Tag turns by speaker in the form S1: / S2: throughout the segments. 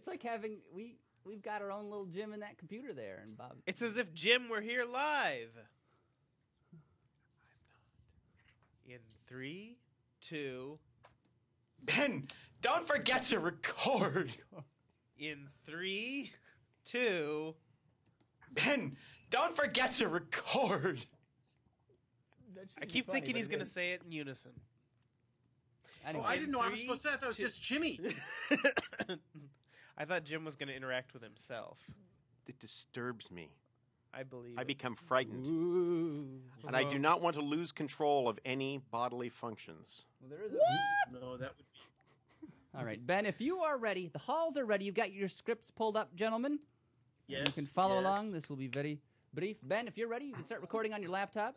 S1: It's like having we've got our own little Jim in that computer there, and Bob.
S2: It's as if Jim were here live. In 3, 2.
S3: Ben, don't forget to record.
S2: In 3, 2.
S3: Ben, don't forget to record.
S2: I keep thinking he's going to say it in unison.
S1: Anyway,
S4: I didn't know I was supposed to say that. That was just Jimmy.
S2: I thought Jim was going to interact with himself.
S5: It disturbs me.
S2: I believe
S5: I
S2: it.
S5: become frightened.
S1: Ooh.
S5: And I do not want to lose control of any bodily functions.
S1: Well, there is
S4: No, that would be.
S1: All right, Ben, if you are ready, the halls are ready. You've got your scripts pulled up, gentlemen.
S4: Yes.
S1: You can follow
S4: yes.
S1: along. This will be very brief. Ben, if you're ready, you can start recording on your laptop.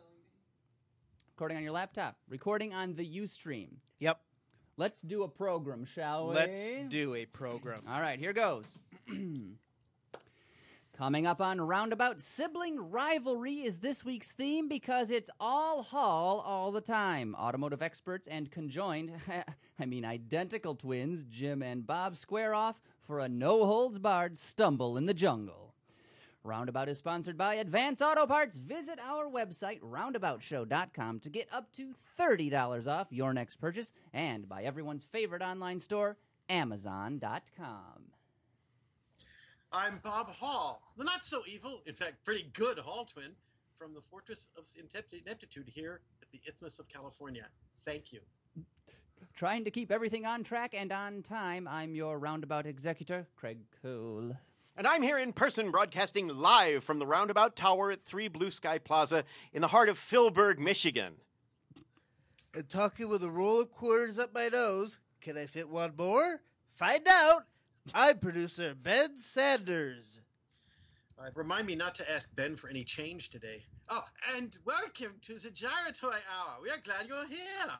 S1: Recording on your laptop. Recording on the Ustream.
S2: Yep.
S1: Let's do a program, shall we?
S2: Let's do a program.
S1: All right, here goes. Coming up on Roundabout, Sibling Rivalry is this week's theme because it's all Hall all the time. Automotive experts and conjoined, identical twins, Jim and Bob, square off for a no-holds-barred stumble in the jungle. Roundabout is sponsored by Advance Auto Parts. Visit our website, roundaboutshow.com, to get up to $30 off your next purchase, and by everyone's favorite online store, Amazon.com.
S4: I'm Bob Hall, the not-so-evil, in fact, pretty good Hall twin from the Fortress of Ineptitude here at the Isthmus of California. Thank you.
S1: Trying to keep everything on track and on time, I'm your Roundabout executor, Craig Cole.
S5: And I'm here in person broadcasting live from the Roundabout Tower at 3 Blue Sky Plaza in the heart of Philburg, Michigan.
S6: And talking with a roll of quarters up my nose. Can I fit one more? Find out! I'm producer Ben Sanders.
S4: Remind me not to ask Ben for any change today. Oh, and welcome to the Gyratoy Hour. We are glad you're here.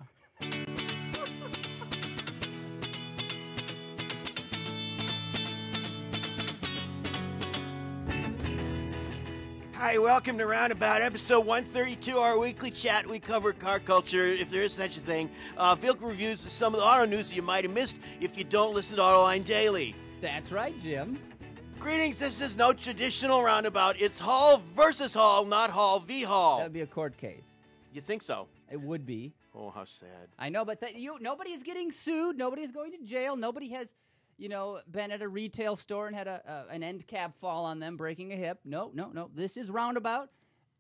S5: Hi, welcome to Roundabout, episode 132, our weekly chat. We cover car culture, if there is such a thing. Vehicle reviews, some of the auto news that you might have missed if you don't listen to Autoline Daily.
S1: That's right, Jim.
S5: Greetings, this is no traditional Roundabout. It's Hall versus Hall, not Hall v. Hall.
S1: That would be a court case.
S5: You think so?
S1: It would be.
S5: Oh, how sad.
S1: I know, but nobody is getting sued. Nobody is going to jail. Nobody has, been at a retail store and had an end cap fall on them, breaking a hip. No. This is Roundabout,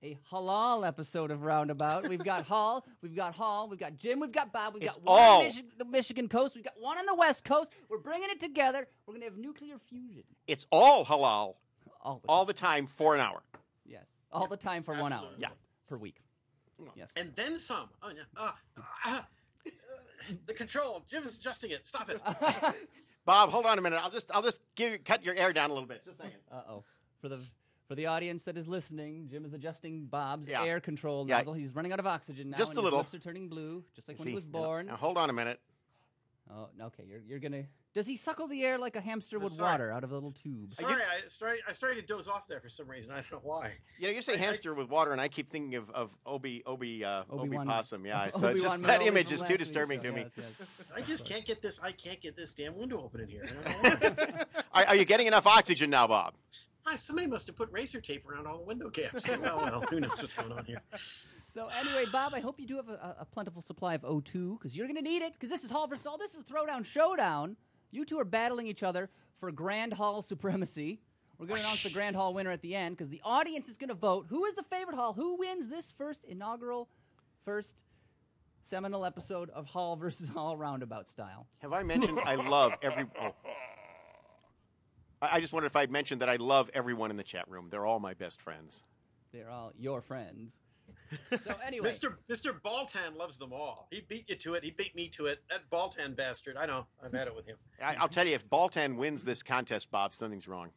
S1: a halal episode of Roundabout. We've got Hall, we've got Jim, we've got Bob, we've got one on the Michigan coast, we've got one on the West Coast. We're bringing it together. We're going to have nuclear fusion.
S5: It's all halal,
S1: all
S5: the time for an hour.
S1: Yes, all the time for 1 hour.
S4: Absolutely.
S5: Yeah.
S1: Per week. Yes.
S4: And then some. Oh, yeah. The control. Jim's adjusting it. Stop it.
S5: Bob, hold on a minute. I'll just cut your air down a little bit. Just a second.
S1: Uh-oh. For the audience that is listening, Jim is adjusting Bob's air control nozzle. He's running out of oxygen now.
S5: Just
S1: and
S5: a little.
S1: His lips are turning blue, just like when he was born.
S5: Now, hold on a minute.
S1: Oh, okay. You're gonna. Does he suckle the air like a hamster would water out of a little tube?
S4: Sorry, I started to doze off there for some reason. I don't know why.
S5: You say hamster with water, and I keep thinking of Obi Possum. Yeah, so it's just
S1: Obi-Wan
S5: that
S1: Kenobi
S5: image
S1: from
S5: is too
S1: last
S5: disturbing to
S1: week's
S5: me.
S1: show. Yes.
S4: I just can't get this. I can't get this damn window open in here. I don't know why.
S5: Are you getting enough oxygen now, Bob?
S4: Hi, somebody must have put racer tape around all the window caps. Well, who knows what's going on here.
S1: So anyway, Bob, I hope you do have a plentiful supply of O2 because you're going to need it because this is Hall versus Hall. This is Throwdown Showdown. You two are battling each other for Grand Hall supremacy. We're going to announce the Grand Hall winner at the end because the audience is going to vote. Who is the favorite Hall? Who wins this first seminal episode of Hall versus Hall Roundabout style?
S5: Have I mentioned I love every... Oh. I just wondered if I'd mentioned that I love everyone in the chat room. They're all my best friends.
S1: They're all your friends. So anyway.
S4: Mr. Baltan loves them all. He beat you to it. He beat me to it. That Baltan bastard. I know. I've had it with him.
S5: I'll tell you, if Baltan wins this contest, Bob, something's wrong.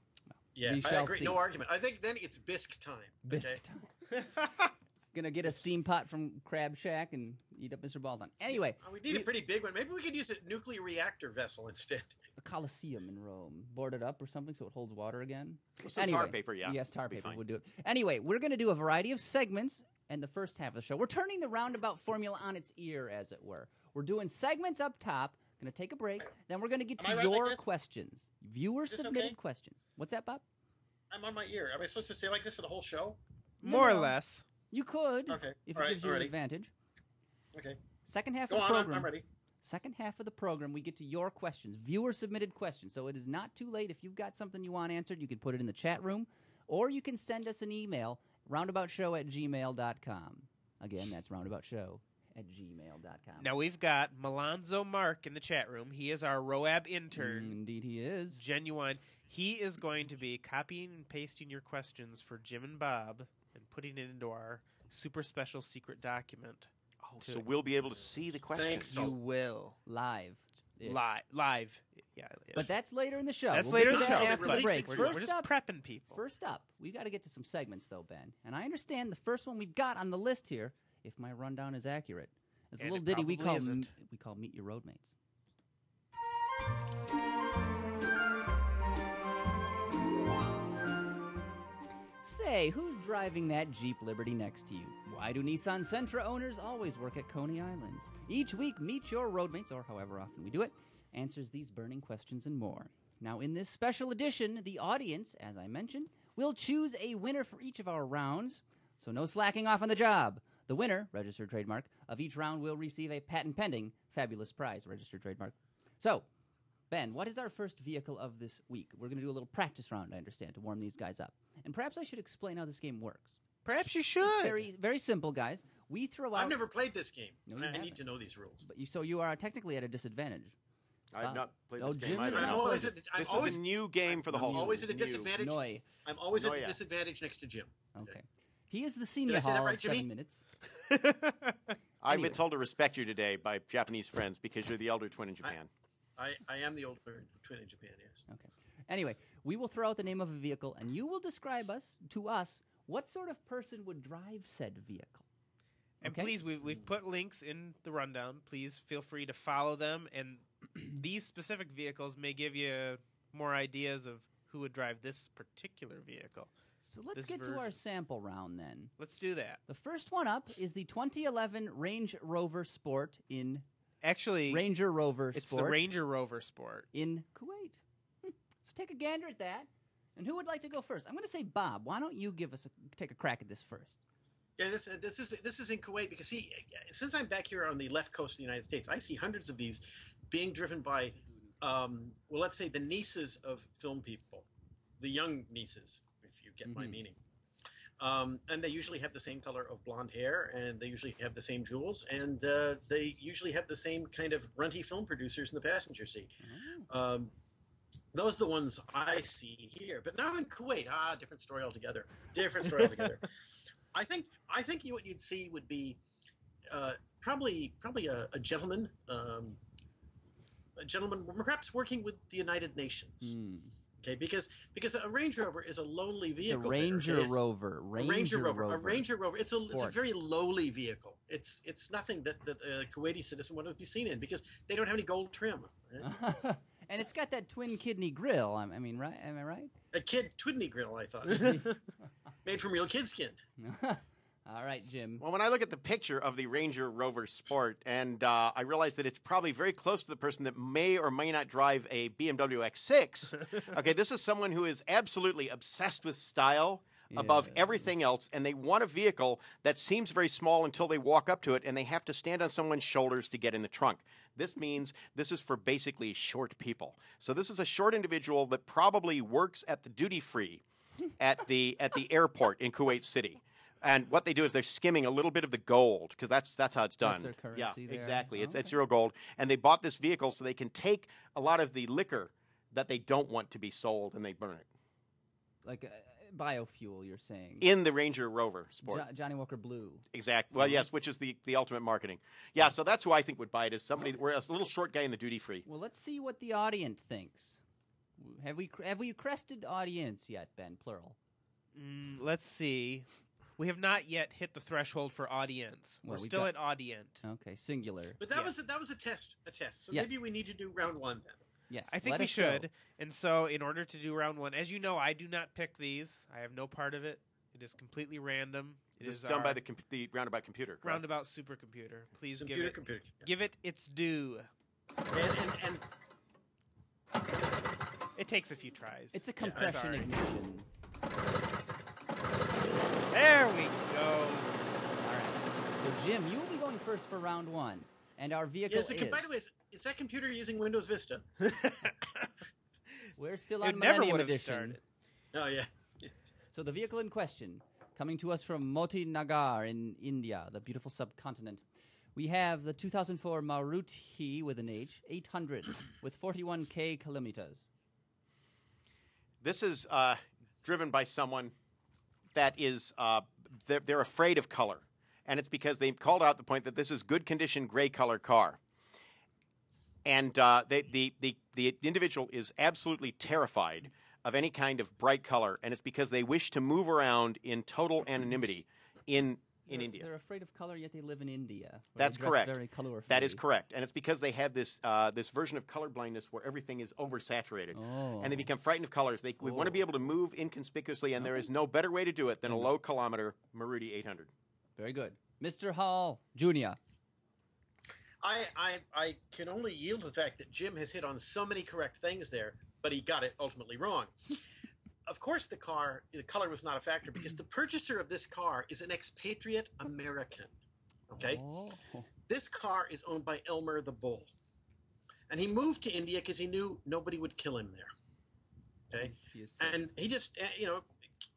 S4: Yeah, I agree. See. No argument. I think then it's bisque time.
S1: Bisque time. Gonna get a steam pot from Crab Shack and eat up Mr. Baltan. Anyway.
S4: We need a pretty big one. Maybe we could use a nuclear reactor vessel instead.
S1: The Colosseum in Rome. Board it up or something so it holds water again.
S5: Some tar paper, yeah.
S1: Yes, tar paper would do it. Anyway, we're going to do a variety of segments in the first half of the show. We're turning the Roundabout formula on its ear, as it were. We're doing segments up top, Going to take a break. Then we're going to get
S4: Am I
S1: to
S4: right like
S1: your
S4: this?
S1: questions. Viewer-submitted questions. What's that, Bob?
S4: I'm on my ear. Am I supposed to stay like this for the whole show?
S2: More or
S1: No.
S2: less.
S1: You could,
S4: Okay.
S1: if
S4: All
S1: it
S4: right,
S1: gives you
S4: I'm
S1: an
S4: ready.
S1: advantage.
S4: Okay.
S1: Second half
S4: Go
S1: of the
S4: on.
S1: program.
S4: I'm ready.
S1: Second half of the program, we get to your questions, viewer-submitted questions. So it is not too late. If you've got something you want answered, you can put it in the chat room, or you can send us an email, roundaboutshow@gmail.com. Again, that's roundaboutshow@gmail.com.
S2: Now we've got Malonzo Mark in the chat room. He is our RoAB intern.
S1: Indeed he is.
S2: Genuine. He is going to be copying and pasting your questions for Jim and Bob and putting it into our super special secret document.
S5: Oh, so we'll be able to see the questions.
S4: Thanks.
S2: You will.
S1: Live.
S2: Live. Yeah.
S1: But that's later in the show.
S2: That's
S1: We'll
S2: later
S1: get
S2: in
S1: to
S2: the
S1: that
S2: show.
S1: after the
S4: But
S1: break.
S2: We're
S1: First
S2: just
S1: up,
S2: prepping people.
S1: First up, we got to get to some segments, though, Ben. And I understand the first one we've got on the list here, if my rundown is accurate, is a
S2: And
S1: little
S2: it
S1: ditty we
S2: probably
S1: call
S2: isn't.
S1: Meet Your Roadmates. Say, who's driving that Jeep Liberty next to you? Why do Nissan Sentra owners always work at Coney Island? Each week, Meet Your Roadmates, or however often we do it, answers these burning questions and more. Now, in this special edition, the audience, as I mentioned, will choose a winner for each of our rounds, so no slacking off on the job. The winner, registered trademark, of each round will receive a patent-pending fabulous prize, registered trademark. So, Ben, what is our first vehicle of this week? We're going to do a little practice round, I understand, to warm these guys up. And perhaps I should explain how this game works.
S2: Perhaps you should.
S1: Very, very simple, guys. We throw out.
S4: I've never played this game.
S1: No, you
S4: I
S1: haven't.
S4: need to know these rules.
S1: But so you are technically at a disadvantage.
S5: I've not played
S1: Oh,
S5: this game
S1: Jim
S5: either.
S1: has
S4: I'm
S1: not
S4: always
S1: played
S4: at, I'm
S5: This
S4: always,
S5: is a new game for the whole.
S4: always at a
S5: new.
S4: disadvantage.
S1: Noi.
S4: I'm always at
S5: Oh,
S4: a
S5: yeah.
S4: disadvantage next to Jim.
S1: Okay. He is the senior
S4: I say that
S1: hall
S4: right,
S1: of 7
S4: Jimmy?
S1: minutes.
S5: I've
S1: Anyway.
S5: been told to respect you today by Japanese friends because you're the elder twin in Japan.
S4: I am the older twin in Japan, yes.
S1: Okay. Anyway, we will throw out the name of a vehicle, and you will describe to us what sort of person would drive said vehicle.
S2: And
S1: Okay.
S2: please, we've put links in the rundown. Please feel free to follow them. And these specific vehicles may give you more ideas of who would drive this particular vehicle.
S1: So let's
S2: This
S1: get to our
S2: version.
S1: sample round then.
S2: Let's do that.
S1: The first one up is the 2011 Range Rover Sport in
S2: Actually,
S1: Ranger Rover
S2: it's
S1: Sport
S2: the Ranger Rover Sport.
S1: in Kuwait. So take a gander at that. And who would like to go first? I'm going to say Bob. Why don't you take a crack at this first?
S4: Yeah, this is in Kuwait because since I'm back here on the left coast of the United States, I see hundreds of these being driven by, well, let's say the nieces of film people, the young nieces, if you get my meaning. And they usually have the same color of blonde hair, and they usually have the same jewels, and they usually have the same kind of runty film producers in the passenger seat. Those are the ones I see here. But now in Kuwait, different story altogether. Different story altogether. I think what you'd see would be probably a gentleman, perhaps working with the United Nations. Okay, because a Range Rover is a lonely
S1: It's a
S4: vehicle.
S1: Ranger
S4: It's-
S1: Rover.
S4: A Ranger Rover. It's a
S1: Sport.
S4: very lowly vehicle. It's nothing that a Kuwaiti citizen would be seen in because they don't have any gold trim.
S1: And it's got that twin kidney grill. I mean, right? Am I right?
S4: A kid Twidney grill, I thought, made from real kid skin.
S1: All right, Jim.
S5: Well, when I look at the picture of the Ranger Rover Sport, and I realize that it's probably very close to the person that may or may not drive a BMW X6. Okay, this is someone who is absolutely obsessed with style above everything else, and they want a vehicle that seems very small until they walk up to it, and they have to stand on someone's shoulders to get in the trunk. This means this is for basically short people. So this is a short individual that probably works at the duty-free at the airport in Kuwait City. And what they do is they're skimming a little bit of the gold because that's how it's done.
S1: That's their
S5: yeah,
S1: currency there.
S5: exactly.
S1: Okay.
S5: It's zero gold, and they bought this vehicle so they can take a lot of the liquor that they don't want to be sold and they burn it
S1: Like biofuel, you're saying.
S5: in the Ranger Rover Sport.
S1: Johnny Walker Blue.
S5: Exactly. Well, yes, which is the ultimate marketing. Yeah, so that's who I think would buy it is somebody. We're a little short guy in the duty free.
S1: Well, let's see what the audience thinks. Have we crested audience yet, Ben? Plural.
S2: Let's see. We have not yet hit the threshold for audience.
S1: Well,
S2: We're
S1: we
S2: still
S1: got-
S2: at audient.
S1: Okay, singular.
S4: But that was a test. So
S1: Yes.
S4: maybe we need to do round one then.
S1: Yes.
S2: I think
S1: let
S2: we
S1: us go.
S2: should. And so, in order to do round one, as you know, I do not pick these. I have no part of it. It is completely random. It
S5: This
S2: is
S5: is done by
S2: our
S5: the roundabout computer. Correct?
S2: roundabout supercomputer. Please
S4: Computer.
S2: give it its due.
S4: And
S2: It takes a few tries.
S1: It's a compression
S2: sorry.
S1: ignition.
S2: There we go.
S1: All right. So, Jim, you will be going first for round one. And our vehicle is...
S4: by the way, is that computer using Windows Vista?
S1: We're still
S2: It
S1: on
S2: never
S1: Millennium
S2: would have
S1: Edition.
S2: started.
S4: Oh, yeah.
S1: So the vehicle in question, coming to us from Moti Nagar in India, the beautiful subcontinent. We have the 2004 Maruti with an H, 800 with 41k kilometers.
S5: This is driven by someone that is they're afraid of color, and it's because they called out the point that this is good condition gray color car, and the individual is absolutely terrified of any kind of bright color, and it's because they wish to move around in total anonymity in India.
S1: They're afraid of color, yet they live in India. Where
S5: That's
S1: they dress
S5: correct.
S1: Very colorful.
S5: That is correct, and it's because they have this this version of color blindness where everything is oversaturated, and they become frightened of colors. We want to be able to move inconspicuously, and there is no better way to do it than a low kilometer Maruti 800.
S1: Very good, Mr. Hall Jr.
S4: I can only yield to the fact that Jim has hit on so many correct things there, but he got it ultimately wrong. Of course, the color was not a factor because the purchaser of this car is an expatriate American. Okay?
S1: Oh.
S4: This car is owned by Elmer the Bull. And he moved to India because he knew nobody would kill him there. Okay? And he just,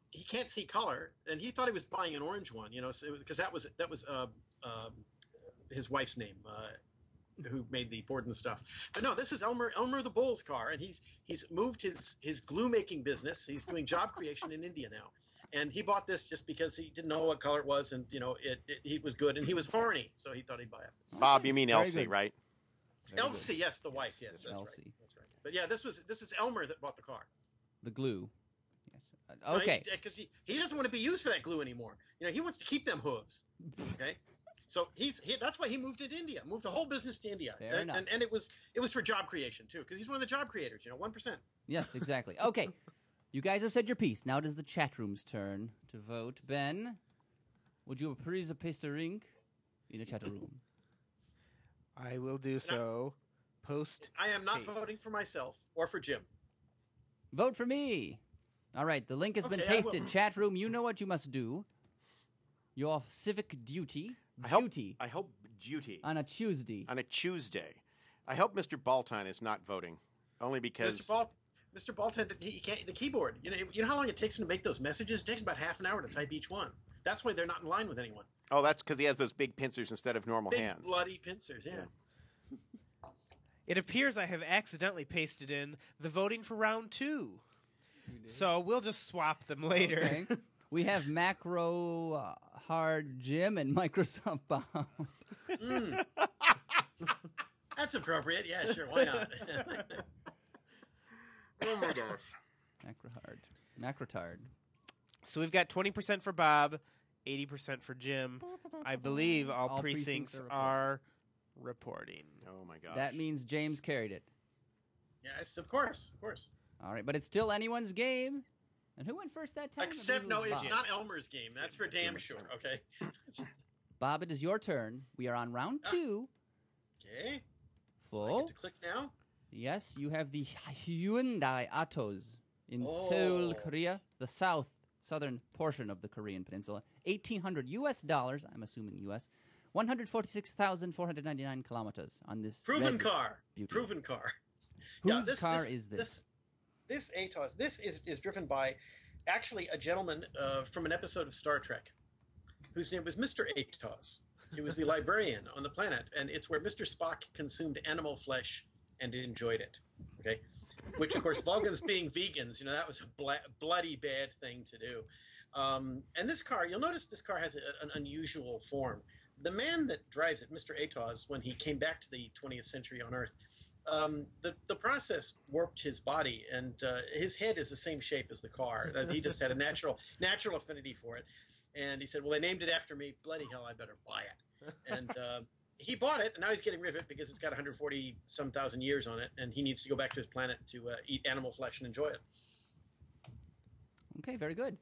S4: he can't see color, and he thought he was buying an orange one, because that was his wife's name, who made the board and stuff. But no, this is Elmer the Bull's car, and he's moved his glue making business. He's doing job creation in India now, and he bought this just because he didn't know what color it was, and he was good, and he was horny, so he thought he'd buy it.
S5: Bob, you mean
S1: Very
S5: Elsie,
S1: good.
S5: right?
S1: Very
S4: Elsie, yes, the wife, yes, that's
S1: Elsie.
S4: right, that's right. But yeah, this is Elmer that bought the car.
S1: The glue. Yes. Okay.
S4: Because he doesn't want to be used for that glue anymore. He wants to keep them hooves. Okay. So that's why he moved to India, moved the whole business to India,
S1: Fair enough.
S4: and it was for job creation too, because he's one of the job creators. 1%.
S1: Yes, exactly. Okay. You guys have said your piece. Now it is the chat room's turn to vote. Ben, would you please place the ring in the chat room?
S2: I will do so. Post.
S4: I am not
S2: haste.
S4: voting for myself or for Jim.
S1: Vote for me. All right, the link has been
S4: Okay, I will.
S1: pasted. Chat room, you know what you must do. Your civic duty.
S5: I hope
S1: Duty
S5: duty
S1: on a Tuesday.
S5: on a Tuesday. I hope Mr. Baltine is not voting, only because
S4: Mr. Balton, he can't the keyboard. You know how long it takes him to make those messages? It takes about half an hour to type each one. That's why they're not in line with anyone.
S5: oh, that's because he has those big pincers instead of normal
S4: Big
S5: hands.
S4: bloody pincers. Yeah.
S2: It appears I have accidentally pasted in the voting for round 2. So we'll just swap them later.
S1: Okay. We have Macro Hard Jim and Microsoft Bob.
S4: That's appropriate. Yeah, sure. Why not?
S5: Oh my gosh!
S1: Macrotard.
S2: So we've got 20% for Bob, 80% for Jim. I believe all precincts are reporting.
S5: Oh my gosh!
S1: That means James carried it.
S4: Yes, of course.
S1: All right, but it's still anyone's game. And who went first that time?
S4: Except,
S1: I
S4: no,
S1: believe it was
S4: it's
S1: Bob.
S4: not Elmer's game. That's for damn sure. Okay.
S1: Bob, it is your turn. We are on round 2.
S4: Okay. So I
S1: Full.
S4: get to click now.
S1: Yes, you have the Hyundai Autos in Seoul, Korea, the southern portion of the Korean peninsula. $1,800, I'm assuming US. 146,499 kilometers on this
S4: Proven
S1: red
S4: car.
S1: beauty.
S4: Proven car.
S1: Whose car is this?
S4: This ATOS. This is driven by actually a gentleman from an episode of Star Trek whose name was Mr. ATOS. He was the librarian on the planet, and it's where Mr. Spock consumed animal flesh and enjoyed it. Okay, which of course Vulcans being vegans, that was a bloody bad thing to do. And this car, you'll notice this car has an unusual form. The man that drives it, Mr. Atos, when he came back to the 20th century on Earth, the process warped his body, and his head is the same shape as the car. He just had a natural affinity for it. And he said, well, they named it after me. Bloody hell, I better buy it. And he bought it, and now he's getting rid of it because it's got 140-some thousand years on it, and he needs to go back to his planet to eat animal flesh and enjoy it.
S1: Okay, very good.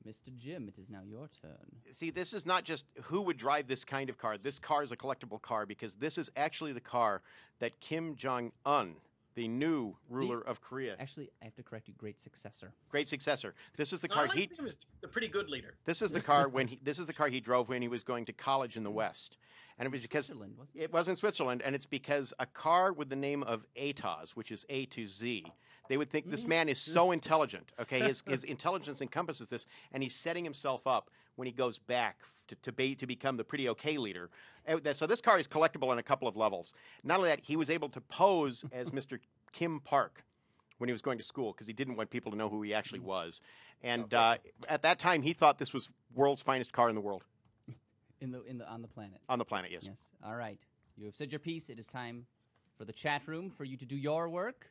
S1: Mr. Jim, it is now your turn.
S5: See, this is not just who would drive this kind of car. This car is a collectible car because this is actually the car that Kim Jong-un, the new ruler of Korea.
S1: Actually, I have to correct you. Great successor.
S5: Great successor. This is the
S4: No,
S5: car
S4: I like
S5: he.
S4: him as the pretty good leader.
S5: This is the car This is the car he drove when he was going to college in the West, and it was because
S1: Switzerland, wasn't it?
S5: it was in Switzerland, and it's because a car with the name of ATOZ, which is A to Z. They would think this man is so intelligent. Okay, his intelligence encompasses this, and he's setting himself up when he goes back to become the pretty okay leader. So this car is collectible on a couple of levels. Not only that, he was able to pose as Mr. Kim Park when he was going to school because he didn't want people to know who he actually was. And at that time, he thought this was world's finest car in the world.
S1: On the planet.
S5: On the planet, yes.
S1: Yes. All right. You have said your piece. It is time for the chat room for you to do your work.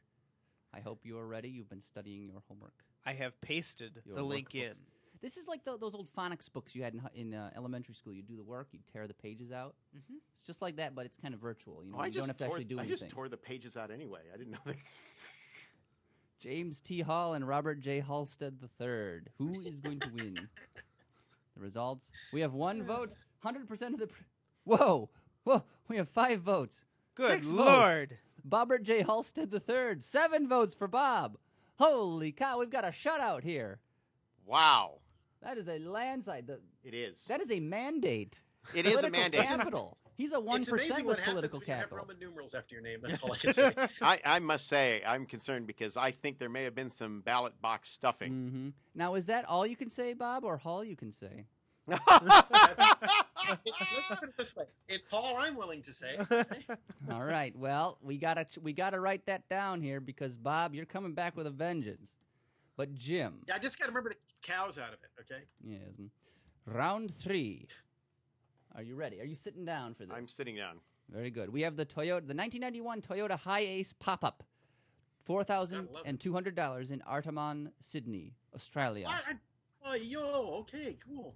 S1: I hope you are ready. You've been studying your homework.
S2: I have pasted
S1: Your
S2: the link
S1: workbooks.
S2: in.
S1: This is like those old phonics books you had in elementary school. You do the work, you tear the pages out.
S2: Mm-hmm.
S1: It's just like that, but it's kind of virtual. You know,
S5: Oh,
S1: you don't have to actually do
S5: I
S1: anything.
S5: just tore the pages out anyway. I didn't know that.
S1: James T. Hall and Robert J. Halstead III. Who is going to win? The results: we have 1 vote. 100% of the. Whoa! We have 5 votes.
S2: Good
S1: 6 votes.
S2: Lord.
S1: Robert J. Halstead III. 7 votes for Bob. Holy cow! We've got a shutout here.
S5: Wow.
S1: That is a landslide.
S5: It is.
S1: That is a mandate.
S5: It is a
S1: Political
S5: mandate.
S1: capital. He's a 1%
S4: It's amazing
S1: with
S4: what happens
S1: political
S4: when you have
S1: capital.
S4: Roman numerals after your name. That's all I can say.
S5: I must say, I'm concerned because I think there may have been some ballot box stuffing.
S1: Mm-hmm. Now, is that all you can say, Bob, or all you can say?
S4: Let's put it this way: it's all I'm willing to say.
S1: All right. Well, we gotta write that down here because Bob, you're coming back with a vengeance. But Jim,
S4: Yeah, I just got to remember to keep cows out of it. Okay.
S1: yes. Round 3. Are you ready? Are you sitting down for this?
S5: I'm sitting down.
S1: Very good. We have the 1991 Toyota Hi-Ace pop-up, $4,200 in Artarmon, Sydney, Australia.
S4: Oh, yo, okay, cool.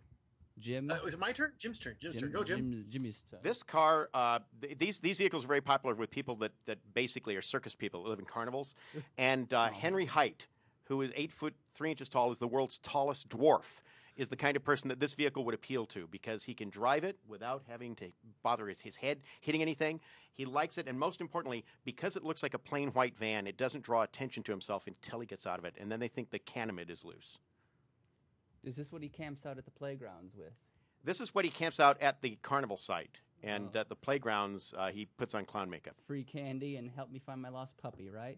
S1: Jim,
S4: Was it my turn? Jim's turn. Jim's turn. Go, Jim.
S1: Jimmy's turn.
S5: This car, these vehicles are very popular with people that basically are circus people that live in carnivals. And Henry Height, who is 8 foot 3 inches tall, is the world's tallest dwarf, is the kind of person that this vehicle would appeal to because he can drive it without having to bother his head hitting anything. He likes it, and most importantly, because it looks like a plain white van, it doesn't draw attention to himself until he gets out of it, and then they think the canamid is loose.
S1: Is this what he camps out at the playgrounds with?
S5: This is what he camps out at the carnival site, and at the playgrounds, he puts on clown makeup.
S1: Free candy and help me find my lost puppy, right?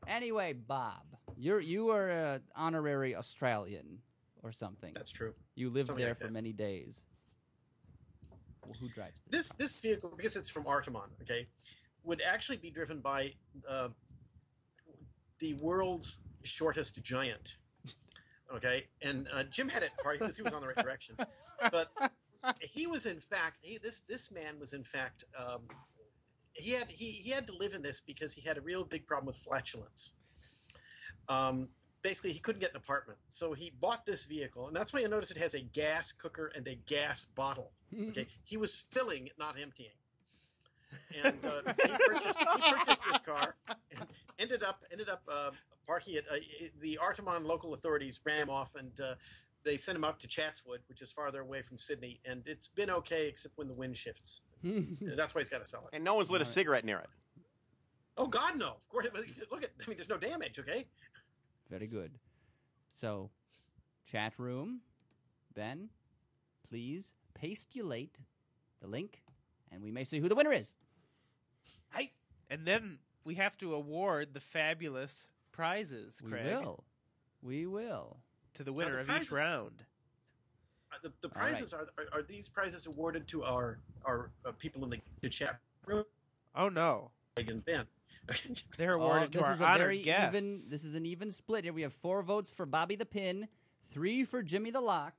S1: Anyway, Bob, you are an honorary Australian or something.
S4: That's true.
S1: You lived
S4: Something
S1: there
S4: like
S1: for
S4: that.
S1: many days. Well, who drives this?
S4: This vehicle, because it's from Artarmon, okay, would actually be driven by the world's shortest giant. Okay, and Jim had it right because he was on the right direction, but he was in fact this man was in fact he had to live in this because he had a real big problem with flatulence. Basically, he couldn't get an apartment, so he bought this vehicle, and that's why you notice it has a gas cooker and a gas bottle. Okay, he was filling, not emptying. And he purchased this car and ended up parking it. The Artarmon local authorities ran him off, and they sent him out to Chatswood, which is farther away from Sydney. And it's been okay, except when the wind shifts. That's why he's got to sell it.
S5: And no one's lit a cigarette near it.
S4: Oh God, no! Of course, look at. I mean, there's no damage. Okay.
S1: Very good. So, chat room, Ben, please pastulate the link, and we may see who the winner is.
S2: Hi. And then we have to award the fabulous prizes, Craig.
S1: We will.
S2: To the winner
S4: the
S2: of
S4: prizes-
S2: each round.
S4: The prizes are these prizes awarded to our people in the chat room?
S2: Oh, no.
S4: Craig and Ben.
S2: They're awarded to
S1: this
S2: our
S1: is a
S2: honored
S1: very
S2: guests.
S1: even. This is an even split here. We have 4 votes for Bobby the Pin, 3 for Jimmy the Lock.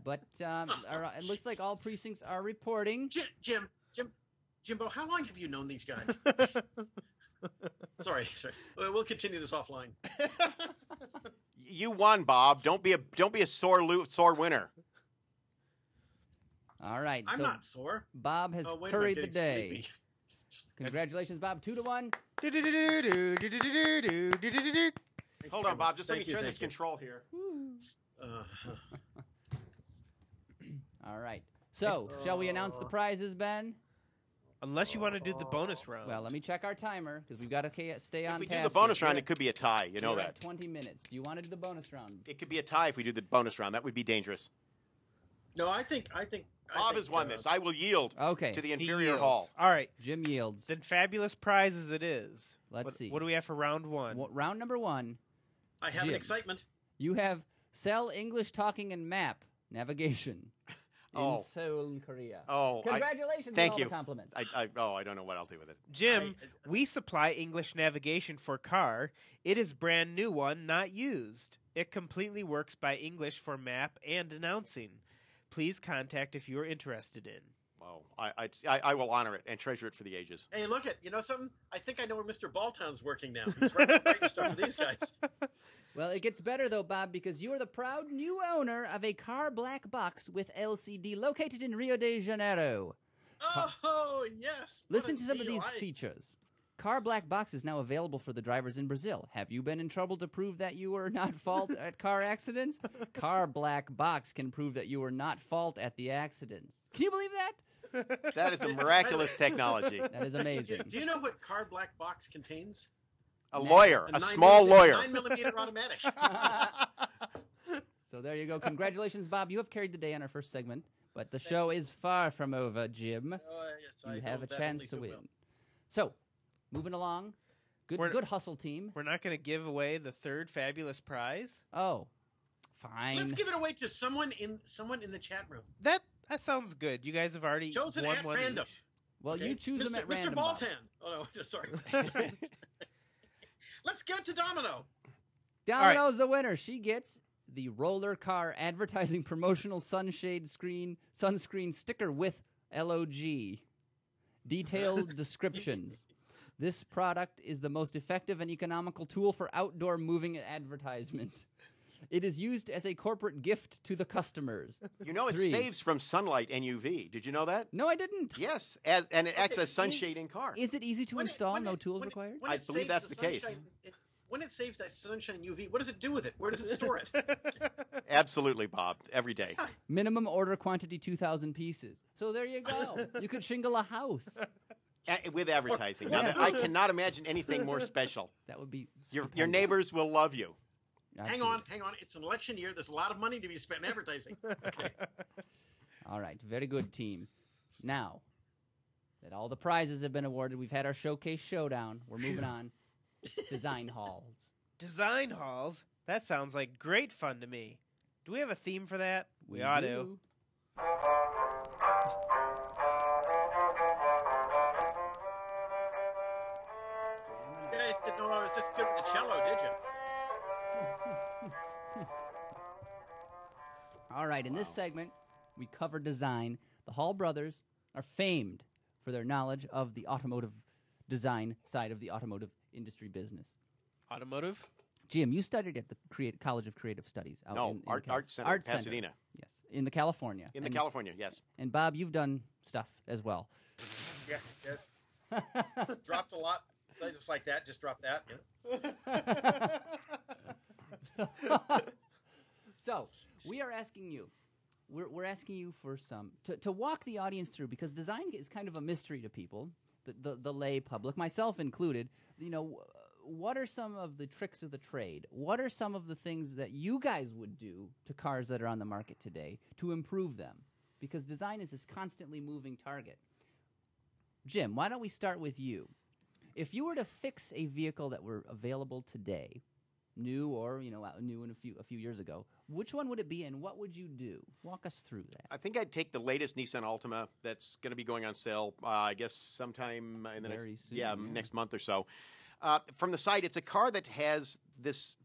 S1: But it looks like all precincts are reporting.
S4: Jimbo, how long have you known these guys? Sorry. We'll continue this offline.
S5: You won, Bob. Don't be a sore winner.
S1: All right.
S4: I'm
S1: so
S4: not sore.
S1: Bob has
S4: Oh, wait a minute,
S1: curried the
S4: getting
S1: day.
S4: sleepy.
S1: Congratulations, Bob. 2-1.
S5: Hold on, Bob. Just let me
S4: Thank you,
S5: turn
S4: thank
S5: this
S4: you.
S5: control here.
S1: All right. So, shall we announce the prizes, Ben?
S2: Unless you want to do the bonus round.
S1: Well, let me check our timer because we've got to stay on
S5: If we
S1: task.
S5: do the bonus
S1: here.
S5: round, it could be a tie. You know
S1: We're
S5: that.
S1: at 20 minutes. Do you want to do the bonus round?
S5: It could be a tie if we do the bonus round. That would be dangerous.
S4: No, I think
S5: Bob has won this. I will yield
S1: Okay.
S5: to the
S2: He
S5: inferior
S2: yields.
S5: hall.
S2: All right.
S1: Jim yields.
S2: Then fabulous prizes it is.
S1: Let's see.
S2: What do we have for round one?
S1: Round number 1.
S4: I have
S1: Jim.
S4: an excitement.
S1: You have Cell English Talking and Map Navigation in Seoul, Korea.
S5: Oh,
S1: Congratulations
S5: thank
S1: on all
S5: you.
S1: the compliments.
S5: I don't know what I'll do with it.
S2: Jim, we supply English navigation for car. It is brand new one, not used. It completely works by English for map and announcing. Please contact if you are interested in.
S5: Oh, I will honor it and treasure it for the ages.
S4: Hey, look it. You know something? I think I know where Mr. Balltown's working now. He's writing stuff for these guys.
S1: Well, it gets better, though, Bob, because you are the proud new owner of a car black box with LCD located in Rio de Janeiro.
S4: Oh, yes. What
S1: Listen
S4: a
S1: to some of
S4: deal.
S1: these features. Car black box is now available for the drivers in Brazil. Have you been in trouble to prove that you were not fault at car accidents? Car black box can prove that you were not fault at the accidents. Can you believe that?
S5: That is a miraculous technology.
S1: That is amazing.
S4: Do you know what car black box contains?
S5: A lawyer, a
S4: 9
S5: small lawyer.
S4: 9mm automatic.
S1: So there you go. Congratulations, Bob. You have carried the day on our first segment, but the show is far from over, Jim.
S4: Yes, I
S1: You
S4: know
S1: have a
S4: that
S1: chance
S4: only
S1: to
S4: too
S1: win.
S4: well.
S1: So, moving along. Good hustle, team.
S2: We're not going to give away the third fabulous prize?
S1: Oh, fine.
S4: Let's give it away to someone in the chat room.
S2: That sounds good. You guys have already
S4: Chosen
S2: won
S4: at
S2: one
S4: random.
S2: each.
S1: Well,
S4: Okay?
S1: you choose them at
S4: Mr.
S1: random. Bob.
S4: Balltown. Oh, no, sorry. Let's go to Domino.
S1: Domino's the winner. She gets the roller car advertising promotional sunscreen sticker with LOG. Detailed descriptions. This product is the most effective and economical tool for outdoor moving advertisement. It is used as a corporate gift to the customers.
S5: You know, it
S1: 3.
S5: saves from sunlight and UV. Did you know that?
S1: No, I didn't.
S5: Yes, and it acts as sunshade in car.
S1: Is it easy to install? No tools required?
S5: I believe that's the case.
S4: When it saves that sunshine UV, what does it do with it? Where does it store it?
S5: Absolutely, Bob. Every day.
S1: Minimum order quantity 2,000 pieces. So there you go. You could shingle a house.
S5: With advertising. Now, I cannot imagine anything more special.
S1: That would be
S5: Your
S1: stupendous.
S5: neighbors will love you.
S4: Hang on. It's an election year. There's a lot of money to be spent in advertising. Okay.
S1: All right, very good, team. Now that all the prizes have been awarded, we've had our showcase showdown. We're moving on. Design halls.
S2: Design halls? That sounds like great fun to me. Do we have a theme for that? We ought to.
S4: You guys didn't know I was this good with the cello, did you?
S1: All right, in this segment, we cover design. The Hall brothers are famed for their knowledge of the automotive design side of the automotive industry business.
S2: Automotive?
S1: Jim, you studied at the College of Creative Studies. Out in
S5: Art Center,
S1: Art Center.
S5: Pasadena.
S1: Yes, in the California.
S5: California, yes.
S1: And Bob, you've done stuff as well.
S4: Yeah, yes. Dropped a lot. Just like that. Just drop that. Yeah.
S1: So we are asking you. We're asking you for some to walk the audience through, because design is kind of a mystery to people, the lay public, myself included. You know, what are some of the tricks of the trade? What are some of the things that you guys would do to cars that are on the market today to improve them? Because design is this constantly moving target. Jim, why don't we start with you? If you were to fix a vehicle that were available today, new or new in a few years ago, which one would it be, and what would you do? Walk us through that.
S5: I think I'd take the latest Nissan Altima that's going to be going on sale, I guess sometime in the next month or so. From the side, it's a car that has this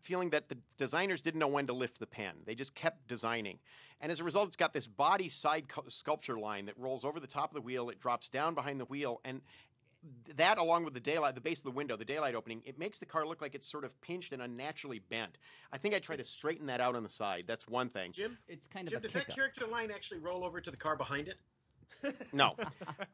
S5: feeling that the designers didn't know when to lift the pen. They just kept designing. And as a result, it's got this body side sculpture line that rolls over the top of the wheel. It drops down behind the wheel. And that, along with the daylight, the base of the window, the daylight opening, it makes the car look like it's sort of pinched and unnaturally bent. I think I'd try to straighten that out on the side. That's one thing.
S4: Jim,
S1: it's kind of
S4: Jim,
S1: a
S4: does
S1: pickup.
S4: that character line actually roll over to the car behind it?
S5: No.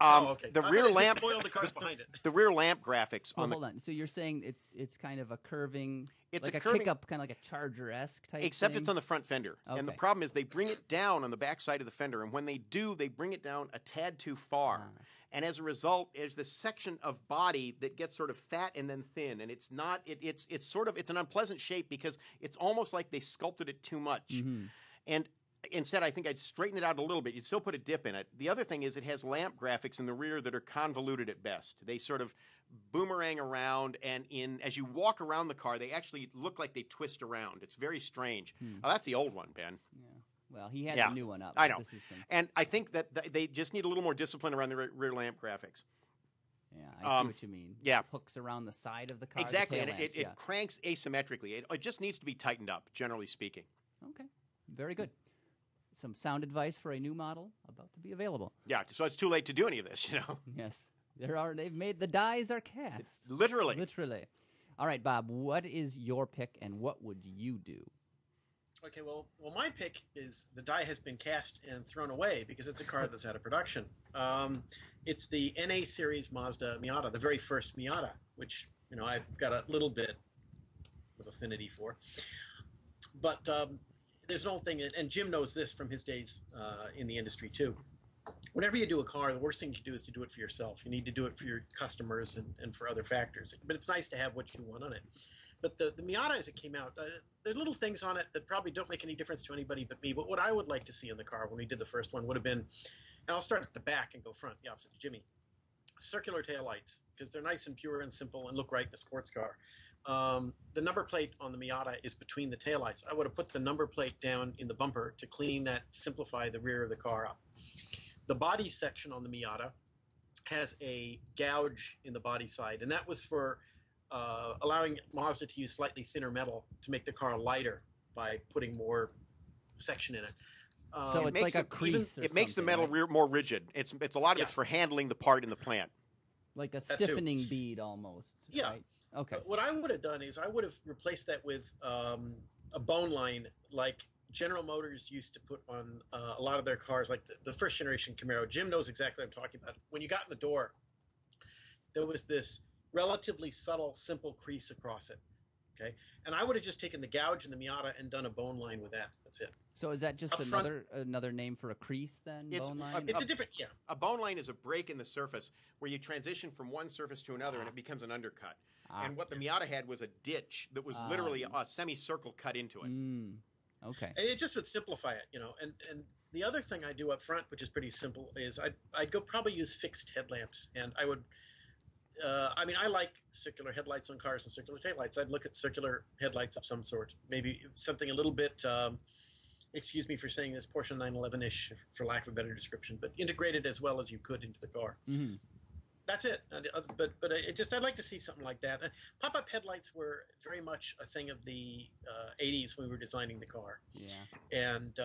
S4: Okay.
S5: The
S4: I
S5: rear
S4: thought it just
S5: lamp.
S4: spoiled the cars behind it.
S5: The rear lamp graphics
S1: Well,
S5: on the
S1: hold on. So you're saying it's kind of a curving,
S5: It's
S1: like
S5: a
S1: a
S5: curving-
S1: kick-up, kind of like a Charger-esque type
S5: except
S1: thing?
S5: it's on the front fender. And the
S1: Okay.
S5: problem is they bring it down on the back side of the fender, and when they do, they bring it down a tad too far.
S1: Ah.
S5: And as a result, there's this section of body that gets sort of fat and then thin, and it's not. It's sort of it's an unpleasant shape because it's almost like they sculpted it too much.
S1: Mhm.
S5: And instead, I think I'd straighten it out a little bit. You'd still put a dip in it. The other thing is it has lamp graphics in the rear that are convoluted at best. They sort of boomerang around, and as you walk around the car, they actually look like they twist around. It's very strange. Oh, that's the old one, Ben.
S1: Yeah. Well, he had
S5: Yeah.
S1: the new one up.
S5: I
S1: but
S5: know.
S1: This is some,
S5: And I think that they just need a little more discipline around the rear lamp graphics.
S1: yeah, I see what you mean.
S5: yeah.
S1: Hooks around the side of the car.
S5: Exactly,
S1: The
S5: and
S1: tail lamps,
S5: it cranks asymmetrically. It just needs to be tightened up, generally speaking.
S1: Okay. Very good. Some sound advice for a new model about to be available.
S5: Yeah, so it's too late to do any of this,
S1: Yes. They've made the dies are cast.
S5: Literally.
S1: Literally. All right, Bob, what is your pick and what would you do?
S4: Okay, well, my pick is the die has been cast and thrown away because it's a car that's out of production. It's the NA series Mazda Miata, the very first Miata, which I've got a little bit of affinity for. But there's an old thing, and Jim knows this from his days in the industry too. Whenever you do a car, the worst thing you do is to do it for yourself. You need to do it for your customers and for other factors. But it's nice to have what you want on it. But the Miata, as it came out, there are little things on it that probably don't make any difference to anybody but me. But what I would like to see in the car when we did the first one would have been, and I'll start at the back and go front, the opposite to Jimmy, circular taillights, because they're nice and pure and simple and look right in a sports car. The number plate on the Miata is between the taillights. I would have put the number plate down in the bumper to simplify the rear of the car up. The body section on the Miata has a gouge in the body side, and that was for allowing Mazda to use slightly thinner metal to make the car lighter by putting more section in it.
S1: So it's like a crease.
S5: It makes the
S1: something,
S5: metal
S1: right?
S5: rear more rigid. It's a lot of
S4: Yeah.
S5: it's for handling the part in the plant.
S1: Like a
S4: That too.
S1: stiffening bead almost.
S4: Yeah.
S1: Right? Okay.
S4: What I would have done is I would have replaced that with a bone line like General Motors used to put on a lot of their cars, like the first generation Camaro. Jim knows exactly what I'm talking about. When you got in the door, there was this relatively subtle, simple crease across it. Okay, and I would have just taken the gouge in the Miata and done a bone line with that. That's it.
S1: So is that just
S4: Up front-
S1: another name for a crease then?
S5: It's-
S1: Bone line?
S4: It's a different, yeah.
S5: A bone line is a break in the surface where you transition from one surface to another and it becomes an undercut.
S1: Ah.
S5: And what the Miata had was a ditch that was literally a semicircle cut into it.
S1: Okay.
S4: And it just would simplify it, And the other thing I do up front, which is pretty simple, is I'd go probably use fixed headlamps, and I would. I like circular headlights on cars and circular taillights. I'd look at circular headlights of some sort, maybe something a little bit. Excuse me for saying this, Porsche 911-ish, for lack of a better description, but integrated as well as you could into the car.
S1: Mm-hmm.
S4: That's it. But I'd like to see something like that. Pop-up headlights were very much a thing of the 80s when we were designing the car.
S1: Yeah.
S4: And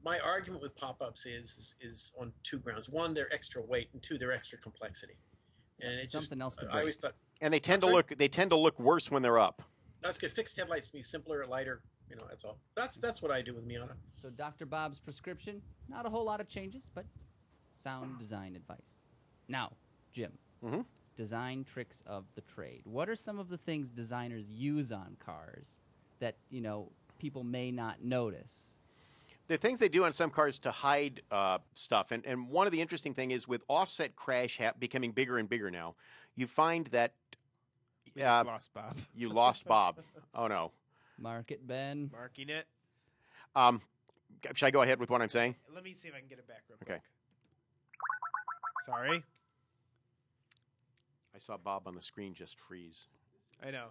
S4: my argument with pop-ups is on two grounds. One, they're extra weight, and two, they're extra complexity. And it
S1: Something else to
S4: I always thought
S5: And they tend
S4: I'm
S5: to look worse when they're up.
S4: that's good. Fixed headlights to be simpler, lighter. That's all. That's what I do with Miata.
S1: So Dr. Bob's prescription, not a whole lot of changes, but sound design advice. Now, Jim, design tricks of the trade. What are some of the things designers use on cars that, people may not notice?
S5: The things they do on some cars to hide stuff, and one of the interesting thing is with offset crash becoming bigger and bigger now, you find that
S2: We just lost Bob.
S5: you lost Bob. Oh no.
S1: Mark it, Ben.
S2: Marking it.
S5: Should I go ahead with what I'm saying?
S2: Let me see if I can get it back real
S5: Okay.
S2: quick. Sorry.
S5: I saw Bob on the screen just freeze.
S2: I know.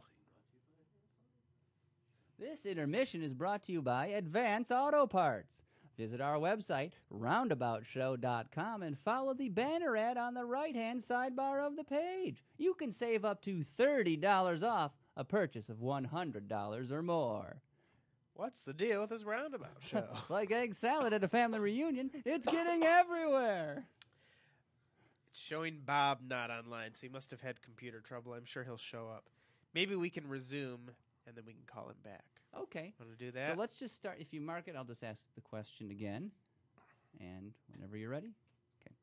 S1: This intermission is brought to you by Advance Auto Parts. Visit our website, roundaboutshow.com, and follow the banner ad on the right-hand sidebar of the page. You can save up to $30 off a purchase of $100 or more.
S2: What's the deal with this roundabout show?
S1: Like egg salad at a family reunion, it's getting everywhere.
S2: It's showing Bob not online, so he must have had computer trouble. I'm sure he'll show up. Maybe we can resume, and then we can call him back.
S1: Okay.
S2: Want to do that?
S1: So let's just start. If you mark it, I'll just ask the question again. And whenever you're ready. Okay.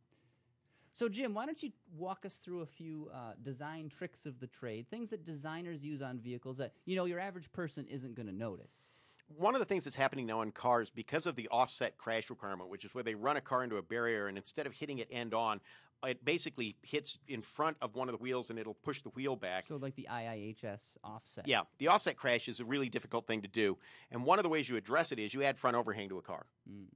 S1: So, Jim, why don't you walk us through a few design tricks of the trade, things that designers use on vehicles that, your average person isn't going to notice?
S5: One of the things that's happening now in cars, because of the offset crash requirement, which is where they run a car into a barrier and instead of hitting it end on, it basically hits in front of one of the wheels and it'll push the wheel back.
S1: So like the IIHS offset.
S5: Yeah, the offset crash is a really difficult thing to do. And one of the ways you address it is you add front overhang to a car.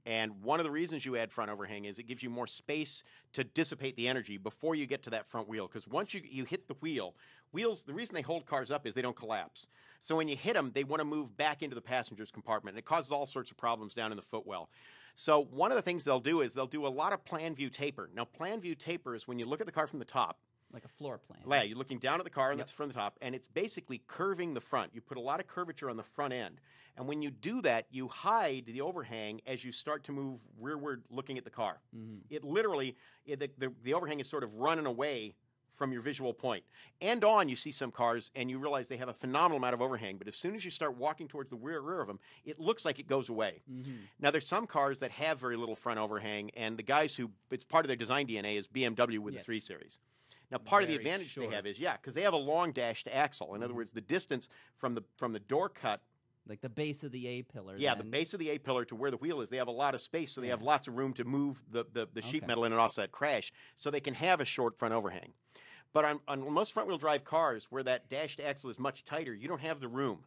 S5: And one of the reasons you add front overhang is it gives you more space to dissipate the energy before you get to that front wheel. Because once you hit the wheels, the reason they hold cars up is they don't collapse. So when you hit them, they want to move back into the passenger's compartment. And it causes all sorts of problems down in the footwell. So one of the things they'll do is they'll do a lot of plan view taper. Now, plan view taper is when you look at the car from the top.
S1: Like a floor plan.
S5: Yeah, you're looking down at the car from the top, and it's basically curving the front. You put a lot of curvature on the front end. And when you do that, you hide the overhang as you start to move rearward looking at the car. It literally, the overhang is sort of running away from your visual point. And on, you see some cars, and you realize they have a phenomenal amount of overhang. But as soon as you start walking towards the rear of them, it looks like it goes away. Now, there's some cars that have very little front overhang, and the guys it's part of their design DNA is BMW with the 3 Series. Now, part of the advantage they have is, because they have a long dashed axle. In other words, the distance from the door cut.
S1: Like the base of the A-pillar.
S5: Yeah, the base of the A-pillar to where the wheel is, they have a lot of space, so they have lots of room to move the sheet metal in an offset crash, so they can have a short front overhang. But on most front-wheel drive cars, where that dashed axle is much tighter, you don't have the room.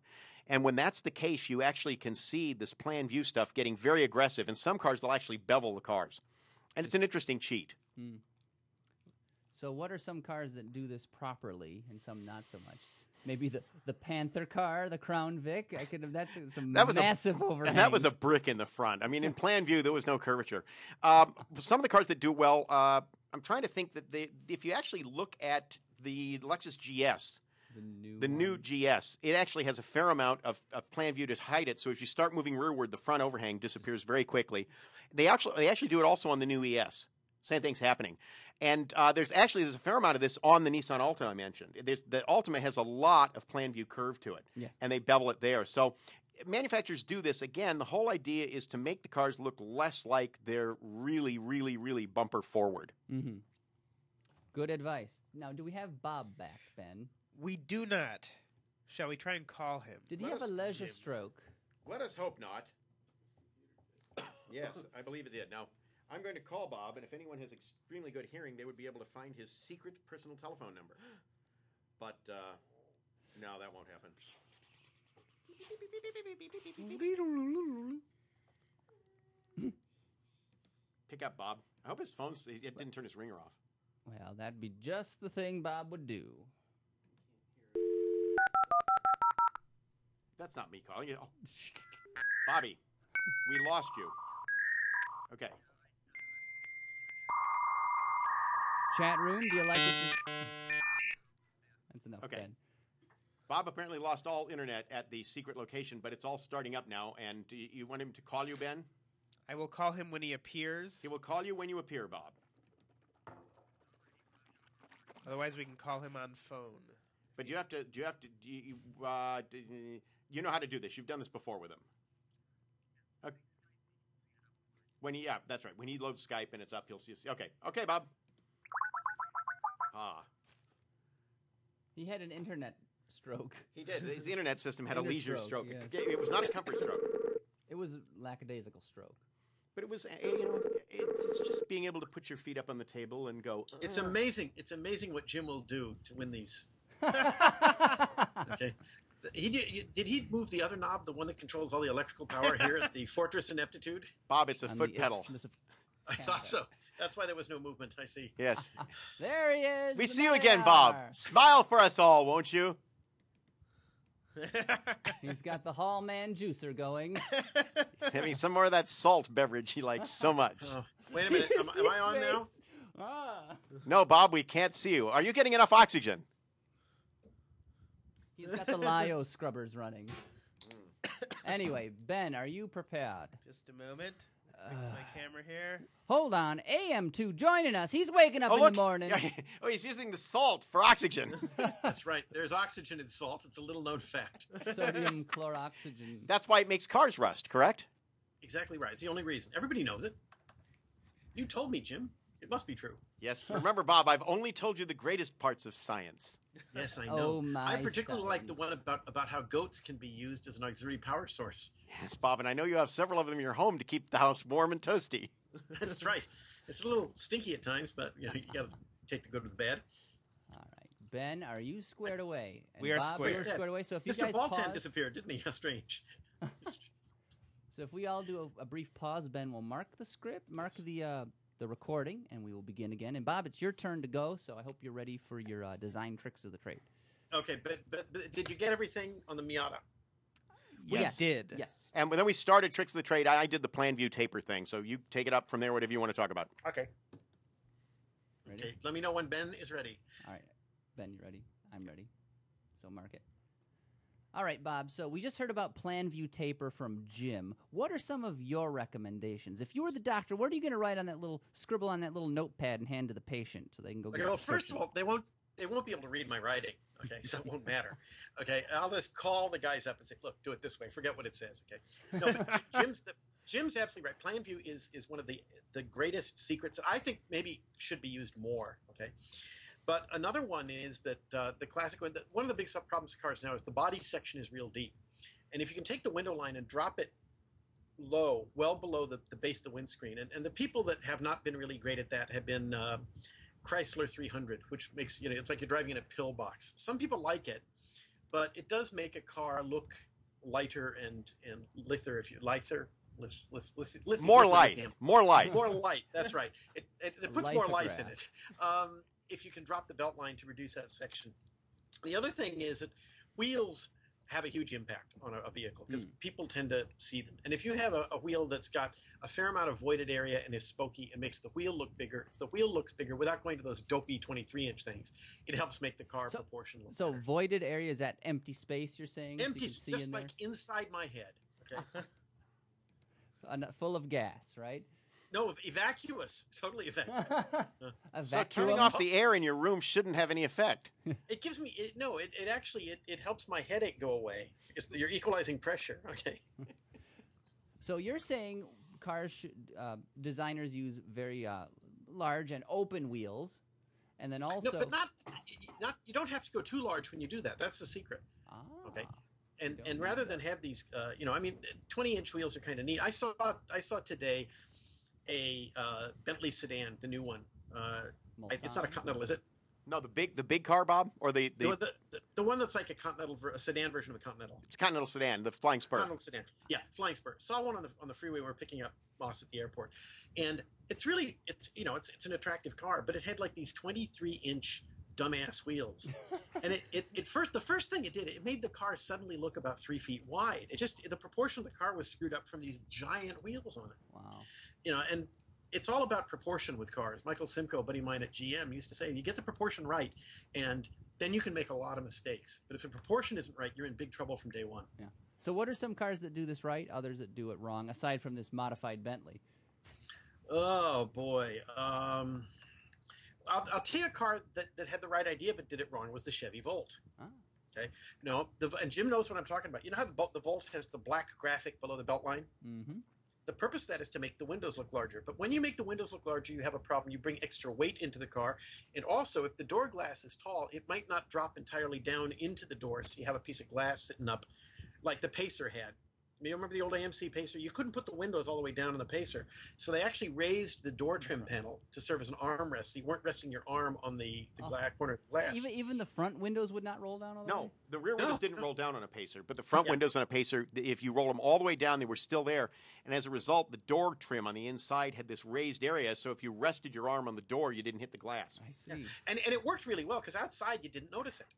S5: And when that's the case, you actually can see this plan view stuff getting very aggressive. In some cars, they'll actually bevel the cars. And it's an interesting cheat.
S1: So what are some cars that do this properly and some not so much? Maybe the Panther car, the Crown Vic. That's some massive overhangs.
S5: And that was a brick in the front. I mean, in plan view, there was no curvature. Some of the cars that do well, I'm trying to think that if you actually look at the Lexus GS, the new GS, it actually has a fair amount of plan view to hide it. So if you start moving rearward, the front overhang disappears very quickly. They actually do it also on the new ES. Same thing's happening. And there's a fair amount of this on the Nissan Altima I mentioned. The Altima has a lot of plan view curve to it, and they bevel it there. So manufacturers do this. Again, the whole idea is to make the cars look less like they're really, really, really bumper forward.
S1: Good advice. Now, do we have Bob back, Ben?
S2: We do not. Shall we try and call him?
S1: Did he have a leisure stroke?
S5: Let us hope not. Yes, I believe it did. Now, I'm going to call Bob, and if anyone has extremely good hearing, they would be able to find his secret personal telephone number. But, no, that won't happen. Pick up, Bob. I hope his phone, it didn't turn his ringer off.
S1: Well, that'd be just the thing Bob would do.
S5: That's not me calling you. Oh. Bobby, we lost you. Okay.
S1: Chat room, do you like what you... That's enough,
S5: okay.
S1: Ben.
S5: Bob apparently lost all internet at the secret location, but it's all starting up now. And do you want him to call you, Ben?
S2: I will call him when he appears.
S5: He will call you when you appear, Bob.
S2: Otherwise, we can call him on phone.
S5: But you know how to do this. You've done this before with him. That's right. When he loads Skype and it's up, he'll see us. Okay, Bob.
S1: He had an internet stroke.
S5: He did. His internet system had a leisure stroke.
S1: Yes.
S5: It was not a comfort stroke.
S1: It was a lackadaisical stroke.
S5: But it was, it's just being able to put your feet up on the table and go.
S4: It's amazing. It's amazing what Jim will do to win these. Okay. Did he move the other knob, the one that controls all the electrical power here at the Fortress Ineptitude?
S5: Bob, it's a foot pedal.
S4: I thought so. That's why there was no movement, I see.
S5: Yes.
S1: There he is.
S5: We see you again, Bob. Smile for us all, won't you?
S1: He's got the Hall Man juicer going.
S5: Having some more of that salt beverage he likes so much.
S4: Wait a minute. Am I on now?
S5: No, Bob, we can't see you. Are you getting enough oxygen?
S1: He's got the Lyo scrubbers running. Anyway, Ben, are you prepared?
S2: Just a moment. Fix my camera here.
S1: Hold on. AM2 joining us. He's waking up in the morning.
S5: He's using the salt for oxygen.
S4: That's right. There's oxygen in salt. It's a little known fact.
S1: Sodium chloroxygen.
S5: That's why it makes cars rust, correct?
S4: Exactly right. It's the only reason. Everybody knows it. You told me, Jim. It must be true.
S5: Yes. Remember, Bob, I've only told you the greatest parts of science.
S4: Yes, I know.
S1: Oh, my
S4: I particularly like the
S1: science.
S4: one about how goats can be used as an auxiliary power source.
S5: Yes, Bob, and I know you have several of them in your home to keep the house warm and toasty.
S4: That's right. It's a little stinky at times, but you got to take the good with the bad.
S1: All right. Ben, are you squared away? And
S2: We are
S1: Bob,
S2: squared.
S1: You're squared away. So if you
S4: Mr.
S1: guys
S4: Baltan
S1: pause,
S4: disappeared, didn't he? How strange.
S1: so if we all do a brief pause, Ben will mark the script, mark the recording, and we will begin again. And Bob, it's your turn to go. So I hope you're ready for your design tricks of the trade.
S4: Okay, but did you get everything on the Miata?
S2: We
S1: Yes.
S2: did.
S1: Yes.
S5: And then we started Tricks of the Trade. I did the plan view taper thing, so you take it up from there, whatever you want to talk about.
S4: Okay.
S1: Ready?
S4: Okay, let me know when Ben is ready.
S1: All right. Ben, you ready? I'm ready. So mark it. All right, Bob. So we just heard about plan view taper from Jim. What are some of your recommendations? If you were the doctor, what are you going to write on that little scribble on that little notepad and hand to the patient so they can go
S4: Okay,
S1: get
S4: well,
S1: the
S4: first of
S1: prescription?
S4: all, they won't be able to read my writing. Okay, so it won't matter. Okay, I'll just call the guys up and say, look, do it this way. Forget what it says. Okay. No, but Jim's absolutely right. Plan view is one of the greatest secrets that I think maybe should be used more. Okay. But another one is that the classic one, one of the big problems with cars now is the body section is real deep. And if you can take the window line and drop it low, well below the base of the windscreen, and the people that have not been really great at that have been Chrysler 300, which makes, it's like you're driving in a pillbox. Some people like it, but it does make a car look lighter and lither, if you lither.
S5: More life. More life.
S4: More light. That's right. It puts more life in
S1: Lithograph.
S4: it. If you can drop the belt line to reduce that section. The other thing is that wheels have a huge impact on a vehicle because people tend to see them. And if you have a wheel that's got a fair amount of voided area and is spokey, it makes the wheel look bigger. If the wheel looks bigger, without going to those dopey 23-inch things, it helps make the car proportion look
S1: So
S4: better.
S1: voided area, is that empty space you're saying?
S4: Empty,
S1: so you can see
S4: just
S1: in
S4: like inside my head. Okay.
S1: there? Full of gas, right?
S4: No, evacuous. Totally evacuous.
S1: A
S5: So
S1: vacuum?
S5: turning off the air in your room shouldn't have any effect.
S4: It gives me it actually helps my headache go away because you're equalizing pressure. Okay.
S1: So you're saying cars should designers use very large and open wheels, and then also
S4: No, but not you don't have to go too large when you do that. That's the secret. Okay. And
S1: don't
S4: rather
S1: need
S4: than have these 20-inch wheels are kind of neat. I saw today a Bentley sedan, the new one. It's not a Continental, is it?
S5: No, the big car, Bob, or the
S4: one that's like a Continental, a sedan version of a Continental.
S5: it's Continental sedan, the Flying Spur.
S4: Continental sedan. Yeah, Flying Spur. Saw one on the freeway when we were picking up Moss at the airport, and it's an attractive car, but it had like these 23-inch dumbass wheels, and the first thing it did, it made the car suddenly look about 3 feet wide. The proportion of the car was screwed up from these giant wheels on it.
S1: Wow.
S4: And it's all about proportion with cars. Michael Simcoe, a buddy of mine at GM, used to say, you get the proportion right, and then you can make a lot of mistakes. But if the proportion isn't right, you're in big trouble from day one.
S1: Yeah. So what are some cars that do this right, others that do it wrong, aside from this modified Bentley?
S4: Oh, boy. I'll tell you a car that had the right idea but did it wrong was the Chevy Volt.
S1: Ah.
S4: Okay. And Jim knows what I'm talking about. You know how the Volt has the black graphic below the belt line?
S1: Mm-hmm.
S4: The purpose of that is to make the windows look larger. But when you make the windows look larger, you have a problem. You bring extra weight into the car. And also, if the door glass is tall, it might not drop entirely down into the door. So you have a piece of glass sitting up like the Pacer had. You remember the old AMC Pacer? You couldn't put the windows all the way down in the Pacer. So they actually raised the door trim panel to serve as an armrest. So you weren't resting your arm on the corner of the glass.
S1: So even the front windows would not roll down all the way?
S5: No, the rear windows didn't roll down on a Pacer, but the front windows on a Pacer, if you roll them all the way down, they were still there. And as a result, the door trim on the inside had this raised area, so if you rested your arm on the door, you didn't hit the glass.
S1: I see.
S4: And it worked really well because outside you didn't notice it.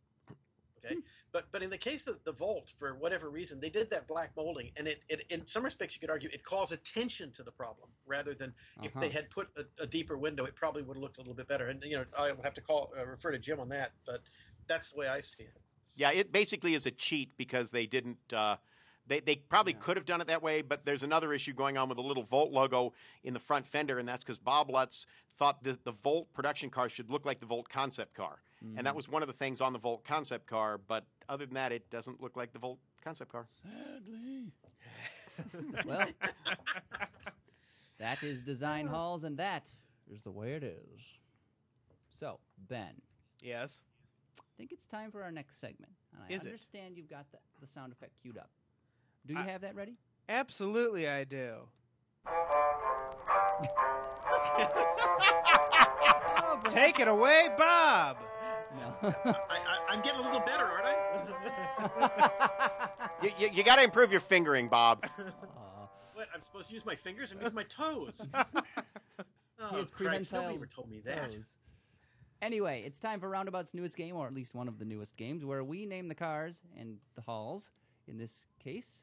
S4: Okay, but in the case of the Volt, for whatever reason, they did that black molding, and it in some respects you could argue it calls attention to the problem rather than if they had put a deeper window, it probably would have looked a little bit better. And I'll have to refer to Jim on that, but that's the way I see it.
S5: Yeah, it basically is a cheat because they didn't. They probably could have done it that way, but there's another issue going on with the little Volt logo in the front fender, and that's because Bob Lutz thought that the Volt production car should look like the Volt concept car. And that was one of the things on the Volt concept car, but other than that, it doesn't look like the Volt concept car.
S1: Sadly. Well, That is Design Halls, and that is the way it is. So, Ben,
S2: Yes.
S1: I think it's time for our next segment. And I
S2: Is it?
S1: understand you've got the sound effect queued up. Do you have that ready?
S2: Absolutely, I do.
S1: Oh,
S2: Take it away, Bob.
S1: No.
S4: I'm getting a little better, aren't I?
S5: You got to improve your fingering, Bob.
S4: What? I'm supposed to use my fingers? I'm using my toes.
S1: He has
S4: Christ, nobody
S1: prehensile
S4: ever told me that.
S1: toes. Anyway, it's time for Roundabout's newest game, or at least one of the newest games, where we name the cars and the halls. In this case,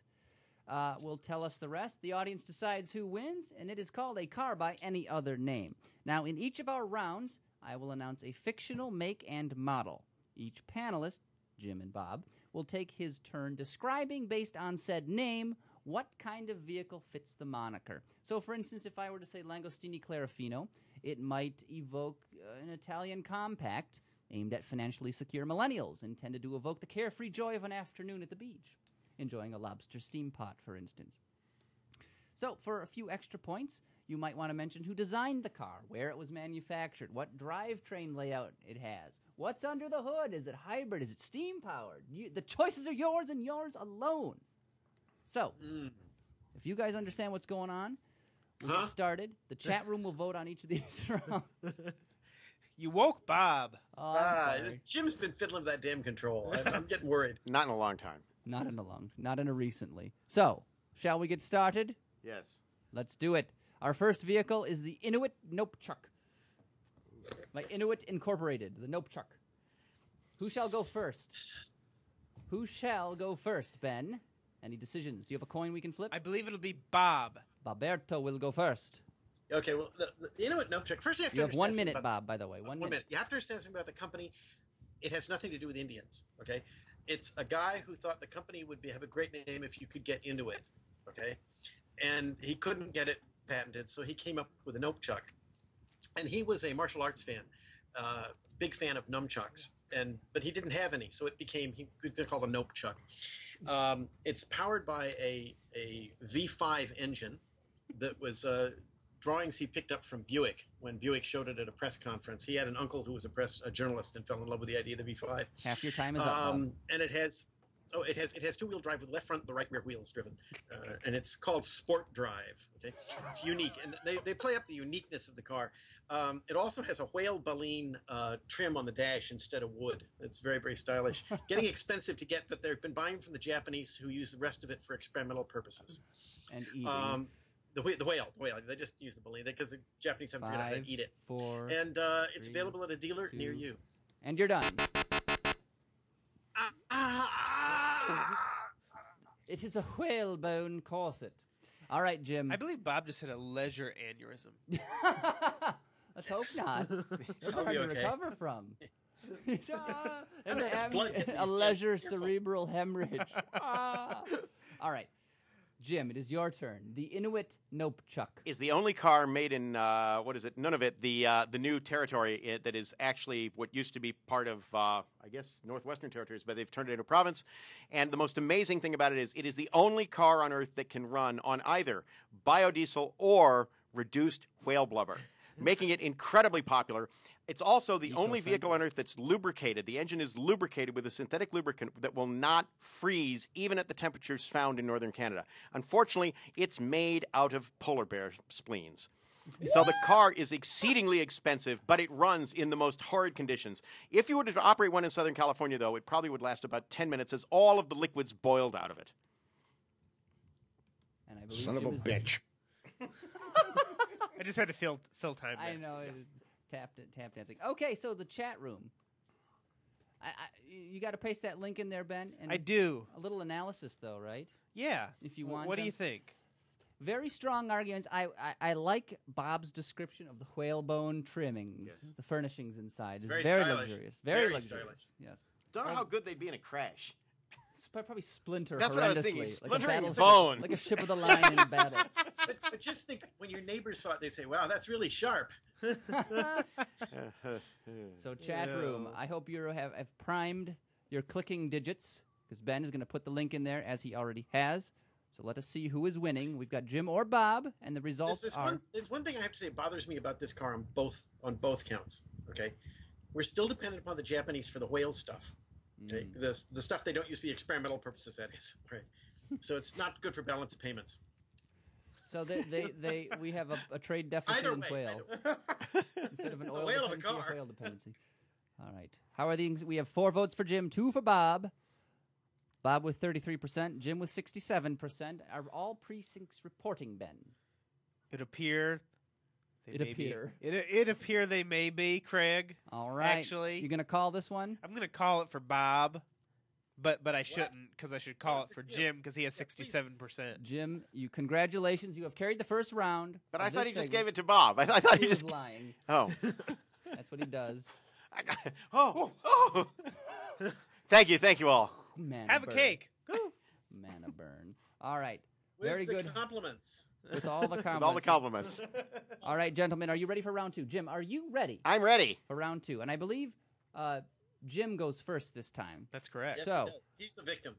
S1: will tell us the rest. The audience decides who wins, and it is called a car by any other name. Now, in each of our rounds, I will announce a fictional make and model. Each panelist, Jim and Bob, will take his turn describing, based on said name, what kind of vehicle fits the moniker. So, for instance, if I were to say Langostini Clarafino, it might evoke an Italian compact aimed at financially secure millennials, intended to evoke the carefree joy of an afternoon at the beach, enjoying a lobster steam pot, for instance. So, for a few extra points, you might want to mention who designed the car, where it was manufactured, what drivetrain layout it has, what's under the hood, is it hybrid, is it steam-powered? The choices are yours and yours alone. So, if you guys understand what's going on, we'll get started. The chat room will vote on each of these rounds.
S2: You woke Bob.
S1: Oh, I'm sorry.
S4: Jim's been fiddling with that damn control. I'm getting worried.
S5: Not in a long time.
S1: Not in a recently. So, shall we get started?
S5: Yes.
S1: Let's do it. Our first vehicle is the Inuit Nope Chuck. Like Inuit Incorporated, the Nope Chuck. Who shall go first? Ben? Any decisions? Do you have a coin we can flip?
S2: I believe it'll be Bob.
S1: Baberto will go first.
S4: Okay, well, the Inuit Nope Chuck. First, you have to
S1: You have 1
S4: understand
S1: minute,
S4: something about-
S1: Bob, by the way. 1 minute.
S4: You have to understand something about the company. It has nothing to do with Indians, okay? It's a guy who thought the company would have a great name if you could get into it, okay? And he couldn't get it patented, so he came up with a Nope Chuck. And he was a martial arts fan, big fan of nunchucks, but he didn't have any, so he was called a Nope Chuck. It's powered by a V5 engine that was drawings he picked up from Buick when Buick showed it at a press conference. He had an uncle who was a journalist and fell in love with the idea of the V5.
S1: Half your time is up, Bob.
S4: And it has two-wheel drive with the left front and the right rear wheels driven, and it's called Sport Drive. Okay, it's unique, and they play up the uniqueness of the car. It also has a whale baleen trim on the dash instead of wood. It's very, very stylish. Getting expensive to get, but they've been buying from the Japanese, who use the rest of it for experimental purposes.
S1: And eating.
S4: The whale. They just use the baleen because the Japanese haven't figured out how to eat it.
S1: 4,
S4: And it's available at a dealer
S1: 2,
S4: near you.
S1: And you're done. It is a whalebone corset. All right, Jim.
S2: I believe Bob just had a leisure aneurysm.
S1: Let's hope not. That's
S4: I'll
S1: hard
S4: be
S1: to
S4: okay.
S1: recover from.
S4: I'm not
S1: A leisure cerebral hemorrhage. All right. Jim, it is your turn. The Inuit Nope Chuck.
S5: Is the only car made in, Nunavut, the new territory that is actually what used to be part of, Northwestern Territories, but they've turned it into a province. And the most amazing thing about it is the only car on Earth that can run on either biodiesel or reduced whale blubber, making it incredibly popular. It's also the only vehicle on Earth that's lubricated. The engine is lubricated with a synthetic lubricant that will not freeze even at the temperatures found in northern Canada. Unfortunately, it's made out of polar bear spleens. So the car is exceedingly expensive, but it runs in the most horrid conditions. If you were to operate one in Southern California, though, it probably would last about 10 minutes as all of the liquids boiled out of it.
S1: And I believe
S7: Son of a
S1: Jim is
S7: bitch.
S2: I just had to fill time there.
S1: I know. Tap dancing. Okay, so the chat room. You got to paste that link in there, Ben. And
S2: I do.
S1: A little analysis, though, right?
S2: Yeah.
S1: If you want.
S2: What do
S1: some.
S2: you think?
S1: Very strong arguments. I like Bob's description of the whalebone trimmings, the furnishings inside. It's
S4: Very
S1: very
S4: stylish.
S1: luxurious. Very
S4: Very
S1: luxurious.
S4: stylish.
S1: Yes.
S5: Don't know how good they'd be in a crash.
S1: It's probably splinter
S5: That's what I was
S1: horrendously.
S5: thinking,
S1: Like a
S5: splintering
S1: battleship-
S5: bone.
S1: Like a ship of the line in battle.
S4: But just think, when your neighbors saw it, they say, "Wow, that's really sharp."
S1: So chat room, I hope you have primed your clicking digits, because Ben is going to put the link in there as he already has. So let us see who is winning. We've got Jim or Bob, and the results are...
S4: There's one thing I have to say bothers me about this car on both counts. Okay, we're still dependent upon the Japanese for the whale stuff. Okay, the stuff they don't use for the experimental purposes, that is. Right. So it's not good for balance of payments.
S1: So we have a trade deficit
S4: Either
S1: in
S4: way,
S1: whale. Instead of an oil
S4: whale of a
S1: dependency,
S4: car.
S1: whale dependency. All right. How are things? We have 4 votes for Jim, 2 for Bob. Bob with 33%, Jim with 67%. Are all precincts reporting, Ben?
S2: It appear.
S1: It appear.
S2: It appear they may be, Craig.
S1: All right.
S2: Actually,
S1: you going to call this one?
S2: I'm going to call it for Bob, but I shouldn't, because I should call it for Jim, because he has 67%.
S1: Jim, congratulations. You have carried the first round.
S5: But I
S1: of
S5: thought
S1: this
S5: he just
S1: segment.
S5: gave it to Bob. I thought
S1: He
S5: he
S1: was
S5: just.
S1: lying.
S5: Oh.
S1: That's what he does.
S5: Oh. Thank you all.
S1: Man,
S2: Have a cake.
S1: Mana burn. All right.
S4: With
S1: Very
S4: the
S1: good.
S4: compliments.
S1: With all the compliments.
S5: With all the compliments.
S1: All right, gentlemen, are you ready for round 2? Jim, are you ready
S5: I'm ready.
S1: for round 2? And I believe Jim goes first this time.
S2: That's correct.
S4: Yes,
S1: So-
S4: he does. He's the victim.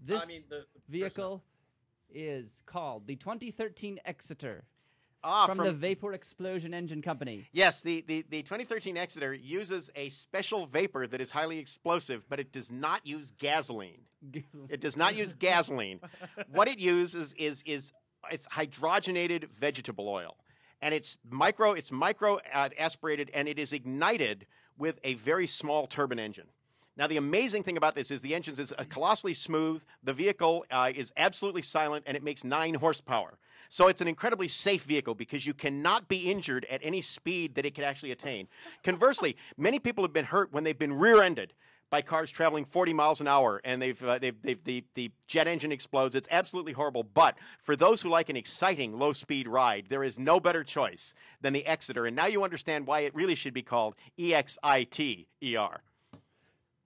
S1: This
S4: I mean, the
S1: vehicle is called the 2013 Exeter
S5: Ah,
S1: from the Vapor Explosion Engine Company.
S5: Yes, the 2013 Exeter uses a special vapor that is highly explosive, but it does not use gasoline. It does not use gasoline. What it uses is it's hydrogenated vegetable oil, and it's micro aspirated, and it is ignited with a very small turbine engine. Now, the amazing thing about this is the engine is colossally smooth. The vehicle is absolutely silent, and it makes 9 horsepower. So it's an incredibly safe vehicle because you cannot be injured at any speed that it can actually attain. Conversely, many people have been hurt when they've been rear-ended by cars traveling 40 miles an hour, and the jet engine explodes. It's absolutely horrible. But for those who like an exciting low-speed ride, there is no better choice than the Exeter. And now you understand why it really should be called EXITER.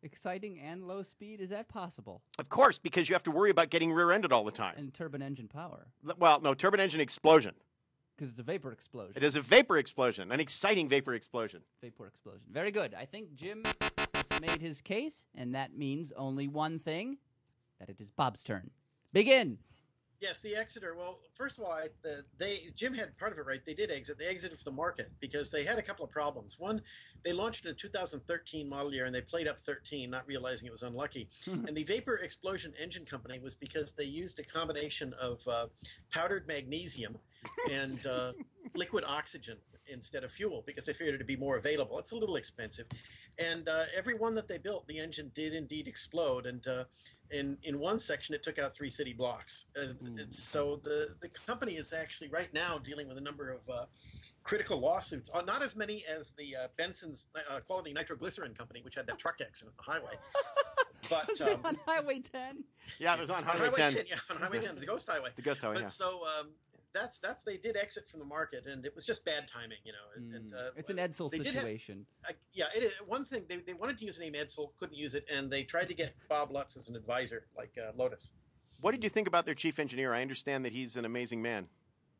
S1: Exciting and low speed? Is that possible?
S5: Of course, because you have to worry about getting rear-ended all the time.
S1: And turbine engine power.
S5: Well, no, turbine engine explosion.
S1: Because it's a vapor explosion.
S5: It is a vapor explosion, an exciting vapor explosion.
S1: Vapor explosion. Very good. I think Jim has made his case, and that means only one thing, that it is Bob's turn. Begin.
S4: Yes, the Exeter. Well, first of all, Jim had part of it right. They did exit. They exited from the market because they had a couple of problems. One, they launched in a 2013 model year, and they played up 13, not realizing it was unlucky. And the Vapor Explosion Engine Company was because they used a combination of powdered magnesium and liquid oxygen instead of fuel because they figured it to be more available. It's a little expensive. And every one that they built, the engine did indeed explode. And in one section, it took out 3 city blocks. So the company is actually right now dealing with a number of critical lawsuits. Not as many as the Benson's Quality Nitroglycerin Company, which had that truck accident on the highway. But
S1: Was it on Highway 10?
S5: Yeah, it was on
S4: on
S5: Highway 10.
S4: Yeah, on Highway 10, the Ghost Highway.
S5: The Ghost Highway,
S4: But
S5: yeah.
S4: so that's they did exit from the market, and it was just bad timing, you know. And
S1: It's an Edsel
S4: they did have-
S1: situation.
S4: yeah, one thing they wanted to use the name Edsel, couldn't use it, and they tried to get Bob Lutz as an advisor, like Lotus.
S5: What did you think about their chief engineer? I understand that he's an amazing man.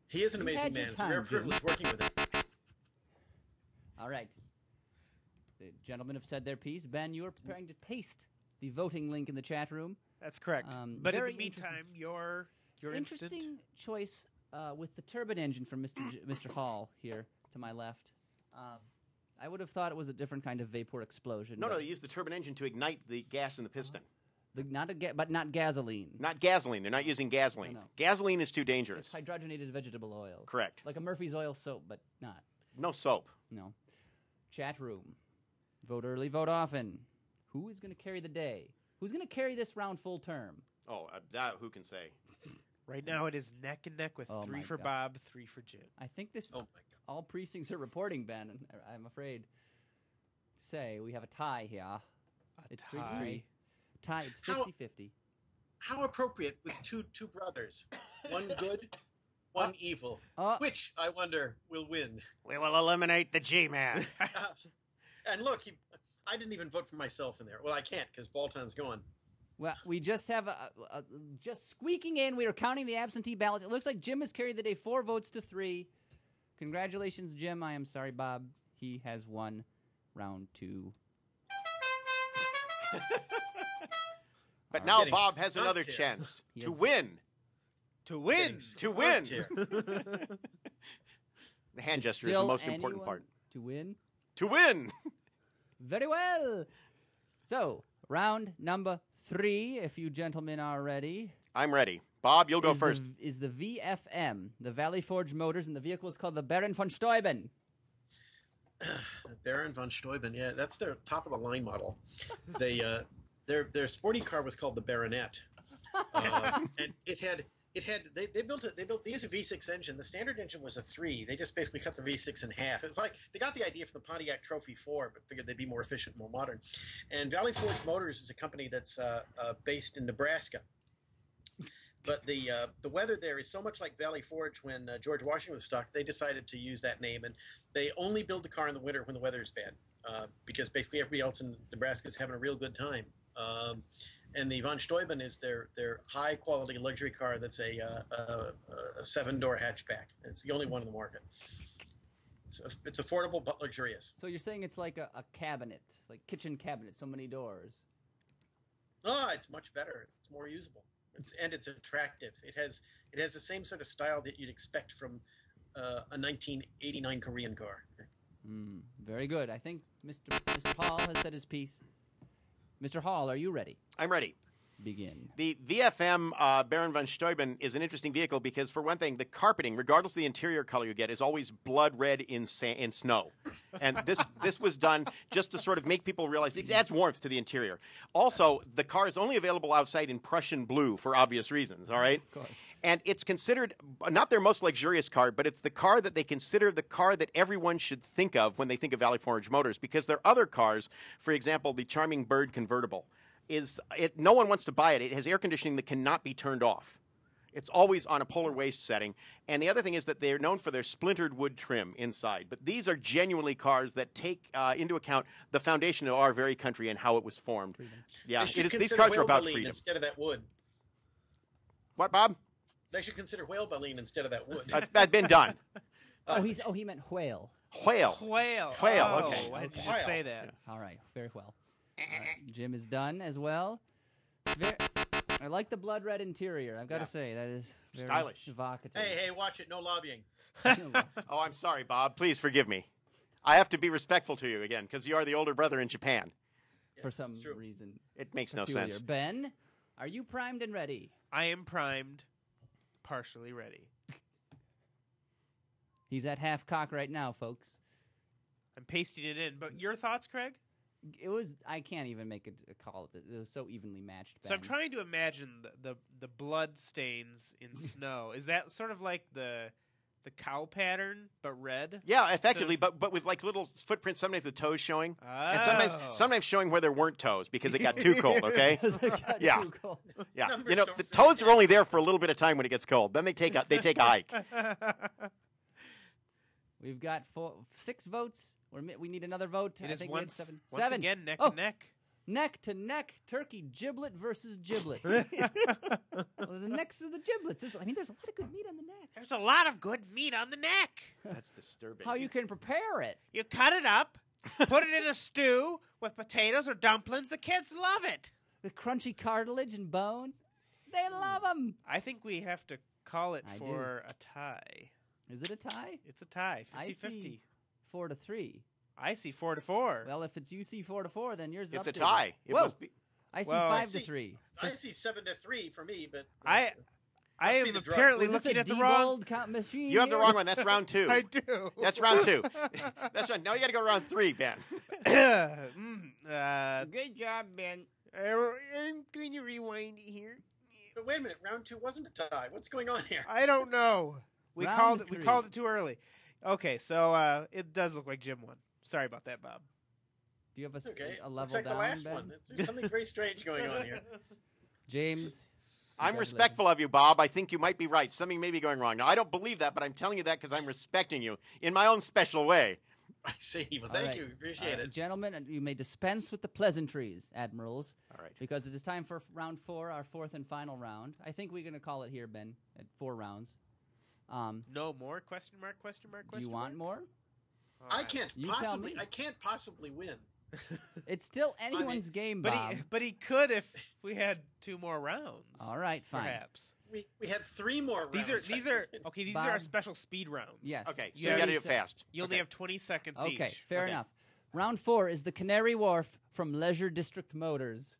S4: He is an
S1: You
S4: amazing
S1: had your
S4: man. It's a rare
S1: time, Jim.
S4: privilege working with him.
S1: All right. The gentlemen have said their piece. Ben, you are preparing to paste the voting link in the chat room.
S2: That's correct. But in
S1: Very
S2: the meantime, your
S1: Interesting
S2: instant.
S1: choice with the turbine engine from Mr. Hall here to my left. I would have thought it was a different kind of vapor explosion.
S5: No,
S1: but
S5: they used the turbine engine to ignite the gas in the piston.
S1: but not gasoline.
S5: Not gasoline. They're not using gasoline.
S1: No.
S5: Gasoline is too dangerous.
S1: It's hydrogenated vegetable oil.
S5: Correct.
S1: Like a Murphy's oil soap, but not.
S5: No soap.
S1: No. Chat room. Vote early, vote often. Who is going to carry the day? Who's going to carry this round full term?
S5: Oh, who can say?
S2: Right now, it is neck and neck with
S1: Oh
S2: 3
S1: my
S2: for
S1: God.
S2: Bob, 3 for Jim.
S1: I think this.
S4: Oh my God.
S1: All precincts are reporting, Ben. And I'm afraid to say we have a tie here. It's 3-3. Tie. It's
S4: How-
S1: 50-50.
S4: How appropriate with two brothers, one good, one evil.
S1: Oh.
S4: Which I wonder will win.
S5: We will eliminate the G-Man.
S4: And look, I didn't even vote for myself in there. Well, I can't because Balton's gone.
S1: Well, we just have just squeaking in. We are counting the absentee ballots. It looks like Jim has carried the day 4 votes to 3. Congratulations, Jim. I am sorry, Bob. He has won round 2.
S5: But
S1: All
S5: now
S4: Getting
S5: Bob has another
S4: stumped here.
S5: chance
S1: He
S5: to
S1: has-
S5: win
S2: To win.
S5: To win.
S4: Here.
S5: The hand gesture is
S1: Still
S5: the most important
S1: anyone
S5: part.
S1: To win.
S5: To win.
S1: Very well. So, round number 3, if you gentlemen are ready.
S5: I'm ready. Bob, you'll go first.
S1: Is the VFM, the Valley Forge Motors, and the vehicle is called the Baron von Steuben.
S4: Baron von Steuben, yeah, that's their top of the line model. They their sporty car was called the Baronet, and they built they used a V6 engine. The standard engine was a 3. They just basically cut the V6 in half. It's like they got the idea for the Pontiac Trophy 4, but figured they'd be more efficient, more modern. And Valley Forge Motors is a company that's based in Nebraska. But the weather there is so much like Valley Forge when George Washington was stuck. They decided to use that name, and they only build the car in the winter when the weather is bad, because basically everybody else in Nebraska is having a real good time. And the von Steuben is their high quality luxury car that's a 7-door hatchback. It's the only one in the market. It's affordable but luxurious.
S1: So you're saying it's like a cabinet, like kitchen cabinet, so many doors.
S4: Oh, it's much better. It's more usable. It's attractive. It has the same sort of style that you'd expect from a 1989 Korean car.
S1: Very good. I think Mr. Paul has said his piece. Mr. Hall, are you ready?
S5: I'm ready.
S1: Begin.
S5: The VFM Baron von Steuben is an interesting vehicle because, for one thing, the carpeting, regardless of the interior color you get, is always blood red in snow. And this was done just to sort of make people realize it adds warmth to the interior. Also, the car is only available outside in Prussian blue for obvious reasons, all right?
S1: Of course.
S5: And it's considered not their most luxurious car, but it's the car that they consider the car that everyone should think of when they think of Valley Forge Motors, because their other cars, for example, the charming Bird convertible, no one wants to buy it. It has air conditioning that cannot be turned off. It's always on a polar waste setting. And the other thing is that they're known for their splintered wood trim inside. But these are genuinely cars that take into account the foundation of our very country and how it was formed.
S1: Freedom.
S5: Yeah,
S4: They should
S5: these cars are about
S4: whale
S5: freedom.
S4: instead of that wood.
S5: What, Bob?
S4: They should consider whale baleen instead of that wood.
S5: That's been done.
S1: He meant whale.
S5: Whale.
S2: Whale.
S5: Whale,
S2: Oh,
S5: okay.
S2: Why did you
S4: Whale.
S2: just say that?
S1: All right, very well. All right, Jim is done as well. I like the blood red interior. I've got to say that is very
S5: Stylish.
S1: evocative.
S4: Hey, watch it. No lobbying.
S5: Oh, I'm sorry, Bob. Please forgive me. I have to be respectful to you again because you are the older brother in Japan.
S1: For
S4: Yes,
S1: some
S4: it's true.
S1: reason.
S5: It makes no
S1: Peculiar.
S5: sense.
S1: Ben, are you primed and ready?
S2: I am primed, partially ready.
S1: He's at half cock right now, folks.
S2: I'm pasting it in. But your thoughts, Craig?
S1: I can't even make a call. It was so evenly matched.
S2: So I'm
S1: Ben.
S2: trying to imagine the blood stains in snow. Is that sort of like the cow pattern, but red?
S5: Yeah, effectively, but with like little footprints, sometimes the toes showing, and
S2: Oh.
S5: sometimes showing where there weren't toes because it got too cold. Okay,
S1: It got
S5: Yeah.
S1: too cold.
S5: yeah,
S4: Numbers
S5: you know
S4: don't
S5: the
S4: fit
S5: toes
S4: in.
S5: are only there for a little bit of time when it gets cold. Then they take a hike.
S1: We've got 6 votes. We need another vote.
S2: It
S1: I
S2: is
S1: think we had
S2: once
S1: 7.
S2: once
S1: 7.
S2: again neck
S1: Oh.
S2: to neck.
S1: Neck to neck, turkey giblet versus giblet. Well, the necks of the giblets. There's a lot of good meat on the neck.
S2: There's a lot of good meat on the neck.
S5: That's disturbing.
S1: How you can prepare it?
S2: You cut it up, put it in a stew with potatoes or dumplings. The kids love it.
S1: The crunchy cartilage and bones. They love them.
S2: I think we have to call it
S1: I
S2: for a tie.
S1: Is it a tie?
S2: It's a tie,
S1: I
S2: 50-50.
S1: see 4-3.
S2: I see 4-4.
S1: Well, if it's UC 4-4, then yours is
S5: It's
S1: up
S5: a
S1: to
S5: tie. It
S1: Whoa.
S5: must be.
S1: I see
S2: Well,
S1: 5-3.
S4: I see 7-3 for me, but
S2: I
S4: Must be
S2: am
S4: the drug.
S2: apparently
S1: Is this
S2: looking
S1: a
S2: at the wrong.
S1: debold count machine?
S5: You have the
S1: here?
S5: wrong one. That's round 2.
S2: I do.
S5: That's round 2. That's right. Now you got to go round 3, Ben.
S2: Good job, Ben. I'm going to rewind it here.
S4: But wait a minute, round 2 wasn't a tie. What's going on here?
S2: I don't know. We
S1: Round
S2: called it. We
S1: 3.
S2: called it too early. Okay, so it does look like Jim won. Sorry about that, Bob.
S1: Do you have
S4: Okay,
S1: a level
S4: looks like
S1: down,
S4: the last
S1: Ben?
S4: one. There's something very strange going on here.
S1: James?
S5: I'm
S1: Congratulations.
S5: respectful of you, Bob. I think you might be right. Something may be going wrong. Now, I don't believe that, but I'm telling you that because I'm respecting you in my own special way.
S4: I see. Well,
S1: All
S4: thank
S1: right.
S4: you. Appreciate it.
S1: Gentlemen, you may dispense with the pleasantries, admirals,
S5: All right.
S1: because it is time for round 4, our 4th and final round. I think we're going to call it here, Ben, at 4 rounds.
S2: No more? Question mark? Question mark?
S1: Do
S2: Question
S1: you want
S2: mark?
S1: more?
S4: I can't
S1: You tell
S4: possibly.
S1: me.
S4: I can't possibly win.
S1: It's still anyone's game,
S2: But
S1: Bob.
S2: he could if we had 2 more rounds.
S1: All right, fine.
S2: Perhaps.
S4: We had 3 more rounds.
S2: These are okay. These are our
S1: Bob.
S2: special speed rounds.
S1: Yes.
S5: Okay,
S2: You
S5: so you
S2: have
S5: got to do it
S1: 30
S5: fast.
S2: You only have 20 seconds each.
S1: Okay, fair
S5: Okay.
S1: enough. Round 4 is the Canary Wharf from Leisure District Motors.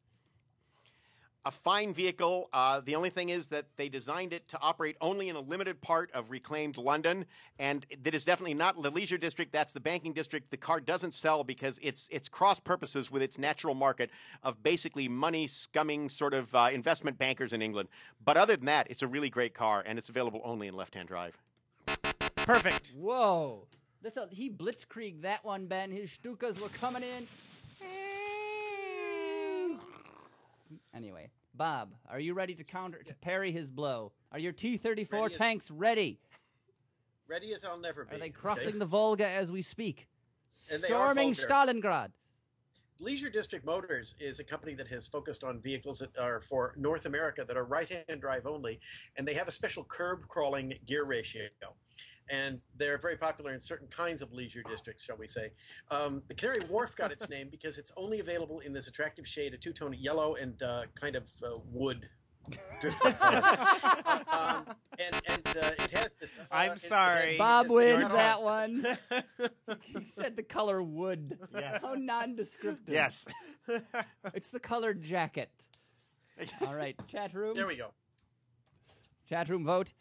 S5: A fine vehicle. The only thing is that they designed it to operate only in a limited part of reclaimed London, and that is definitely not the leisure district. That's the banking district. The car doesn't sell because it's cross purposes with its natural market of basically money scumming sort of investment bankers in England. But other than that, it's a really great car, and it's available only in left-hand drive.
S2: Perfect.
S1: Whoa. He blitzkrieged that one, Ben. His Stukas were coming in. Anyway, Bob, are you ready to parry his blow? Are your T-34
S4: Ready as-
S1: tanks ready?
S4: Ready as I'll never be.
S1: Are they crossing the Volga as we speak?
S4: And they are
S1: Storming
S4: Volga.
S1: Stalingrad.
S4: Leisure District Motors is a company that has focused on vehicles that are for North America that are right-hand drive only, and they have a special curb crawling gear ratio. And they're very popular in certain kinds of leisure districts, shall we say. The Canary Wharf got its name because it's only available in this attractive shade of two-tone yellow and kind of wood. And it has this.
S2: I'm
S4: it
S2: sorry.
S4: has
S1: Bob
S4: this
S1: wins
S4: yard-
S1: that one. He said the color wood.
S5: Yes.
S1: How nondescriptive.
S5: Yes.
S1: It's the color jacket. All right, chat room.
S4: There we go.
S1: Chat room vote.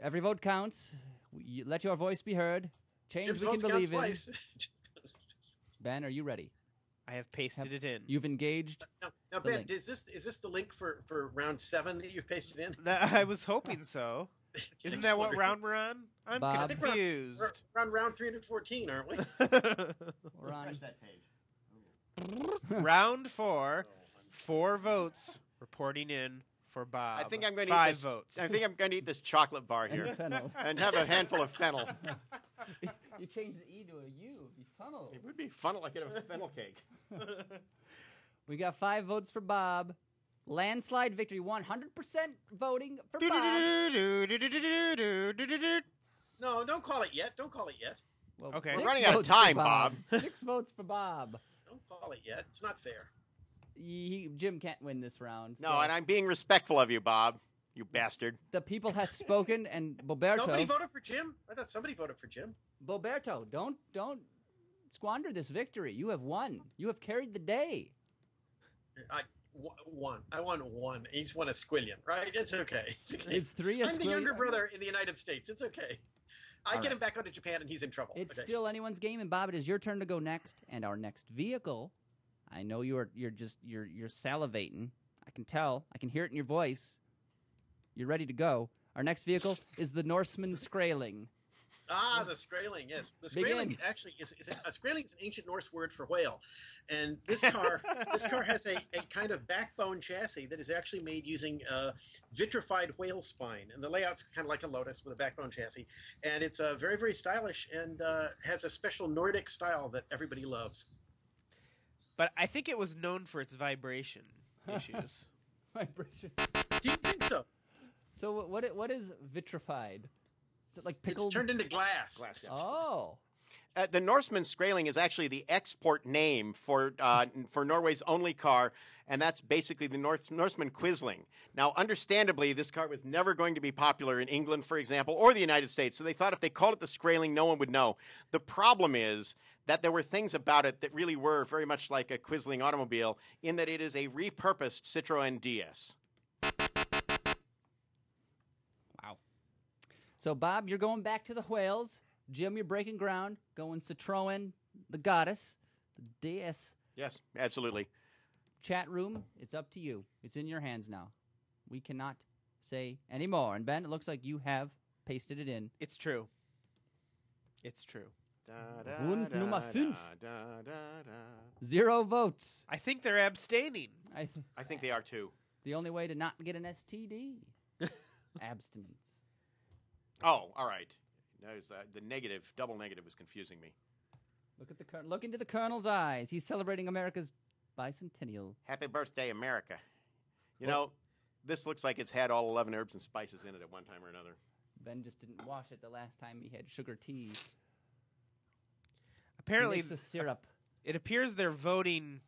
S1: Every vote counts. Let your voice be heard. Change
S4: Jim's
S1: we can
S4: votes count
S1: believe in.
S4: twice.
S1: Ben, are you ready?
S2: I have pasted it in.
S1: You've engaged.
S4: Now,
S1: The
S4: Ben,
S1: link.
S4: is this the link for round 7 that you've pasted in?
S2: I was hoping so. Isn't that what round we're on? I'm
S1: Bob. I
S4: think we're on-
S2: confused.
S4: We're on round 314, aren't we?
S1: We're on.
S2: Round 4. 4 votes reporting in for Bob.
S5: I think I'm going to
S2: 5
S5: eat this.
S2: votes.
S5: I think I'm going to eat this chocolate bar
S1: And
S5: here
S1: fennel.
S5: and have a handful of fennel.
S1: You changed the E to a U. It'd be funnel.
S5: It would be funnel. I could have a fennel cake.
S1: We got 5 votes for Bob. Landslide victory. 100% voting for Bob.
S4: No, don't call it yet. Don't call it yet.
S1: Well,
S2: Okay.
S1: 6
S5: We're running out of
S1: votes for
S5: time, Bob.
S1: 6 votes for Bob.
S4: Don't call it yet. It's not fair.
S1: Jim can't win this round.
S5: No,
S1: so
S5: and I'm being respectful of you, Bob. You bastard.
S1: the people have spoken, and Boberto.
S4: Nobody voted for Jim? I thought somebody voted for Jim.
S1: Boberto, don't squander this victory. You have won. You have carried the day.
S4: I won. I won 1. He's won a squillion, right? It's okay. It's okay.
S1: It's 3 a
S4: I'm the
S1: squillion.
S4: younger brother in the United States. It's okay. I
S1: All
S4: get
S1: right.
S4: him back onto Japan, and he's in trouble.
S1: It's
S4: Okay.
S1: still anyone's game, and Bob, it is your turn to go next. And our next vehicle, I know you're salivating. I can tell. I can hear it in your voice. You're ready to go. Our next vehicle is the Norseman Skraeling.
S4: Ah, the Skraeling, yes. The
S1: Begin.
S4: Skraeling actually is a Skraeling is an ancient Norse word for whale. And this car has a kind of backbone chassis that is actually made using vitrified whale spine. And the layout's kind of like a Lotus with a backbone chassis. And it's very, very stylish and has a special Nordic style that everybody loves.
S2: But I think it was known for its vibration issues.
S1: Vibration.
S4: Do you think so?
S1: So what is vitrified? Is it like pickled?
S4: It's turned into glass.
S1: Oh.
S5: The Norseman Skraeling is actually the export name for Norway's only car, and that's basically the Norseman Quisling. Now, understandably, this car was never going to be popular in England, for example, or the United States, so they thought if they called it the Skraeling, no one would know. The problem is that there were things about it that really were very much like a Quisling automobile, in that it is a repurposed Citroën DS.
S1: Wow. So, Bob, you're going back to the whales. Jim, you're breaking ground, going Citroën, the goddess, the DS.
S5: Yes, absolutely.
S1: Chat room, it's up to you. It's in your hands now. We cannot say any more. And, Ben, it looks like you have pasted it in.
S2: It's true. It's true.
S1: Und Nummer 5. 0 votes.
S2: I think they're abstaining.
S5: I think they are too.
S1: The only way to not get an STD. Abstinence.
S5: Oh, all right. Notice the negative, double negative, was confusing me.
S1: Look into the Colonel's eyes. He's celebrating America's bicentennial.
S5: Happy birthday, America. You know, this looks like it's had all 11 herbs and spices in it at one time or another.
S1: Ben just didn't wash it the last time he had sugar tea.
S2: Apparently,
S1: He makes the syrup.
S2: It appears they're voting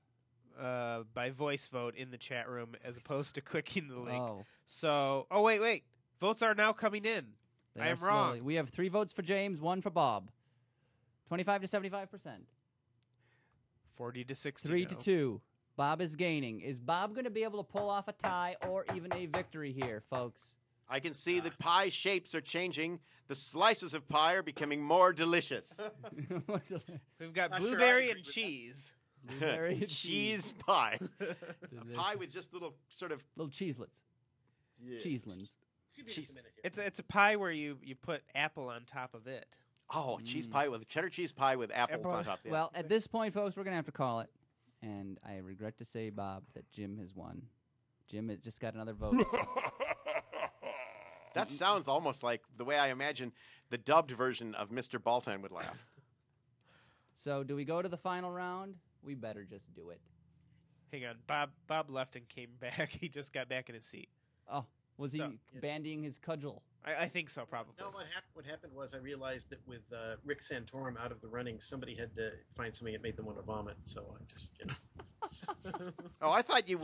S2: by voice vote in the chat room as opposed to clicking the link.
S1: Oh,
S2: So, wait. Votes are now coming in.
S1: they
S2: I
S1: are
S2: am wrong.
S1: slowly- We have 3 votes for James, 1 for Bob. 25 to 75%.
S2: 40 to 60.
S1: 3 to
S2: now.
S1: 2. Bob is gaining. Is Bob going to be able to pull off a tie or even a victory here, folks?
S5: I can see the pie shapes are changing. The slices of pie are becoming more delicious.
S2: We've got
S4: Not sure I
S2: blueberry
S4: agree
S2: and
S4: with that.
S2: cheese.
S1: Blueberry and
S5: Cheese pie. Pie with just little sort of
S1: Little cheeselets. Cheeselins.
S4: Excuse me just a minute here.
S2: It's a pie where you put apple on top of it.
S5: cheese pie with cheddar cheese pie with apples
S2: Apple.
S5: on top. Yeah.
S1: Well, at this point, folks, we're going to have to call it. And I regret to say, Bob, that Jim has won. Jim has just got another vote.
S5: That sounds almost like the way I imagine the dubbed version of Mr. Baltan would laugh.
S1: So do we go to the final round? We better just do it.
S2: Hang on. Bob left and came back. He just got back in his seat.
S1: Oh, was he
S2: So-
S4: Yes.
S1: bandying his cudgel?
S2: I think so, probably.
S4: No, what happened was I realized that with Rick Santorum out of the running, somebody had to find something that made them want to vomit. So I just,
S5: Oh, I thought you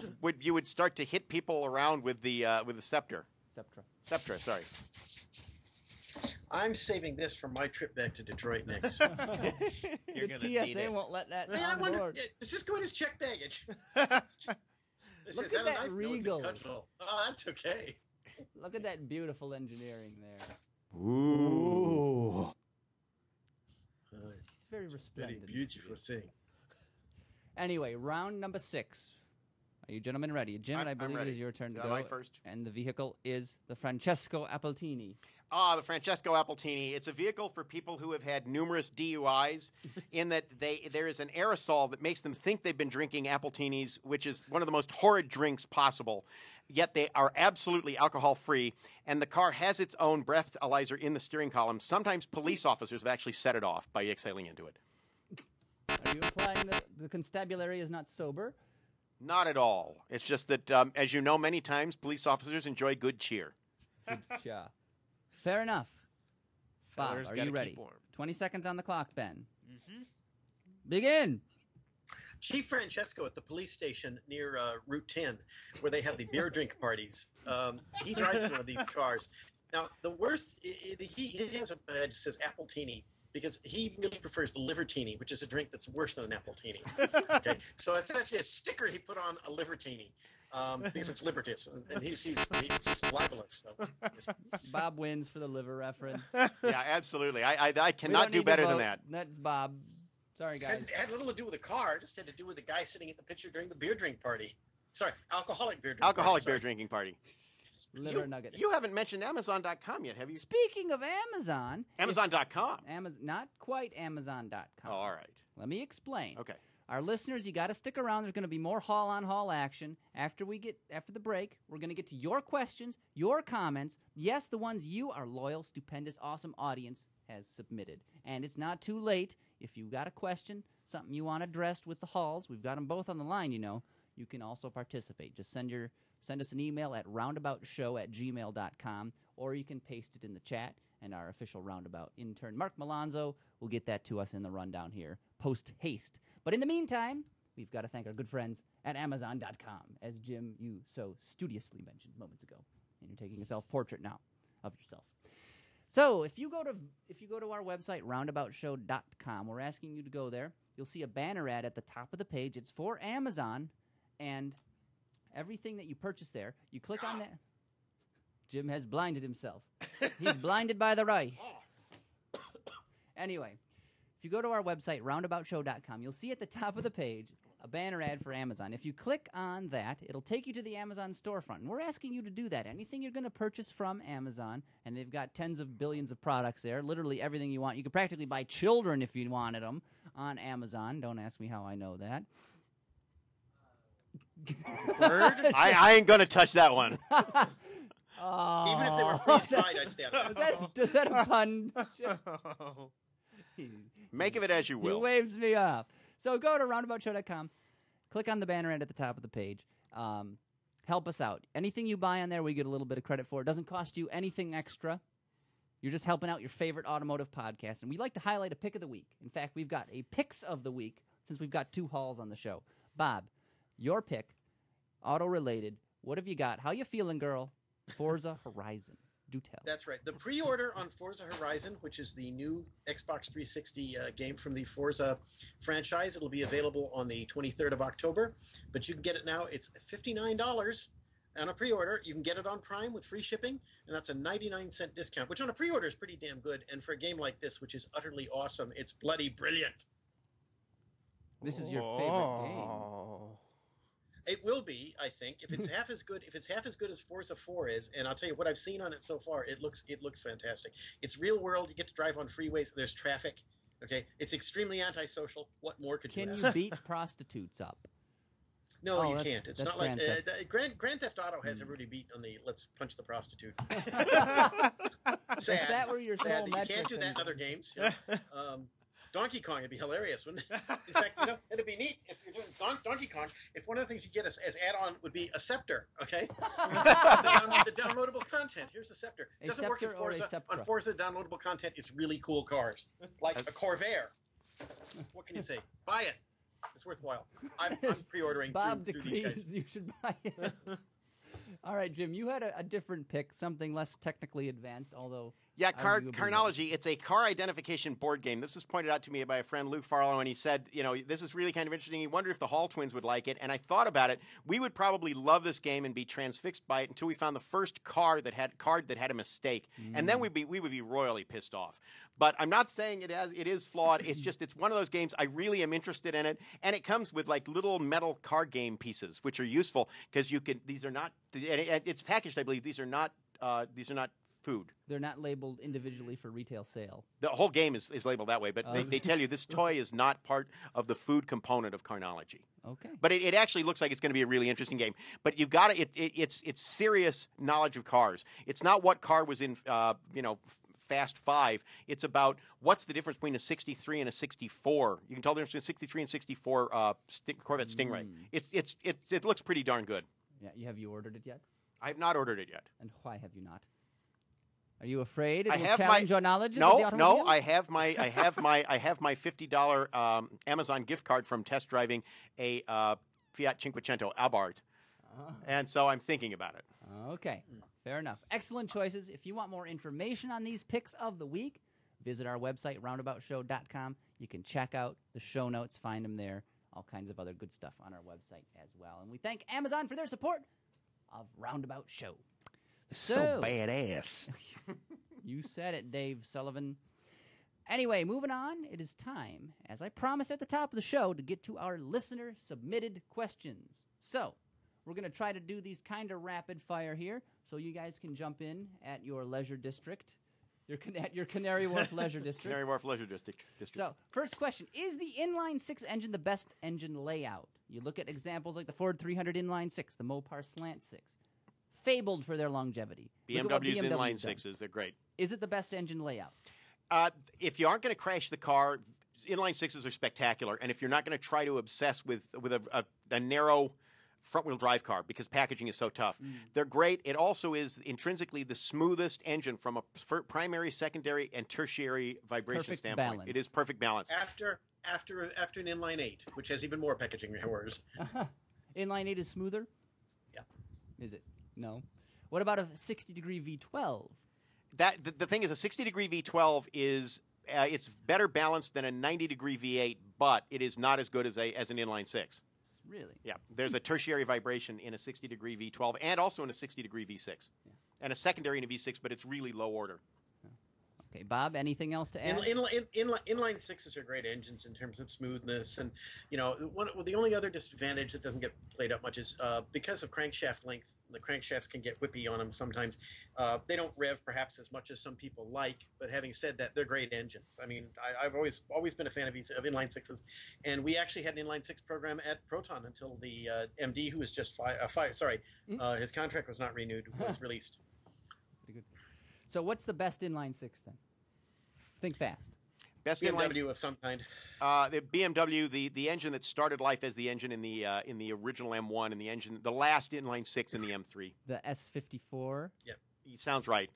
S5: would start to hit people around with the scepter.
S1: Sceptra.
S5: Scepter, sorry.
S4: I'm saving this for my trip back to Detroit next.
S2: You're
S1: The
S2: gonna need
S1: TSA
S2: it.
S1: won't let that
S4: Man, I
S1: on
S4: wonder,
S1: board.
S4: does this go in his check baggage? This
S1: Look
S4: is,
S1: at
S4: I don't
S1: that
S4: know, I feel it's
S1: regal.
S4: a cudgel. Oh, that's okay.
S1: Look at that beautiful engineering there.
S5: Ooh.
S1: It's very
S4: Very
S1: resplendent.
S4: beautiful thing.
S1: Anyway, round number 6. Are you gentlemen ready? Jim,
S5: I'm
S1: I believe
S5: ready.
S1: it is your turn to
S5: Am
S1: go.
S5: I first?
S1: And the vehicle is the Francesco Appletini.
S5: The Francesco Appletini. It's a vehicle for people who have had numerous DUIs in that there is an aerosol that makes them think they've been drinking Appletinis, which is one of the most horrid drinks possible. Yet they are absolutely alcohol-free, and the car has its own breathalyzer in the steering column. Sometimes police officers have actually set it off by exhaling into it.
S1: Are you implying that the constabulary is not sober?
S5: Not at all. It's just that, as you know, many times police officers enjoy good cheer.
S1: Good job. Fair enough. Bob,
S2: Fellers
S1: are
S2: gotta
S1: you ready?
S2: keep warm.
S1: 20 seconds on the clock, Ben. Begin.
S4: Chief Francesco at the police station near Route 10, where they have the beer drink parties. He drives one of these cars. Now, the worst, he has a badge that says Appletini because he really prefers the Livertini, which is a drink that's worse than an Appletini. Okay, so it's actually a sticker he put on a Livertini because it's Libertas, and he's just libelous. So.
S1: Bob wins for the liver reference.
S5: Yeah, absolutely. I
S1: We don't
S5: cannot do
S1: need to
S5: better than
S1: vote.
S5: that.
S1: That's Bob. Sorry, guys.
S4: It had little to do with the car. It just had to do with the guy sitting at the picture during the beer drink party. Sorry, alcoholic beer drink
S5: Alcoholic
S4: party.
S5: beer
S4: sorry.
S5: drinking party.
S1: Liver nugget.
S5: You haven't mentioned Amazon.com yet, have you?
S1: Speaking of Amazon,
S5: Amazon.com.
S1: not quite Amazon.com.
S5: Oh, all right.
S1: Let me explain.
S5: Okay.
S1: Our listeners, you got to stick around. There's going to be more hall-on-hall action after the break. We're going to get to your questions, your comments. Yes, the ones you, our loyal, stupendous, awesome audience, has submitted. And it's not too late. If you got a question, something you want addressed with the halls, we've got them both on the line, you know. You can also participate. Just send us an email at roundaboutshow@gmail.com, or you can paste it in the chat, and our official Roundabout intern, Mark Malonzo, will get that to us in the rundown here, post-haste. But in the meantime, we've got to thank our good friends at Amazon.com, as Jim, you so studiously mentioned moments ago. And you're taking a self-portrait now of yourself. So if you go to our website, roundaboutshow.com, we're asking you to go there. You'll see a banner ad at the top of the page. It's for Amazon, and everything that you purchase there, you click on that. Jim has blinded himself. He's blinded by the right. Anyway, if you go to our website, roundaboutshow.com, you'll see at the top of the page a banner ad for Amazon. If you click on that, it'll take you to the Amazon storefront. And we're asking you to do that. Anything you're going to purchase from Amazon, and they've got tens of billions of products there, literally everything you want. You could practically buy children if you wanted them on Amazon. Don't ask me how I know that.
S5: I ain't going to touch that one.
S4: Even if they were freeze-dried, I'd stay on that.
S1: Is that a pun?
S5: Make of it as you
S1: He
S5: will.
S1: waves me off. So go to roundaboutshow.com, click on the banner ad at the top of the page. Help us out. Anything you buy on there, we get a little bit of credit for. It doesn't cost you anything extra. You're just helping out your favorite automotive podcast. And we like to highlight a pick of the week. In fact, we've got a picks of the week since we've got 2 halls on the show. Bob, your pick, auto-related. What have you got? How you feeling, girl? Forza Horizon. Do tell.
S4: That's right. The pre-order on Forza Horizon, which is the new Xbox 360 game from the Forza franchise, it'll be available on the 23rd of October, but you can get it now. It's $59 on a pre-order. You can get it on Prime with free shipping, and that's a 99-cent discount, which on a pre-order is pretty damn good. And for a game like this, which is utterly awesome, it's bloody brilliant.
S1: This is your favorite game.
S4: It will be, I think, if it's half as good. If it's half as good as Forza 4 is, and I'll tell you what I've seen on it so far, it looks fantastic. It's real world. You get to drive on freeways. There's traffic. Okay, it's extremely antisocial. What more could you
S1: Can
S4: ask?
S1: you beat prostitutes up?
S4: No,
S1: Oh,
S4: you
S1: that's-
S4: can't. It's
S1: that's
S4: not like
S1: Grand Theft.
S4: Grand Theft Auto has everybody beat on the let's punch the prostitute.
S1: If that were your sole
S4: Sad that you
S1: metric,
S4: can't do
S1: then-
S4: that in other games. You know? Donkey Kong would be hilarious, wouldn't it? In fact, you know, it'd be neat if you're doing Donkey Kong. If one of the things you get as add-on would be a scepter, okay? the downloadable content. Here's the scepter. It
S1: A
S4: doesn't work in
S1: scepter or a
S4: Forza.
S1: sceptra?
S4: On Forza, the downloadable content is really cool cars, like a Corvair. What can you say? Buy it. It's worthwhile. I'm pre-ordering
S1: Bob
S4: through these guys.
S1: decrees you should buy it. All right, Jim, you had a different pick, something less technically advanced, although
S5: Yeah,
S1: arguably
S5: Carnology, it's a car identification board game. This was pointed out to me by a friend, Luke Farlow, and he said, you know, this is really kind of interesting. He wondered if the Hall twins would like it, and I thought about it. We would probably love this game and be transfixed by it until we found the first card that had a mistake, and then we would be royally pissed off. But I'm not saying it is flawed. It's just it's one of those games I really am interested in it, and it comes with like little metal card game pieces, which are useful because you can. These are not. It's packaged, I believe. These are not food.
S1: they're not labeled individually for retail sale.
S5: The whole game is labeled that way, but they tell you this toy is not part of the food component of Carnology.
S1: Okay.
S5: But it actually looks like it's going to be a really interesting game. But you've got to it's serious knowledge of cars. It's not what car was in Fast 5. It's about what's the difference between a 63 and a 64. You can tell the difference between a 63 and 64 Corvette Stingray. It looks pretty darn good.
S1: Yeah. Have you ordered it yet?
S5: I have not ordered it yet.
S1: And why have you not? Are you afraid it
S5: I
S1: will
S5: have
S1: challenge your knowledge of the automobile?
S5: No. I have my $50 Amazon gift card from test driving a Fiat Cinquecento Abarth, and so I'm thinking about it.
S1: Okay, fair enough. Excellent choices. If you want more information on these picks of the week, visit our website, roundaboutshow.com. You can check out the show notes, find them there, all kinds of other good stuff on our website as well. And we thank Amazon for their support of Roundabout Show.
S5: So badass.
S1: You said it, Dave Sullivan. Anyway, moving on, it is time, as I promised at the top of the show, to get to our listener-submitted questions. So, we're going to try to do these kind of rapid fire here, so you guys can jump in at your leisure district, at your Canary Wharf Leisure District.
S5: Canary Wharf Leisure District.
S1: So, first question, is the inline-6 engine the best engine layout? You look at examples like the Ford 300 inline-6, the Mopar slant-6. Fabled for their longevity.
S5: BMW's inline sixes, they're great.
S1: Is it the best engine layout?
S5: If you aren't going to crash the car, inline sixes are spectacular. And if you're not going to try to obsess with a narrow front-wheel drive car because packaging is so tough, they're great. It also is intrinsically the smoothest engine from a primary, secondary, and tertiary vibration
S1: Perfect
S5: standpoint.
S1: balance.
S5: It is perfect balance.
S4: After an inline 8, which has even more packaging errors.
S1: Inline 8 is smoother?
S4: Yeah.
S1: Is it? No. What about a 60-degree V12?
S5: The thing is, a 60-degree V12 is it's better balanced than a 90-degree V8, but it is not as good as an inline 6.
S1: Really?
S5: Yeah. There's a tertiary vibration in a 60-degree V12 and also in a 60-degree V6.
S1: Yeah.
S5: And a secondary in a V6, but it's really low order.
S1: Okay, Bob, anything else to add?
S4: Inline sixes are great engines in terms of smoothness, and the only other disadvantage that doesn't get played up much is because of crankshaft length. The crankshafts can get whippy on them sometimes. They don't rev perhaps as much as some people like, but having said that, they're great engines. I mean, I've always been a fan of inline sixes, and we actually had an inline six program at Proton until the MD, who was just his contract was not renewed, was released.
S1: Pretty good. So what's the best inline 6 then? Think fast.
S5: Best
S4: BMW
S5: inline,
S4: of some kind.
S5: the BMW, the engine that started life as the engine in the original M1 and the last inline 6 in the M3.
S1: The S54.
S4: Yeah.
S5: Sounds right.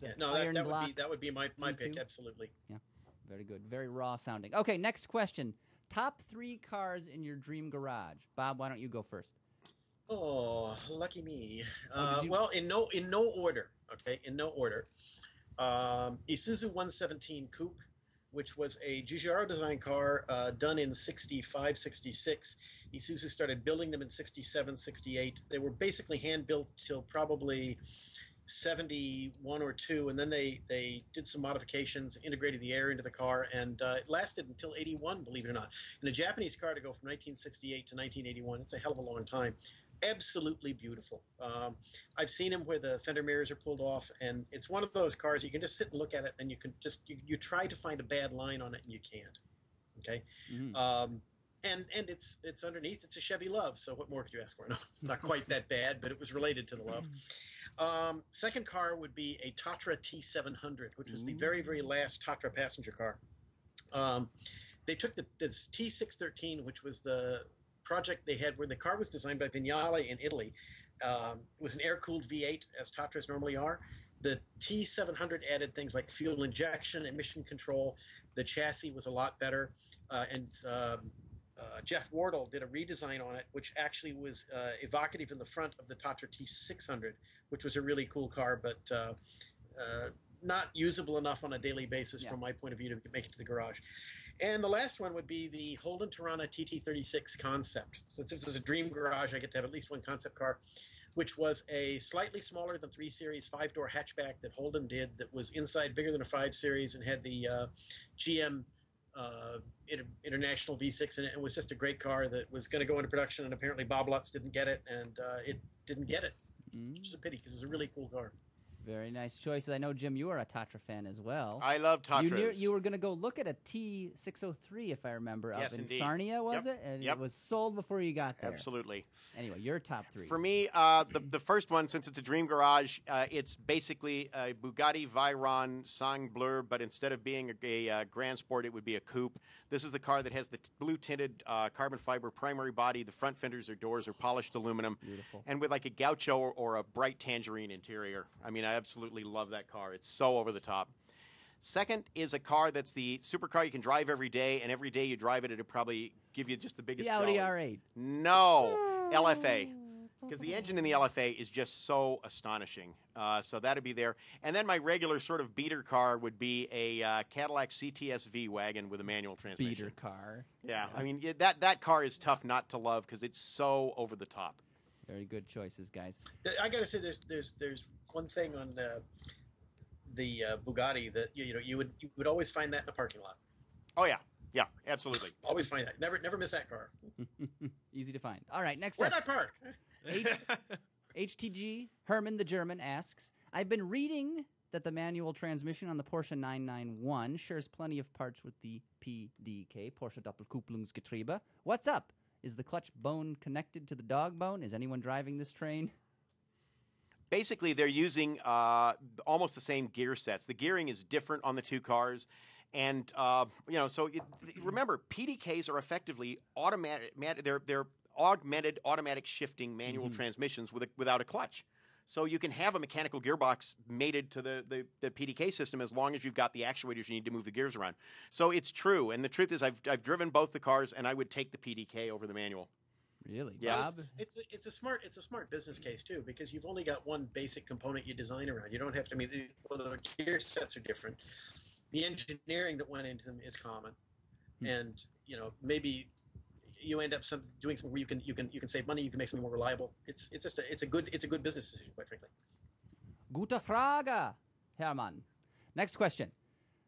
S4: That would be my
S1: V2?
S4: pick, absolutely.
S1: Yeah, very good. Very raw sounding. Okay, next question. top 3 cars in your dream garage. Bob, why don't you go first?
S4: Oh, lucky me.
S1: Oh,
S4: Well, in no order. Okay, in no order. Isuzu 117 Coupe, which was a Giugiaro design car done in 65, 66. Isuzu started building them in 67, 68. They were basically hand built till probably 71 or 2, and then they did some modifications, integrated the air into the car, and it lasted until 81, believe it or not. In a Japanese car to go from 1968 to 1981, it's a hell of a long time. Absolutely beautiful. I've seen them where the fender mirrors are pulled off, and it's one of those cars you can just sit and look at it, and you can just you try to find a bad line on it, and you can't. Okay.
S1: Mm-hmm.
S4: And it's underneath. It's a Chevy Love. So what more could you ask for? No, it's not quite that bad, but it was related to the Love. Second car would be a Tatra T700, which was the very, very last Tatra passenger car. They took this T613, which was the project they had where the car was designed by Vignale in Italy. It was an air-cooled V8, as Tatras normally are. The T700 added things like fuel injection, emission control. The chassis was a lot better, and Jeff Wardle did a redesign on it, which actually was evocative in the front of the Tatra T600, which was a really cool car, but not usable enough on a daily basis from my point of view to make it to the garage. And the last one would be the Holden Tirana TT36 concept. Since this is a dream garage, I get to have at least one concept car, which was a slightly smaller than 3 Series 5-door hatchback that Holden did that was inside bigger than a 5 Series and had the GM International V6 in it, and was just a great car that was going to go into production, and apparently Bob Lutz didn't get it, and it didn't get it, which is a pity because it's a really cool car.
S1: Very nice choices. I know, Jim, you are a Tatra fan as well.
S5: I love Tatras.
S1: You were going to go look at a T603, if I remember, up in Sarnia, was it? And it was sold before you got there.
S5: Absolutely.
S1: Anyway, your top 3.
S5: For me, the first one, since it's a dream garage, it's basically a Bugatti Veyron Sang Bleu, but instead of being a Grand Sport, it would be a coupe. This is the car that has the blue-tinted carbon fiber primary body. The front fenders or doors are polished aluminum. Beautiful. And with like a gaucho or a bright tangerine interior. I mean, I absolutely love that car. It's so over the top. Second is a car that's the supercar you can drive every day, and every day you drive it, it'll probably give you just the biggest
S1: The Audi
S5: dollars.
S1: R8.
S5: No, LFA. Because the engine in the LFA is just so astonishing. So that'd be there. And then my regular sort of beater car would be a Cadillac CTS-V wagon with a manual transmission.
S1: Beater car.
S5: Yeah, I mean, that car is tough not to love because it's so over the top.
S1: Very good choices, guys.
S4: I got to say, there's one thing on the Bugatti that you would always find that in a parking lot.
S5: Oh yeah, absolutely.
S4: Always find that. Never miss that car.
S1: Easy to find. All right, next
S4: Where'd
S1: up.
S4: I park?
S1: HTG Herman the German asks, I've been reading that the manual transmission on the Porsche 991 shares plenty of parts with the PDK, Porsche Doppelkupplungsgetriebe. What's up? Is the clutch bone connected to the dog bone? Is anyone driving this train?
S5: Basically, they're using almost the same gear sets. The gearing is different on the two cars. And, remember, PDKs are effectively automatic. They're augmented automatic shifting manual transmissions without a clutch. So you can have a mechanical gearbox mated to the PDK system as long as you've got the actuators you need to move the gears around. So it's true. And the truth is I've driven both the cars, and I would take the PDK over the manual.
S1: Really,
S5: yeah.
S1: Bob?
S4: It's a smart business case too, because you've only got one basic component you design around. You don't have to. I mean, the gear sets are different. The engineering that went into them is common, and maybe you end up doing something where you can save money, you can make something more reliable. It's a good business decision, quite frankly.
S1: Gute Frage, Hermann. Next question.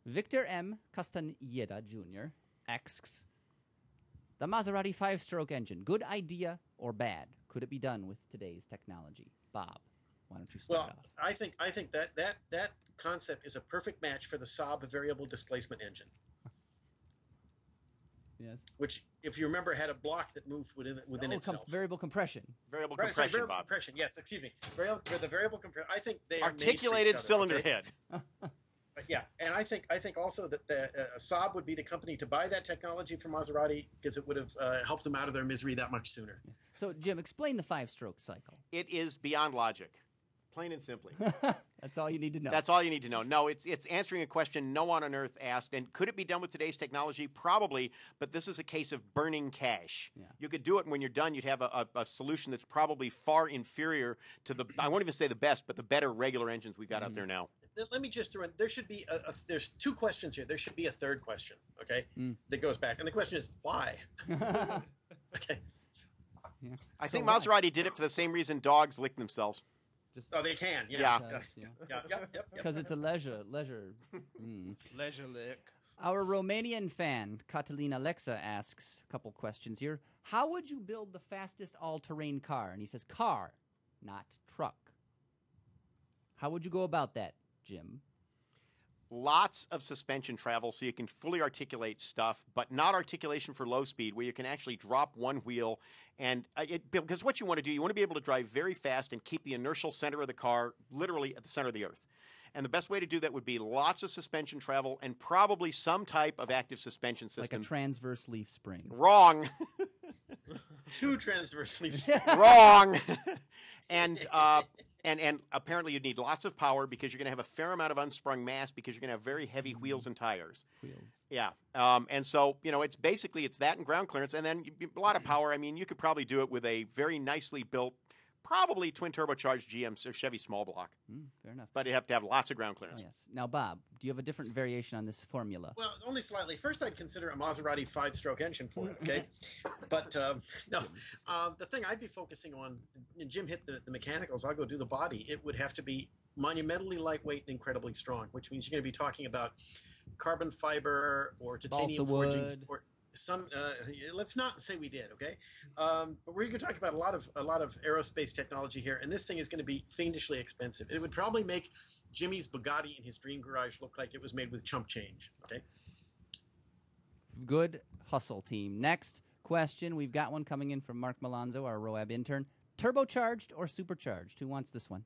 S1: Victor M. Castaneda Jr. asks, the Maserati 5-stroke engine, good idea or bad? Could it be done with today's technology? Bob, why don't you start off?
S4: I think that concept is a perfect match for the Saab variable displacement engine.
S1: Yes.
S4: Which, if you remember, had a block that moved within itself.
S1: Variable compression.
S5: Variable compression,
S4: variable
S5: Bob.
S4: compression, yes, excuse me. The variable compression, I think they
S5: Articulated
S4: are made for each other,
S5: cylinder
S4: okay?
S5: head.
S4: Yeah, and I think also that the Saab would be the company to buy that technology from Maserati because it would have helped them out of their misery that much sooner.
S1: So, Jim, explain the 5-stroke cycle.
S5: It is beyond logic. Plain and simply.
S1: That's all you need to know.
S5: That's all you need to know. No, it's answering a question no one on earth asked. And could it be done with today's technology? Probably, but this is a case of burning cash.
S1: Yeah.
S5: You could do it, and when you're done, you'd have a solution that's probably far inferior to the, I won't even say the best, but the better regular engines we've got out there now.
S4: Let me just throw in, there should be there's two questions here. There should be a third question, okay, that goes back. And the question is, why? Okay.
S1: Yeah.
S5: I think Maserati did it for the same reason dogs lick themselves.
S4: Oh, they can.
S5: Yeah.
S1: Because it's a leisure.
S2: Leisure lick.
S1: Our Romanian fan, Catalina Alexa, asks a couple questions here. How would you build the fastest all-terrain car? And he says car, not truck. How would you go about that, Jim?
S5: Lots of suspension travel so you can fully articulate stuff, but not articulation for low speed, where you can actually drop one wheel. And because what you want to do, you want to be able to drive very fast and keep the inertial center of the car literally at the center of the earth. And the best way to do that would be lots of suspension travel and probably some type of active suspension system.
S1: Like a transverse leaf spring.
S5: Wrong.
S4: Two transverse leaf.
S5: Wrong. And apparently you'd need lots of power because you're going to have a fair amount of unsprung mass because you're going to have very heavy wheels and tires. Yeah. And so, it's that and ground clearance and then a lot of power. I mean, you could probably do it with a very nicely built, probably twin turbocharged GM or Chevy small block.
S1: Fair enough.
S5: But you have to have lots of ground clearance.
S1: Oh, yes. Now, Bob, do you have a different variation on this formula?
S4: Well, only slightly. First, I'd consider a Maserati 5-stroke engine for it, okay? But, no. The thing I'd be focusing on, and Jim hit the mechanicals, I'll go do the body. It would have to be monumentally lightweight and incredibly strong, which means you're going to be talking about carbon fiber or titanium forgings. Or some, let's not say we did, okay? But we're going to talk about a lot of aerospace technology here, and this thing is going to be fiendishly expensive. It would probably make Jimmy's Bugatti in his dream garage look like it was made with chump change, okay?
S1: Good hustle, team. Next question. We've got one coming in from Mark Malonzo, our RoAB intern. Turbocharged or supercharged? Who wants this one?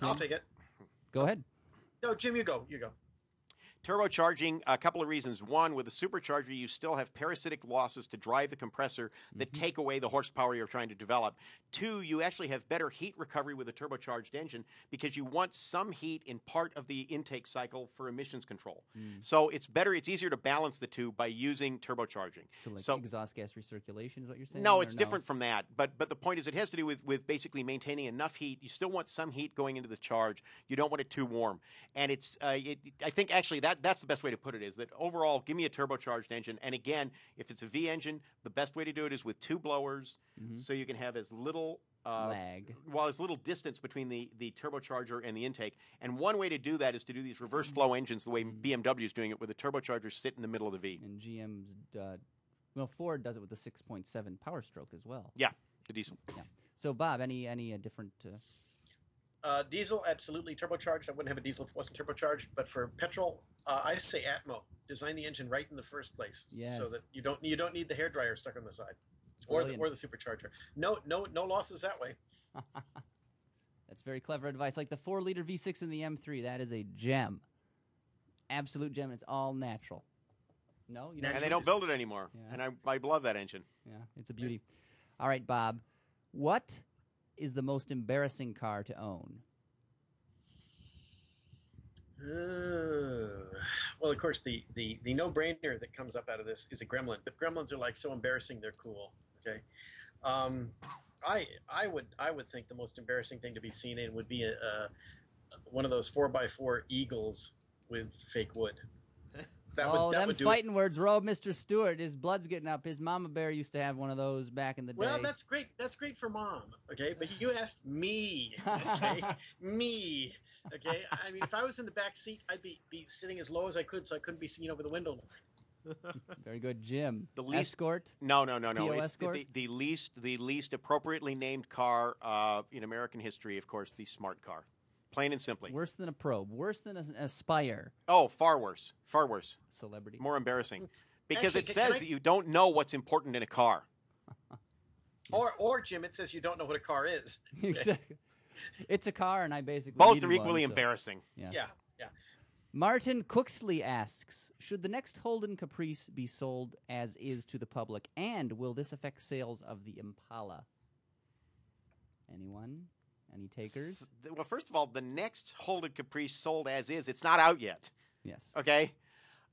S4: I'll take it.
S1: Go ahead.
S4: No, Jim, you go.
S5: Turbocharging, a couple of reasons. One, with a supercharger, you still have parasitic losses to drive the compressor that take away the horsepower you're trying to develop. Two, you actually have better heat recovery with a turbocharged engine because you want some heat in part of the intake cycle for emissions control. So it's easier to balance the two by using turbocharging.
S1: So exhaust gas recirculation is what you're saying?
S5: No, it's different from that. But the point is it has to do with basically maintaining enough heat. You still want some heat going into the charge. You don't want it too warm. And it's I think actually that's the best way to put it is that overall, give me a turbocharged engine. And again, if it's a V engine, the best way to do it is with two blowers so you can have as little
S1: lag.
S5: Well, as little distance between the turbocharger and the intake. And one way to do that is to do these reverse flow engines the way BMW is doing it, where the turbochargers sit in the middle of the V.
S1: And GM's, Ford does it with the 6.7 Power Stroke as well.
S5: Yeah, the diesel.
S1: Yeah. So, Bob, any different...
S4: Diesel, absolutely turbocharged. I wouldn't have a diesel if it wasn't turbocharged. But for petrol, I say Atmo. Design the engine right in the first place, so that you don't need the hairdryer stuck on the side, or the supercharger. No losses that way.
S1: That's very clever advice. Like the 4-liter V6 in the M3, that is a gem, absolute gem. It's all natural. No,
S5: and they don't build it anymore. Yeah. And I love that engine.
S1: Yeah, it's a beauty. All right, Bob, what is the most embarrassing car to own?
S4: Well, of course, the no-brainer that comes up out of this is a Gremlin. But Gremlins are like so embarrassing, they're cool. Okay, I would think the most embarrassing thing to be seen in would be one of those 4x4 Eagles with fake wood.
S1: Them fighting words robe Mr. Stewart. His blood's getting up. His mama bear used to have one of those back in the day.
S4: Well, that's great. That's great for mom. Okay, but you asked me. Okay, me. Okay, I mean, if I was in the back seat, I'd be sitting as low as I could, so I couldn't be seen over the window.
S1: Very good, Jim.
S5: The least
S1: Escort.
S5: No.
S1: It's
S5: Escort? The least appropriately named car in American history, of course, the smart car. Plain and simply.
S1: Worse than a Probe. Worse than an Aspire.
S5: Oh, far worse. Far worse.
S1: Celebrity.
S5: More embarrassing. Because it says that you don't know what's important in a car.
S4: Or, Jim, it says you don't know what a car is.
S1: Exactly. It's a car, and I basically
S5: both are equally embarrassing.
S1: Yes.
S4: Yeah.
S1: Martin Cooksley asks, should the next Holden Caprice be sold as is to the public, and will this affect sales of the Impala? Anyone? Any takers?
S5: Well, first of all, the next Holden Caprice sold as is, it's not out yet.
S1: Yes.
S5: Okay?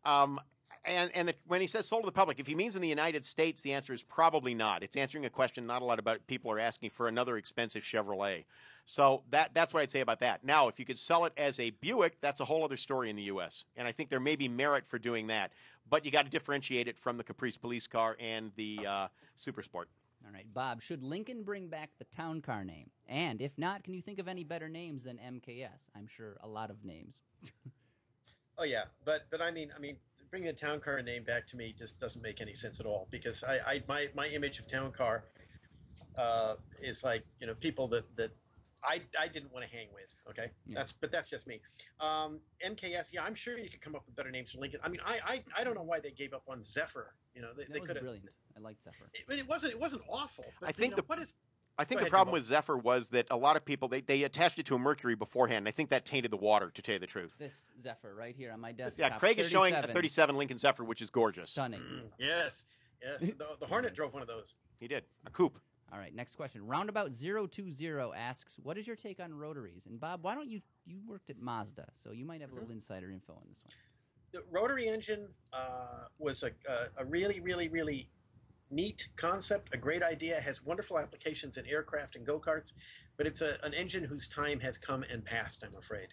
S5: When he says sold to the public, if he means in the United States, the answer is probably not. It's answering a question not a lot about people are asking for another expensive Chevrolet. So that's what I'd say about that. Now, if you could sell it as a Buick, that's a whole other story in the U.S. And I think there may be merit for doing that. But you got to differentiate it from the Caprice police car and the Super Sport.
S1: All right, Bob, should Lincoln bring back the town car name? And if not, can you think of any better names than MKS? I'm sure a lot of names.
S4: Oh yeah, but I mean, bringing the town car name back to me just doesn't make any sense at all, because my image of town car is like, people that I didn't want to hang with. Okay,
S1: Yeah.
S4: That's just me. MKS, yeah, I'm sure you could come up with better names for Lincoln. I mean, I don't know why they gave up on Zephyr. They
S1: was
S4: could have.
S1: brilliant. I liked Zephyr.
S4: It wasn't awful. But
S5: I think
S4: what is?
S5: I think
S4: Go
S5: the
S4: ahead,
S5: problem
S4: Jamal.
S5: with Zephyr was that a lot of people, they attached it to a Mercury beforehand. And I think that tainted the water, to tell you the truth.
S1: This Zephyr right here on my desk.
S5: Yeah, Craig is showing a 37 Lincoln Zephyr, which is gorgeous.
S1: Stunning.
S4: Yes. The Hornet drove one of those.
S5: He did. A coupe.
S1: All right, next question. Roundabout 020 asks, what is your take on rotaries? And Bob, why don't you worked at Mazda, so you might have a little insider info on this one.
S4: The rotary engine was a really, really, really neat concept, a great idea, has wonderful applications in aircraft and go-karts, but it's an engine whose time has come and passed, I'm afraid.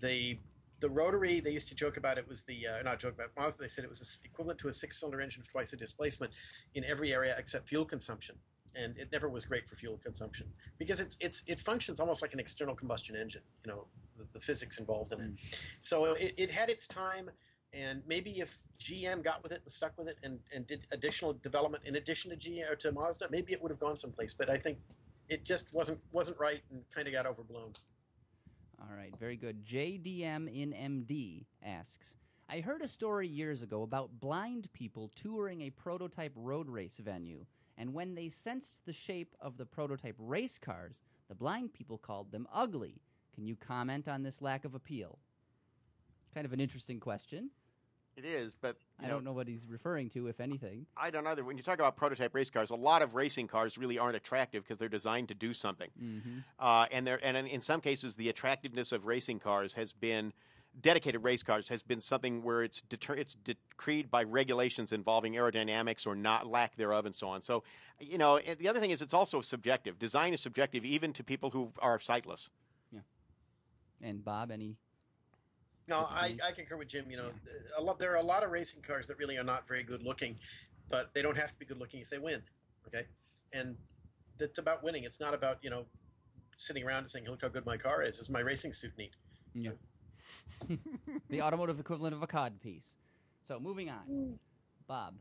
S4: The rotary, they used to joke about it was not joke about Mazda, they said it was equivalent to a six-cylinder engine with twice the displacement in every area except fuel consumption. And it never was great for fuel consumption because it functions almost like an external combustion engine, the physics involved in it. So it had its time, and maybe if GM got with it and stuck with it and did additional development in addition to GM or to Mazda, maybe it would have gone someplace. But I think it just wasn't right and kind of got overblown.
S1: All right, very good. JDM in MD asks, I heard a story years ago about blind people touring a prototype road race venue, and when they sensed the shape of the prototype race cars, the blind people called them ugly. Can you comment on this lack of appeal? Kind of an interesting question.
S5: It is, but
S1: I don't know what he's referring to, if anything.
S5: I don't either. When you talk about prototype race cars, a lot of racing cars really aren't attractive because they're designed to do something.
S1: Mm-hmm.
S5: And in some cases, the attractiveness of racing cars has been dedicated race cars has been something where it's decreed by regulations involving aerodynamics or not lack thereof and so on. So, and the other thing is it's also subjective. Design is subjective even to people who are sightless.
S1: Yeah. And Bob, any?
S4: No, I concur with Jim. There are a lot of racing cars that really are not very good looking, but they don't have to be good looking if they win. Okay, and it's about winning. It's not about sitting around and saying, "Look how good my car is. Is my racing suit neat?"
S1: Yeah. The automotive equivalent of a cod piece. So moving on, Bob.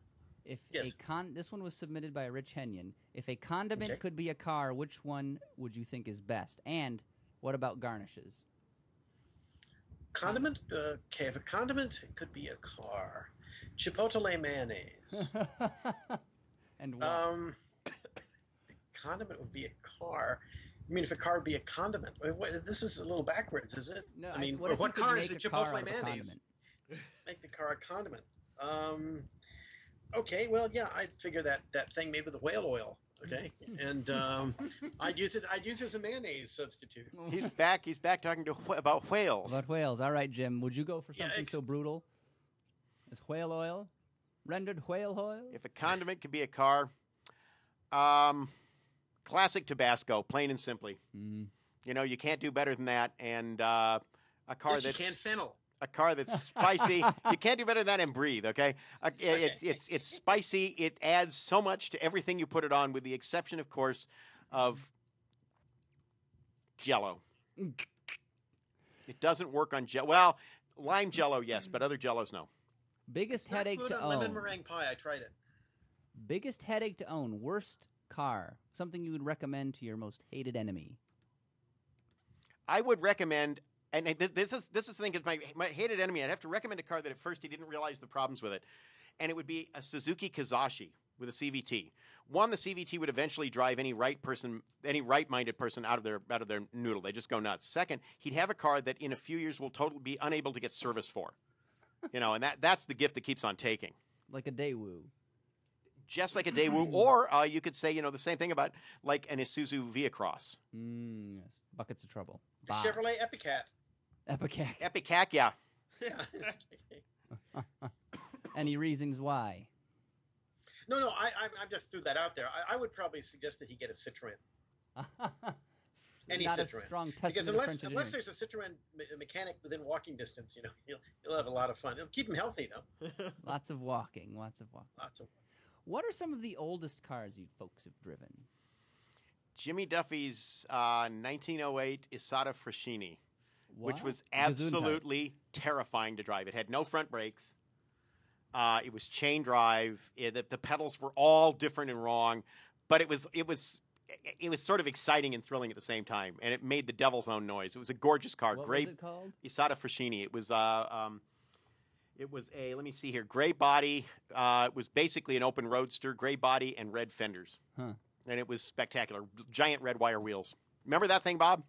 S1: If
S4: Yes.
S1: this one was submitted by Rich Henyon. If a condiment could be a car, which one would you think is best? And what about garnishes?
S4: Condiment? Okay, if a condiment could be a car, Chipotle mayonnaise.
S1: And what?
S4: Condiment would be a car. I mean, if a car would be a condiment, this is a little backwards, is it?
S1: No,
S4: I mean,
S1: what if you
S4: what
S1: could
S4: car is
S1: make
S4: the
S1: a car
S4: Chipotle
S1: out of a
S4: mayonnaise?
S1: condiment?
S4: Make the car a condiment. Okay, well, yeah, I'd figure that thing made with the whale oil. Okay, and I'd use it as a mayonnaise substitute.
S5: He's back talking about whales.
S1: About whales. All right, Jim. Would you go for
S4: Yeah,
S1: something so brutal as whale oil? Rendered whale oil?
S5: If a condiment could be a car, classic Tabasco, plain and simply.
S1: Mm.
S5: You can't do better than that. And a car
S4: Yes, you
S5: that's
S4: can fennel.
S5: a car that's spicy. You can't do better than that and breathe. Okay, it's spicy. It adds so much to everything you put it on, with the exception, of course, of Jell-O. It doesn't work on Jell. Well, lime Jell-O, yes, but other Jell-Os, no.
S1: Biggest
S4: It's not
S1: headache
S4: good
S1: to
S4: on lemon
S1: own.
S4: meringue pie. I tried it.
S1: Biggest headache to own. Worst car. Something you would recommend to your most hated enemy.
S5: I would recommend, and this is the thing, because my hated enemy, I'd have to recommend a car that at first he didn't realize the problems with it, and it would be a Suzuki Kizashi with a CVT. One, the CVT would eventually drive any right-minded person out of their noodle. They just go nuts. Second, he'd have a car that in a few years will totally be unable to get service for, and that's the gift that keeps on taking.
S1: Like a Daewoo.
S5: just like a Daewoo, or you could say, the same thing about like an Isuzu Via-Cross.
S1: Yes. Buckets of trouble.
S4: The
S1: Bob.
S4: Chevrolet Epicat.
S1: Epicac.
S5: Epicac, yeah.
S4: Yeah.
S1: Any reasons why?
S4: No, I just threw that out there. I would probably suggest that he get a Citroen. Any
S1: Not a
S4: Citroen.
S1: strong
S4: Because
S1: testament of French
S4: unless
S1: engineering.
S4: there's a Citroen mechanic within walking distance, he'll have a lot of fun. It'll keep him healthy, though.
S1: Lots of walking. Lots of walking.
S4: Lots of.
S1: What are some of the oldest cars you folks have driven?
S5: Jimmy Duffy's 1908 Isata Fraschini, which
S1: What?
S5: was
S1: Gesundheit.
S5: absolutely terrifying to drive. It had no front brakes. It was chain drive. The pedals were all different and wrong, but it was sort of exciting and thrilling at the same time, and it made the devil's own noise. It was a gorgeous car.
S1: What
S5: Great
S1: was it called?
S5: Isata Fraschini. It was a, let me see here, gray body. It was basically an open roadster, gray body and red fenders.
S1: Huh.
S5: And it was spectacular. Giant red wire wheels. Remember that thing, Bob?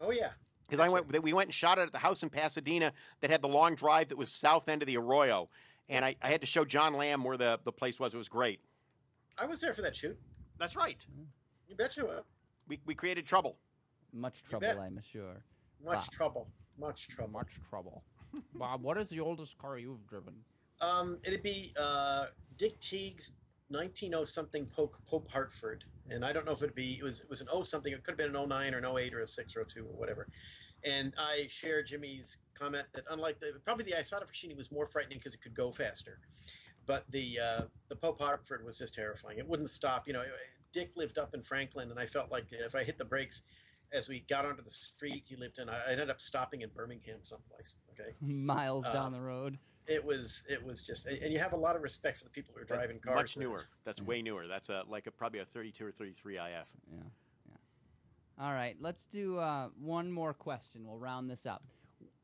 S4: Oh yeah.
S5: Because we went and shot it at the house in Pasadena that had the long drive that was south end of the Arroyo. And I had to show John Lamb where the place was. It was great.
S4: I was there for that shoot.
S5: That's right.
S4: You bet you were.
S5: We created trouble.
S1: Much
S4: You
S1: trouble,
S4: bet.
S1: I'm sure.
S4: Much
S1: Bob.
S4: trouble. Much trouble.
S1: Much trouble. Bob, what is the oldest car you've driven?
S4: It'd be Dick Teague's 19-something Pope Hartford, and I don't know if it was an 0-something. It could have been an 09 or an 08 or a 6 or a 02 or whatever. And I share Jimmy's comment that unlike probably the Isata Fraschini was more frightening because it could go faster, but the Pope Hartford was just terrifying. It wouldn't stop. Dick lived up in Franklin, and I felt like if I hit the brakes as we got onto the street he lived in, I ended up stopping in Birmingham someplace. Okay,
S1: Miles down the road.
S4: it was just, and you have a lot of respect for the people who are driving cars.
S5: Much newer. That's way newer. That's probably a 32 or 33 IF.
S1: Yeah. All right, let's do one more question. We'll round this up.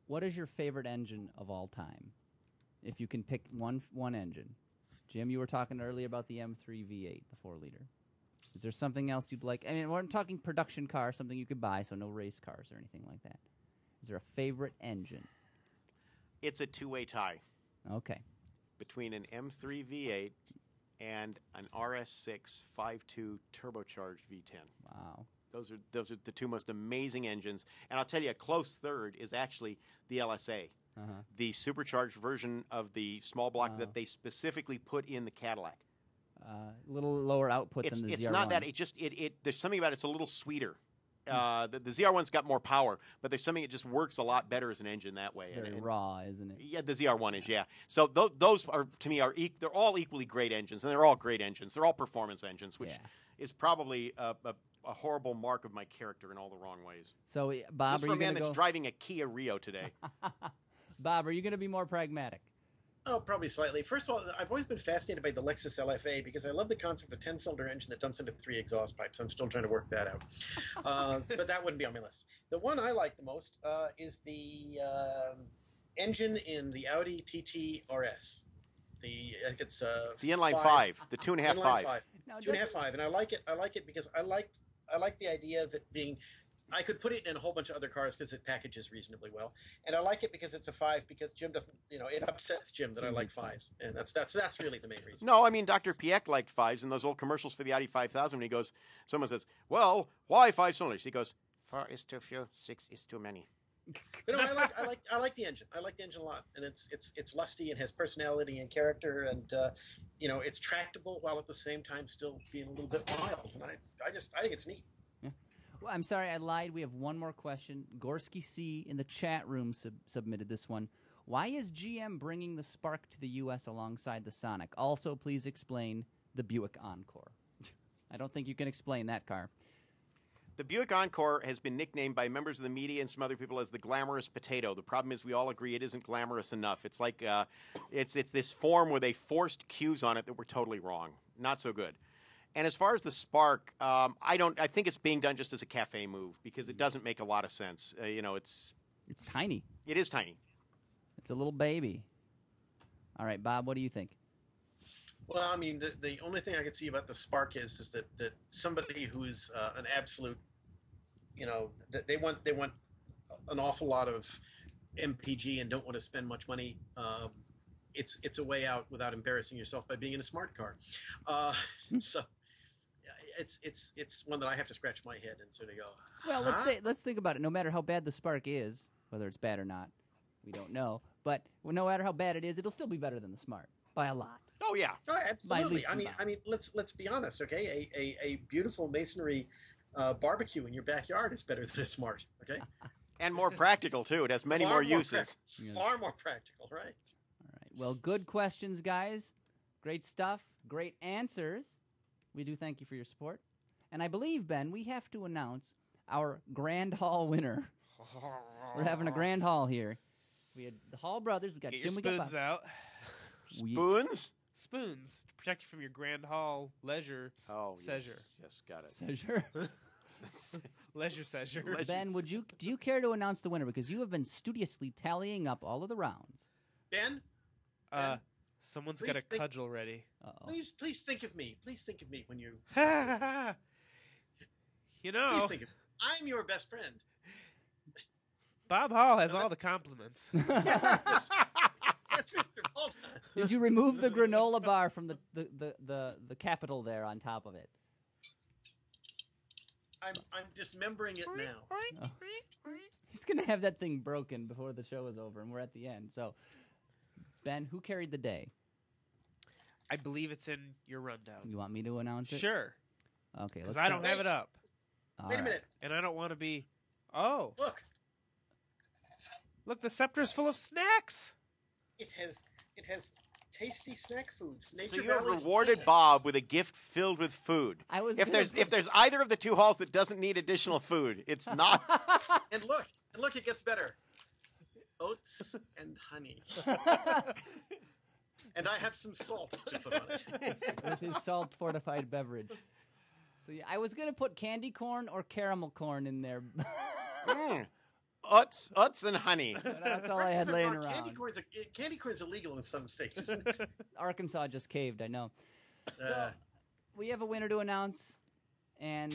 S1: What is your favorite engine of all time? If you can pick one engine. Jim, you were talking earlier about the M3 V8, the 4-liter. Is there something else you'd like? I mean, we're talking production car, something you could buy, so no race cars or anything like that. Is there a favorite engine?
S5: It's a two-way tie
S1: Okay.
S5: between an M3 V8 and an RS6 5.2 turbocharged V10.
S1: Wow.
S5: Those are the two most amazing engines. And I'll tell you, a close third is actually the LSA, the supercharged version of the small block that they specifically put in the Cadillac.
S1: A little lower output than the ZR1.
S5: It's not that. There's something about it's a little sweeter. The ZR1's got more power, but there's something that just works a lot better as an engine that way.
S1: It's very raw, isn't it?
S5: Yeah, the ZR1 is, yeah. So those are, to me, they're all equally great engines, and they're all great engines. They're all performance engines, which is probably a horrible mark of my character in all the wrong ways.
S1: So, Bob,
S5: Just
S1: are
S5: for
S1: you
S5: a man
S1: going to
S5: that's
S1: go?
S5: driving a Kia Rio today.
S1: Bob, are you going to be more pragmatic?
S4: Oh, probably slightly. First of all, I've always been fascinated by the Lexus LFA because I love the concept of a 10-cylinder engine that dumps into 3 exhaust pipes. I'm still trying to work that out. But that wouldn't be on my list. The one I like the most is the engine in the Audi TT RS. I think it's
S5: The inline 5, the 2.5
S4: inline
S5: 5.
S4: 5.
S1: Now,
S4: 2.5 5, and I like it. I like it because I like the idea of it being. I could put it in a whole bunch of other cars because it packages reasonably well, and I like it because it's a 5 because Jim doesn't. It upsets Jim that I like 5s, and that's really the main reason.
S5: No, I mean, Dr. Piek liked 5s in those old commercials for the Audi 5000 when he goes, someone says, well, why 5 cylinders? He goes, 4 is too few, 6 is too many.
S4: But no, I like the engine. I like the engine a lot, and it's lusty and has personality and character, and it's tractable while at the same time still being a little bit wild. And I think it's neat.
S1: Yeah. Well, I'm sorry, I lied. We have one more question. Gorski C in the chat room submitted this one. Why is GM bringing the Spark to the U.S. alongside the Sonic? Also, please explain the Buick Encore. I don't think you can explain that car.
S5: The Buick Encore has been nicknamed by members of the media and some other people as the glamorous potato. The problem is we all agree it isn't glamorous enough. It's like it's this form where they forced cues on it that were totally wrong. Not so good. And as far as the Spark, I think it's being done just as a cafe move because it doesn't make a lot of sense. It's
S1: tiny.
S5: It is tiny.
S1: It's a little baby. All right, Bob, what do you think?
S4: Well, I mean, the only thing I could see about the Spark is that somebody who's an absolute, they want an awful lot of MPG and don't want to spend much money it's a way out without embarrassing yourself by being in a smart car. So it's one that I have to scratch my head and sort of go.
S1: Well, let's think about it. No matter how bad the Spark is, whether it's bad or not, we don't know. But no matter how bad it is, it'll still be better than the Smart by a lot.
S5: Oh yeah.
S4: Oh, absolutely.
S1: leaps and
S4: I mean, let's be honest, okay? A beautiful masonry barbecue in your backyard is better than a Smart, okay?
S5: And more practical too. It has many more uses.
S4: Far more practical, right?
S1: All right. Well, good questions, guys. Great stuff. Great answers. We do thank you for your support. And I believe, Ben, we have to announce our Grand Hall winner. We're having a Grand Hall here. We had the Hall brothers. We got
S2: Get
S1: Jim.
S2: your
S1: We got
S2: spoons
S1: Bob.
S2: out.
S5: Spoons?
S2: Spoons to protect you from your Grand Hall leisure.
S5: Oh,
S2: Seizure.
S5: Yes, got it.
S1: Seizure.
S2: Leisure seizure.
S1: Ben, do you care to announce the winner? Because you have been studiously tallying up all of the rounds.
S4: Ben,
S2: Someone's
S4: please
S2: got a
S4: think-
S2: cudgel ready.
S1: Uh-oh.
S4: please think of me. Please think of me when you.
S2: You know,
S4: Please think of me. I'm your best friend.
S2: Bob Hall has all the compliments.
S4: That's Mr. Bolton.
S1: Did you remove the granola bar from the capital there on top of it?
S4: I'm dismembering it now.
S1: He's going to have that thing broken before the show is over, and we're at the end. So, Ben, who carried the day?
S2: I believe it's in your rundown.
S1: You want me to announce it?
S2: Sure,
S1: Okay,
S2: because
S1: let's
S2: I don't have it up,
S1: All
S4: Wait a
S1: right.
S4: minute.
S2: and I don't want to be. Oh,
S4: Look,
S2: the scepter's full of snacks.
S4: it has tasty snack foods.
S5: So
S4: Nature
S5: you have
S4: Valley's
S5: rewarded
S4: finest.
S5: Bob with a gift filled with food.
S1: I was
S5: If
S1: gonna
S5: there's either of the two halls that doesn't need additional food, it's not.
S4: And look, it gets better. Oats and honey. And I have some salt to put on it.
S1: with his salt fortified beverage. So yeah, I was gonna put candy corn or caramel corn in there.
S5: Uts and honey.
S1: But that's all I had laying around.
S4: Candy corn's illegal in some states, isn't it?
S1: Arkansas just caved. I know.
S4: Uh,
S1: We have a winner to announce, and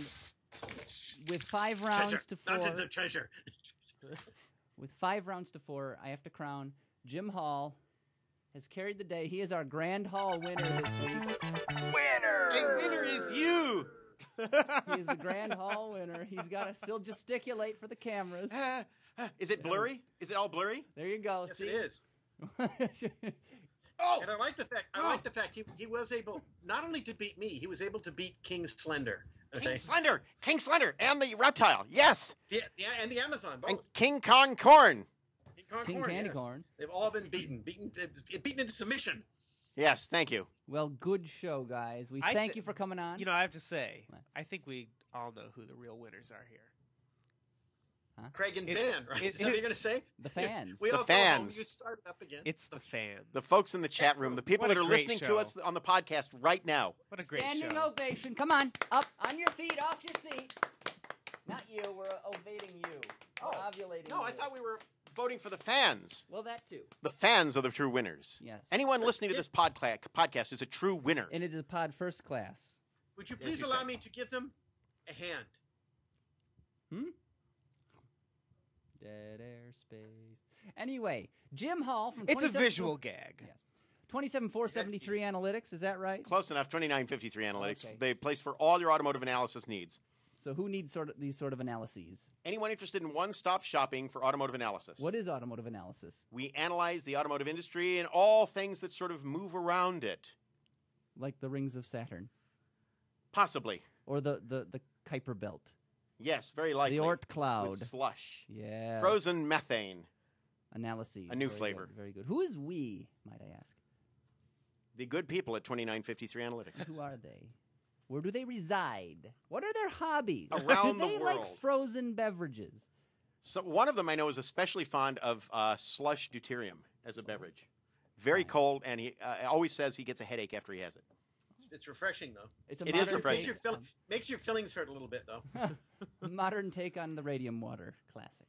S1: with 5 rounds
S4: treasure.
S1: to 4,
S4: Mountains of treasure.
S1: with 5 rounds to 4, I have to crown Jim Hall has carried the day. He is our Grand Hall winner this week.
S5: A winner is you.
S1: He is the Grand Hall winner. He's got to still gesticulate for the cameras.
S5: Is it blurry? Is it all blurry?
S1: There you go.
S4: Yes,
S1: See?
S4: it is.
S5: Oh,
S4: And I like the fact he was able not only to beat me, he was able to beat King Slender. Okay?
S5: King Slender, and the reptile. Yes,
S4: And the Amazon, both.
S5: and King Kong Corn.
S1: King
S4: Corn,
S1: Candy
S4: yes.
S1: Corn.
S4: They've all been beaten into submission.
S5: Yes, thank you.
S1: Well, good show, guys. We thank you for coming on.
S2: You know, I have to say,
S1: What?
S2: I think we all know who the real winners are here.
S4: Craig and
S2: It-
S4: Ben, right?
S2: it-
S4: Is that what you're going to say?
S1: the fans.
S4: We
S5: The
S4: all go home.
S5: fans.
S4: You start it up again.
S2: It's the fans.
S5: The folks in the chat room, the people
S2: What
S5: that
S2: a
S5: are
S2: great
S5: listening
S2: show.
S5: to us on the podcast right now.
S2: What a great
S1: Standing
S2: show.
S1: ovation. Come on. Up on your feet, off your seat. Not you. We're ovating you.
S5: Oh.
S1: We're ovulating
S5: No, I
S1: you.
S5: thought we were voting for the fans.
S1: Well, that too.
S5: The fans are the true winners.
S1: Yes.
S5: Anyone listening to this podcast is a true winner.
S1: And it is pod first class.
S4: Would you
S5: Yes,
S4: please
S5: you
S4: allow
S5: can.
S4: me to give them a hand?
S1: Dead air space. Anyway, Jim Hall from
S2: It's a
S1: 27
S2: visual gag.
S1: Yes. 27473 Analytics, is that right?
S5: Close enough. 2953 Analytics.
S1: Okay.
S5: They place for all your automotive analysis needs.
S1: So who needs these sort of analyses?
S5: Anyone interested in one-stop shopping for automotive analysis?
S1: What is automotive analysis?
S5: We analyze the automotive industry and all things that sort of move around it.
S1: Like the rings of Saturn
S5: Possibly.
S1: or the Kuiper belt.
S5: Yes, very likely.
S1: The Oort cloud.
S5: With slush.
S1: Yeah.
S5: Frozen methane.
S1: Analyses.
S5: A new
S1: Very
S5: flavor.
S1: Good, very good. Who is we, might I ask?
S5: The good people at 2953 Analytics.
S1: Who are they? Where do they reside? What are their hobbies?
S5: Around
S1: do they
S5: the
S1: like
S5: world.
S1: frozen beverages?
S5: So one of them I know is especially fond of slush deuterium as a beverage. Very cold, and he always says he gets a headache after he has it.
S4: It's refreshing, though.
S1: It's a
S5: It is
S1: modern
S5: refreshing.
S1: take-
S4: Makes your fillings hurt a little bit, though.
S1: modern take on the radium water classic.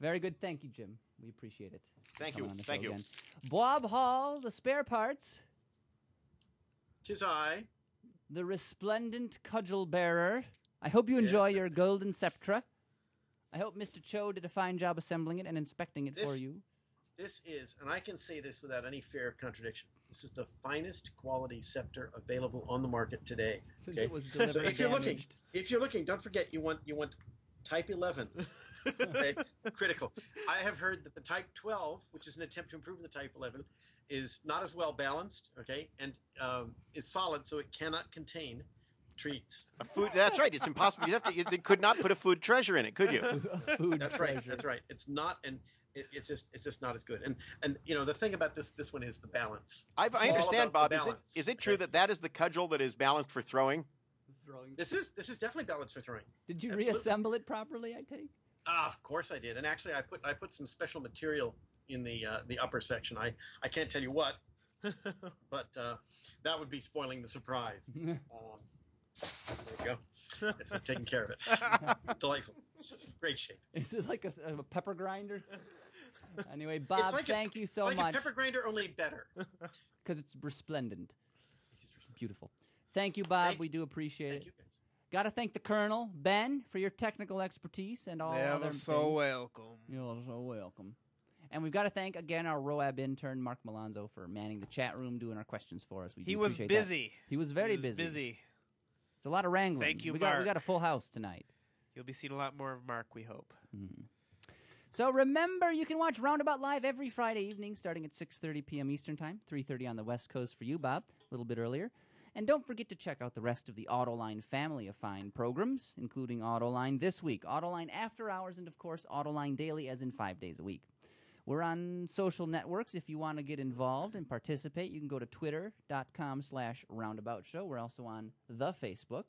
S1: Very good. Thank you, Jim. We appreciate it.
S5: Thank
S1: Coming
S5: you.
S1: on the
S5: Thank
S1: show
S5: you.
S1: again. Bob Hall, the spare parts,
S4: Tis I.
S1: the resplendent cudgel bearer. I hope you enjoy
S4: Yes.
S1: your golden sceptre. I hope Mr. Cho did a fine job assembling it and inspecting it for
S4: This-
S1: you.
S4: This is, and I can say this without any fear of contradiction, this is the finest quality scepter available on the market today.
S1: Since
S4: Okay?
S1: it was delivered
S4: So if you're looking, don't forget you want Type 11. Okay? Critical. I have heard that the Type 12, which is an attempt to improve the Type 11, is not as well balanced, okay, and is solid, so it cannot contain treats.
S5: A food. That's right. It's impossible. You could not put a food treasure in it, could you?
S1: Food
S4: That's
S1: treasure.
S4: right. That's right. It's not, and it's just not as good. And you know the thing about this one is the balance.
S5: I
S4: It's all
S5: understand,
S4: about
S5: Bob.
S4: the balance,
S5: Is it true
S4: okay?
S5: that is the cudgel that is balanced for throwing?
S4: This is definitely balanced for throwing.
S1: Did you
S4: Absolutely.
S1: reassemble it properly? I take.
S4: Of course I did. And actually, I put some special material in the upper section. I can't tell you what, but that would be spoiling the surprise. There you go. Yes, I've taken care of it. Delightful. It's great shape.
S1: Is it like a pepper grinder? Anyway, Bob, thank you so
S4: like
S1: much.
S4: a pepper grinder, only better.
S1: Because it's resplendent. Beautiful. Thank you, Bob. We do appreciate
S4: Thank
S1: it.
S4: you guys.
S1: Got to thank the Colonel, Ben, for your technical expertise and all other
S2: Never
S1: things.
S2: so welcome.
S1: You're so welcome. And we've got to thank, again, our RoAB intern, Mark Malonzo, for manning the chat room, doing our questions for us.
S2: He was
S1: appreciate
S2: busy.
S1: That. He was very busy. It's a lot of wrangling.
S2: Thank you,
S1: we
S2: Mark.
S1: got a full house tonight.
S2: You'll be seeing a lot more of Mark, we hope.
S1: So remember, you can watch Roundabout live every Friday evening starting at 6:30 p.m. Eastern Time, 3:30 on the West Coast for you, Bob, a little bit earlier. And don't forget to check out the rest of the Autoline family of fine programs, including Autoline This Week, Autoline After Hours, and, of course, Autoline Daily, as in 5 days a week. We're on social networks. If you want to get involved and participate, you can go to twitter.com/roundabout show. We're also on the Facebook,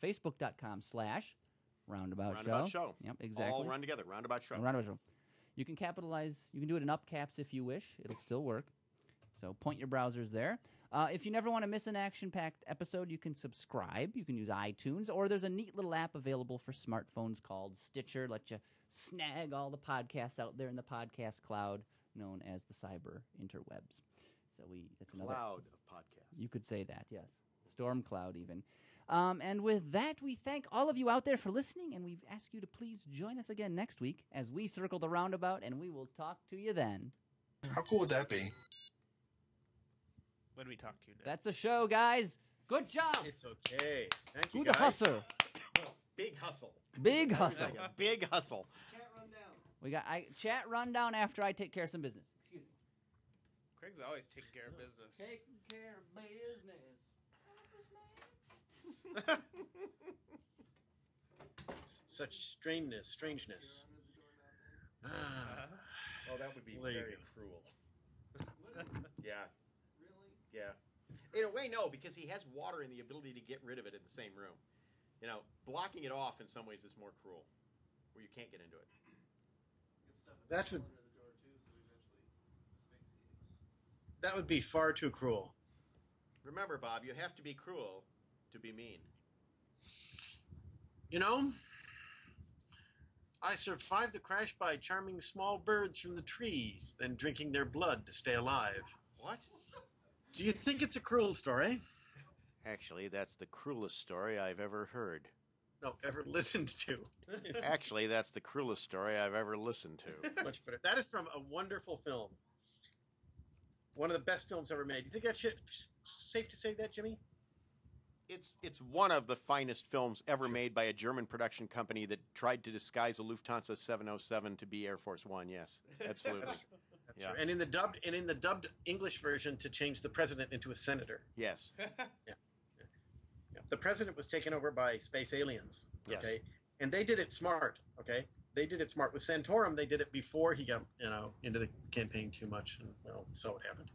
S1: facebook.com/roundabout show.
S5: Roundabout show.
S1: Yep, exactly.
S5: All run together. Roundabout show.
S1: Roundabout show. You can capitalize. You can do it in up caps if you wish. It'll still work. So point your browsers there. If you never want to miss an action-packed episode, you can subscribe. You can use iTunes, or there's a neat little app available for smartphones called Stitcher. Let you snag all the podcasts out there in the podcast cloud, known as the cyber interwebs. So it's another
S5: Cloud of podcasts.
S1: You could say that, yes. Storm cloud, even. And with that, we thank all of you out there for listening, and we ask you to please join us again next week as we circle the roundabout, and we will talk to you then.
S7: How cool would that be?
S2: When we talk to you next.
S1: That's a show, guys. Good job.
S4: It's okay. Thank you,
S1: Who the
S4: guys.
S1: hustle?
S5: Big hustle.
S1: Big hustle.
S5: Big hustle.
S1: We got chat rundown after I take care of some business. Excuse me.
S2: Craig's always taking care of business.
S1: Taking care of business.
S4: Such strangeness.
S5: Oh, that would be
S4: There you
S5: very
S4: go.
S5: cruel. Yeah. Really? Yeah. In a way, no, because he has water and the ability to get rid of it in the same room. You know, blocking it off in some ways is more cruel, where you can't get into it.
S4: That would be far too cruel.
S5: Remember, Bob, you have to be cruel to be mean.
S4: You know, I survived the crash by charming small birds from the trees, then drinking their blood to stay alive.
S5: What?
S4: Do you think it's a cruel story?
S5: Actually, that's the cruelest story I've ever heard.
S4: No, ever listened to.
S5: Actually, that's the cruelest story I've ever listened to.
S4: Much better. That is from a wonderful film. One of the best films ever made. You think that's safe to say that, Jimmy?
S5: It's one of the finest films ever made by a German production company that tried to disguise a Lufthansa 707 to be Air Force One. Yes, absolutely.
S4: That's
S5: Yeah.
S4: right. And in the dubbed English version, to change the president into a senator.
S5: Yes.
S4: Yeah. The president was taken over by space aliens.
S5: Yes.
S4: Okay. And they did it smart. Okay. They did it smart with Santorum. They did it before he got into the campaign too much, and well, so it happened.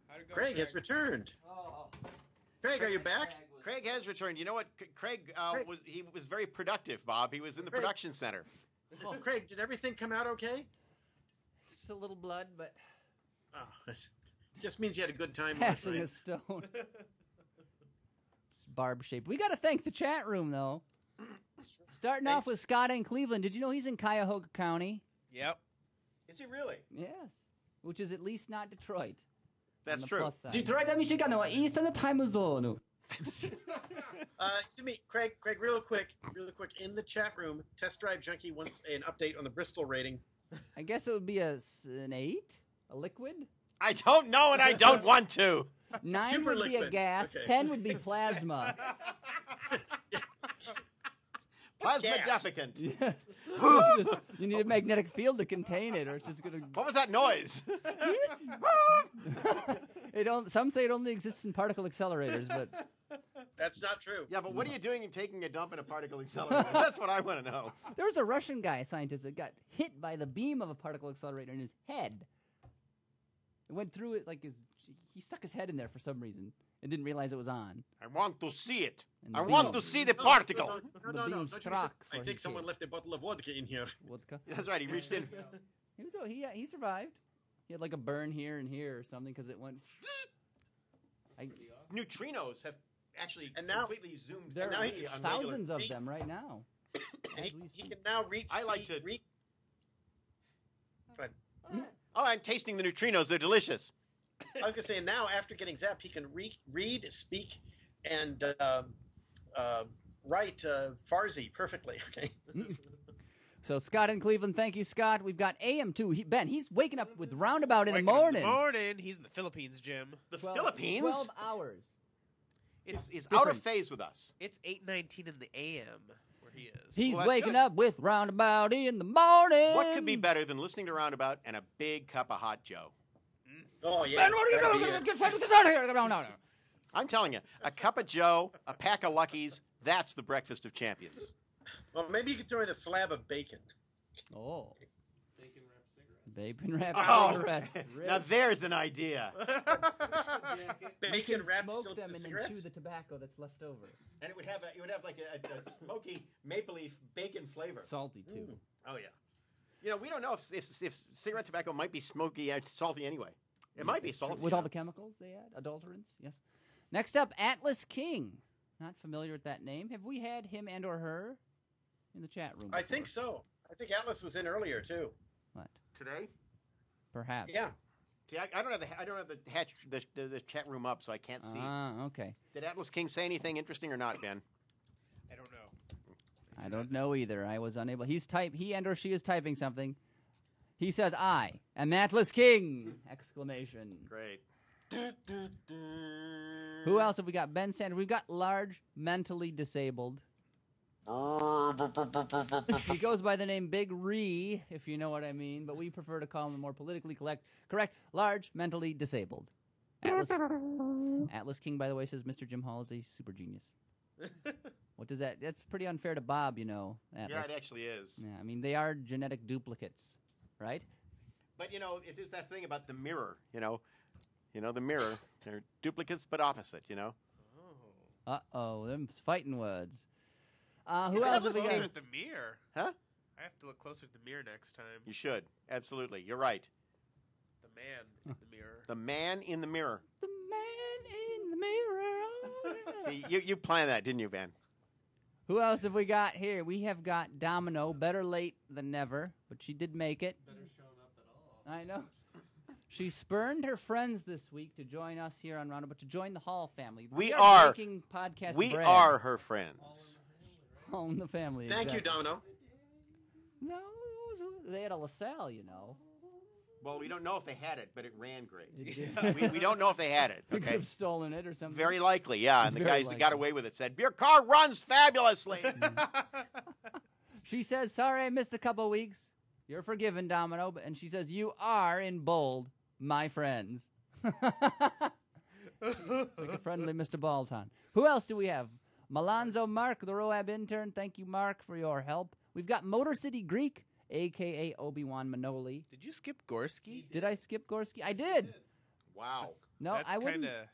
S2: How'd it go,
S4: Craig has returned.
S1: Oh.
S4: Craig, are you back?
S5: Craig has returned. You know what? Craig,
S4: Craig.
S5: was very productive, Bob. He was in the
S4: Craig.
S5: production center.
S4: Craig, did everything come out okay?
S1: Just a little blood, but
S4: Oh, just means you had a good time last
S1: passing
S4: night.
S1: a stone. It's barb shaped. We got to thank the chat room, though. Starting off
S4: Thanks.
S1: with Scott in Cleveland. Did you know he's in Cuyahoga County?
S2: Yep.
S5: Is he really?
S1: Yes. Which is at least not Detroit.
S5: That's
S1: on the
S5: true.
S1: plus side.
S8: デトロイト、ミシガンのイースタンのタイムゾーン。
S4: Excuse me, Craig, real quick, in the chat room, Test Drive Junkie wants an update on the Bristol rating.
S1: I guess it would be an 8, a liquid.
S5: I don't know, and I don't want to.
S1: 9
S4: Super
S1: would be a
S4: liquid.
S1: gas.
S4: Okay.
S1: 10 would be plasma.
S5: Plasma
S4: gas?
S5: desiccant.
S1: Yes. You need a magnetic field to contain it, or it's just gonna.
S5: What was that noise?
S1: Some say it only exists in particle accelerators, but
S4: That's not true.
S5: Yeah, but what are you doing in taking a dump in a particle accelerator? That's what I want to know.
S1: there was a Russian guy, a scientist, that got hit by the beam of a particle accelerator in his head. It went through it like he stuck his head in there for some reason and didn't realize it was on.
S5: I want to see it.
S1: And
S5: I
S1: the
S5: want
S1: beam-
S5: to see the
S4: No,
S5: particle.
S4: No.
S1: The
S4: Don't
S1: beam
S4: you listen.
S1: struck
S4: I
S1: for
S4: think
S1: his
S4: someone
S1: head.
S4: left a bottle of vodka in here.
S1: Vodka.
S5: That's right. He reached in.
S1: He survived. He had like a burn here and here or something because it went.
S5: Neutrinos have actually
S4: And now-
S5: completely zoomed.
S1: There
S4: now
S1: are
S4: he can
S1: thousands of
S4: speak.
S1: them right now.
S4: And
S1: As we
S4: he
S1: speak.
S4: can now reach.
S5: I like to-
S4: Go ahead.
S5: Oh, I'm tasting the neutrinos. They're delicious.
S4: I was gonna say now after getting zapped, he can read, speak, and write Farsi perfectly. Okay.
S1: So Scott in Cleveland, thank you, Scott. We've got AM2. Ben, he's waking up with Roundabout in the
S2: Waking up
S1: morning.
S2: morning. He's in the Philippines, Jim.
S5: The
S1: 12
S5: Philippines
S1: 12 hours.
S5: is out of
S1: different.
S5: phase with us.
S2: It's 8:19 in the AM where he is.
S1: He's
S5: Well, that's
S1: waking
S5: good.
S1: up with Roundabout in the morning.
S5: What could be better than listening to Roundabout and a big cup of hot Joe?
S4: Oh yeah.
S1: Ben, what are you
S4: that'd
S1: doing?
S4: be it.
S1: Get this out of here. No.
S5: I'm telling you, a cup of Joe, a pack of Luckies, that's the breakfast of champions.
S4: Well, maybe you could throw in a slab of bacon.
S1: Oh. Bacon wrapped
S5: Oh,
S1: cigarettes.
S5: now there's an idea.
S1: You
S4: Bacon
S1: can
S4: wrapped
S1: smoke
S4: silk
S1: them and then
S4: cigarettes.
S1: chew the tobacco that's left over.
S5: And it would have like a smoky maple leaf bacon flavor.
S1: Salty, too.
S4: Mm.
S5: Oh yeah. You know, we don't know if cigarette tobacco might be smoky and salty anyway. It might be salty.
S1: With all the chemicals they add, adulterants, yes. Next up, Atlas King. Not familiar with that name. Have we had him and or her in the chat room
S4: I
S1: before?
S4: think so. I think Atlas was in earlier too.
S1: What?
S5: today.
S1: Perhaps.
S4: Yeah.
S5: See, I don't have the chat room up, so I can't see.
S1: Ah, okay.
S5: Did Atlas King say anything interesting or not, Ben?
S2: I don't know.
S1: I don't know either. I was unable. He and or she is typing something. He says, "I am Atlas King!" Exclamation.
S5: Great.
S1: Who else have we got? Ben Sanders. We've got large mentally disabled. He goes by the name Big Ree, if you know what I mean, but we prefer to call him more politically correct, large mentally disabled. Atlas King, by the way, says Mr. Jim Hall is a super genius. What does that? That's pretty unfair to Bob, you know. Atlas.
S5: Yeah, it actually is.
S1: Yeah, I mean, they are genetic duplicates, right?
S5: But you know, it is that thing about the mirror. You know, the mirror. They're duplicates but opposite. You know.
S1: Uh-oh, them fighting words. Who
S2: I
S1: else
S2: have
S1: have
S2: to
S1: we
S2: look closer
S1: got?
S2: at the mirror.
S5: Huh?
S2: I have to look closer at the mirror next time.
S5: You should absolutely. You're right.
S2: The man in the mirror.
S5: The man in the mirror.
S1: The man in the mirror.
S5: See, you planned that, didn't you, Ben?
S1: Who else have we got here? We have got Domino. Better late than never, but she did make it. Better showing up at all. I know. She spurned her friends this week to join us here on Roundabout, to join the Hall family.
S5: We
S1: are
S5: are.
S1: breaking podcast
S5: We
S1: bread.
S5: are her friends.
S1: All in the family.
S4: Thank you,
S1: exactly.
S4: Domino.
S1: No, they had a LaSalle, you know.
S5: Well, we don't know if they had it, but it ran great.
S2: Yeah.
S5: we don't know if they had it.
S1: They could
S5: Okay.
S1: have stolen it or something.
S5: Very likely, yeah. And the
S1: Very
S5: guys that got
S1: likely.
S5: away with it said, "Your car runs fabulously."
S1: She says, "Sorry, I missed a couple weeks. You're forgiven, Domino." And she says, "You are in bold, my friends." Like a friendly Mr. Balton. Who else do we have? Malonzo Mark, the RoAb intern. Thank you, Mark, for your help. We've got Motor City Greek, a.k.a. Obi-Wan Manoli.
S2: Did you skip Gorski?
S1: Did I skip Gorski? I did.
S5: Wow.
S1: No,
S2: That's
S1: I wouldn't.
S2: kinda.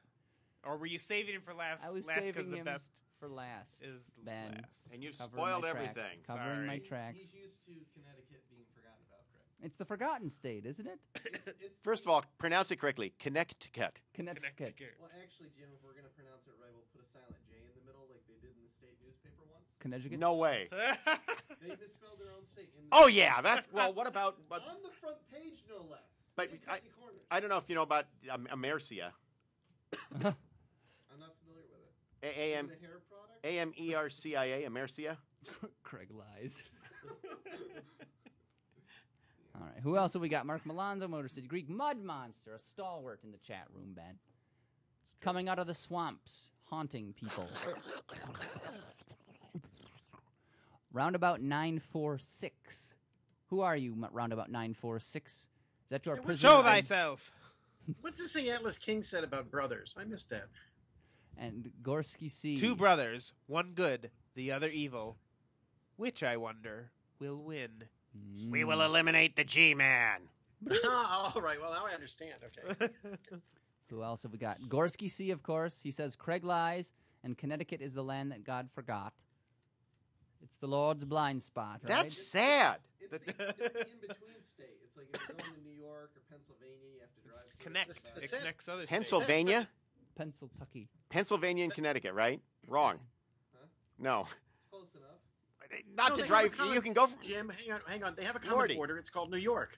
S2: Or were you saving him for last?
S1: I was
S2: last
S1: saving
S2: the
S1: him
S2: best
S1: for last.
S2: is
S1: Ben.
S2: last.
S5: And you've
S1: Covering
S5: spoiled
S1: my tracks.
S5: everything.
S1: Covering my
S2: Sorry.
S1: tracks.
S8: He's used to Connecticut being forgotten about, Craig.
S1: It's the forgotten state, isn't it?
S5: First of all, pronounce it correctly. Connecticut.
S1: Connecticut.
S8: Well, actually, Jim, if we're going to pronounce it right, we'll put a silent J in the middle like they did in the state newspaper once.
S1: Connecticut.
S5: No way.
S8: They misspelled their own state. In the
S5: Oh yeah, that's well. What about?
S8: on the front page, no less.
S5: But
S8: They cut you corners.
S5: I don't know if you know about Americia.
S8: I'm not familiar with it.
S5: AM.
S8: Is it a hair product?
S5: Amercia, Amercia.
S1: Craig lies. All right. Who else have we got? Mark Malonzo, Motor City Greek, Mud Monster, a stalwart in the chat room, Ben. Coming out of the swamps, haunting people. Roundabout 946. Who are you, Roundabout 946? Is that your prisoner?
S2: Show thyself.
S4: What's this thing Atlas King said about brothers? I missed that.
S1: And Gorsky C.
S2: 2 brothers, one good, the other evil. Which, I wonder, will win?
S5: We will eliminate the G-Man.
S4: All right. Well, now I understand. Okay.
S1: Who else have we got? Gorsky C, of course. He says Craig lies, and Connecticut is the land that God forgot. It's the Lord's blind spot, right?
S5: That's sad.
S8: It's the in-between state. It's like if you're going to New York or Pennsylvania, you have to drive through.
S2: Connect.
S4: The
S2: It
S4: same-
S2: connects other states.
S5: Pennsylvania?
S1: Pennsylvania.
S5: Pennsylvania and Connecticut, right? Wrong.
S8: Huh?
S5: No.
S8: It's close enough.
S5: Not
S4: No,
S5: to
S4: they
S5: drive.
S4: have a common-
S5: You can go.
S4: Jim, hang on. They have a common
S5: Lordy.
S4: border. It's called New York.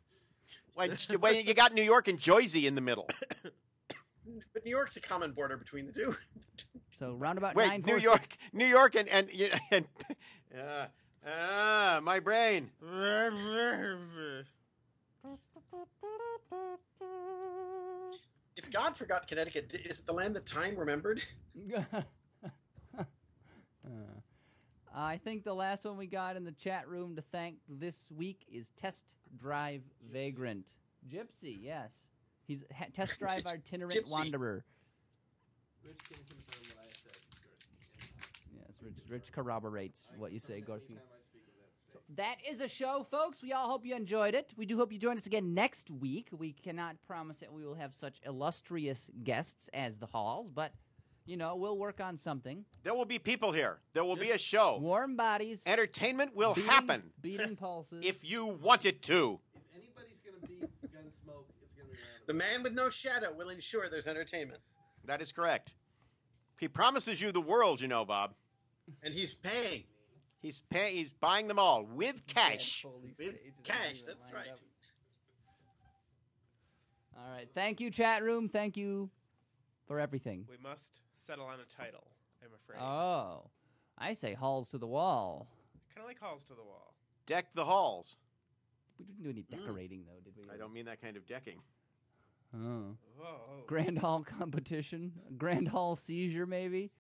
S5: When you got New York and Jersey in the middle.
S4: But New York's a common border between the two.
S1: So roundabout
S5: Wait,
S1: 946.
S5: New York, and my brain.
S4: If God forgot Connecticut, is it the land that time remembered?
S1: I think the last one we got in the chat room to thank this week is Test Drive Vagrant. Gypsy, yes. He's Test Drive Itinerant
S4: Gypsy.
S1: Wanderer.
S8: Rich can confirm what I said.
S1: Yes, Rich corroborates what you say, Gorski.
S8: Anytime I speak of that state.
S1: That is a show, folks. We all hope you enjoyed it. We do hope you join us again next week. We cannot promise that we will have such illustrious guests as the Halls, but, you know, we'll work on something.
S5: There will be people here. There will be a show.
S1: Warm bodies.
S5: Entertainment will
S1: beating-
S5: happen
S1: Beating pulses.
S5: if you want it to.
S8: If anybody's going to beat Gunsmoke, it's going to be
S4: The
S8: Roundabout.
S4: man with no shadow will ensure there's entertainment.
S5: That is correct. He promises you the world, you know, Bob.
S4: And he's paying.
S5: He's buying them all with cash.
S4: With cash, that's right.
S1: All right. Thank you, chat room. Thank you for everything.
S2: We must settle on a title, I'm afraid.
S1: Oh, I say halls to the wall.
S2: Kind of like Halls to the Wall.
S5: Deck the halls.
S1: We didn't do any decorating, though, did we?
S5: I don't mean that kind of decking.
S1: Oh.
S2: Whoa.
S1: Grand Hall competition? Grand Hall seizure, maybe?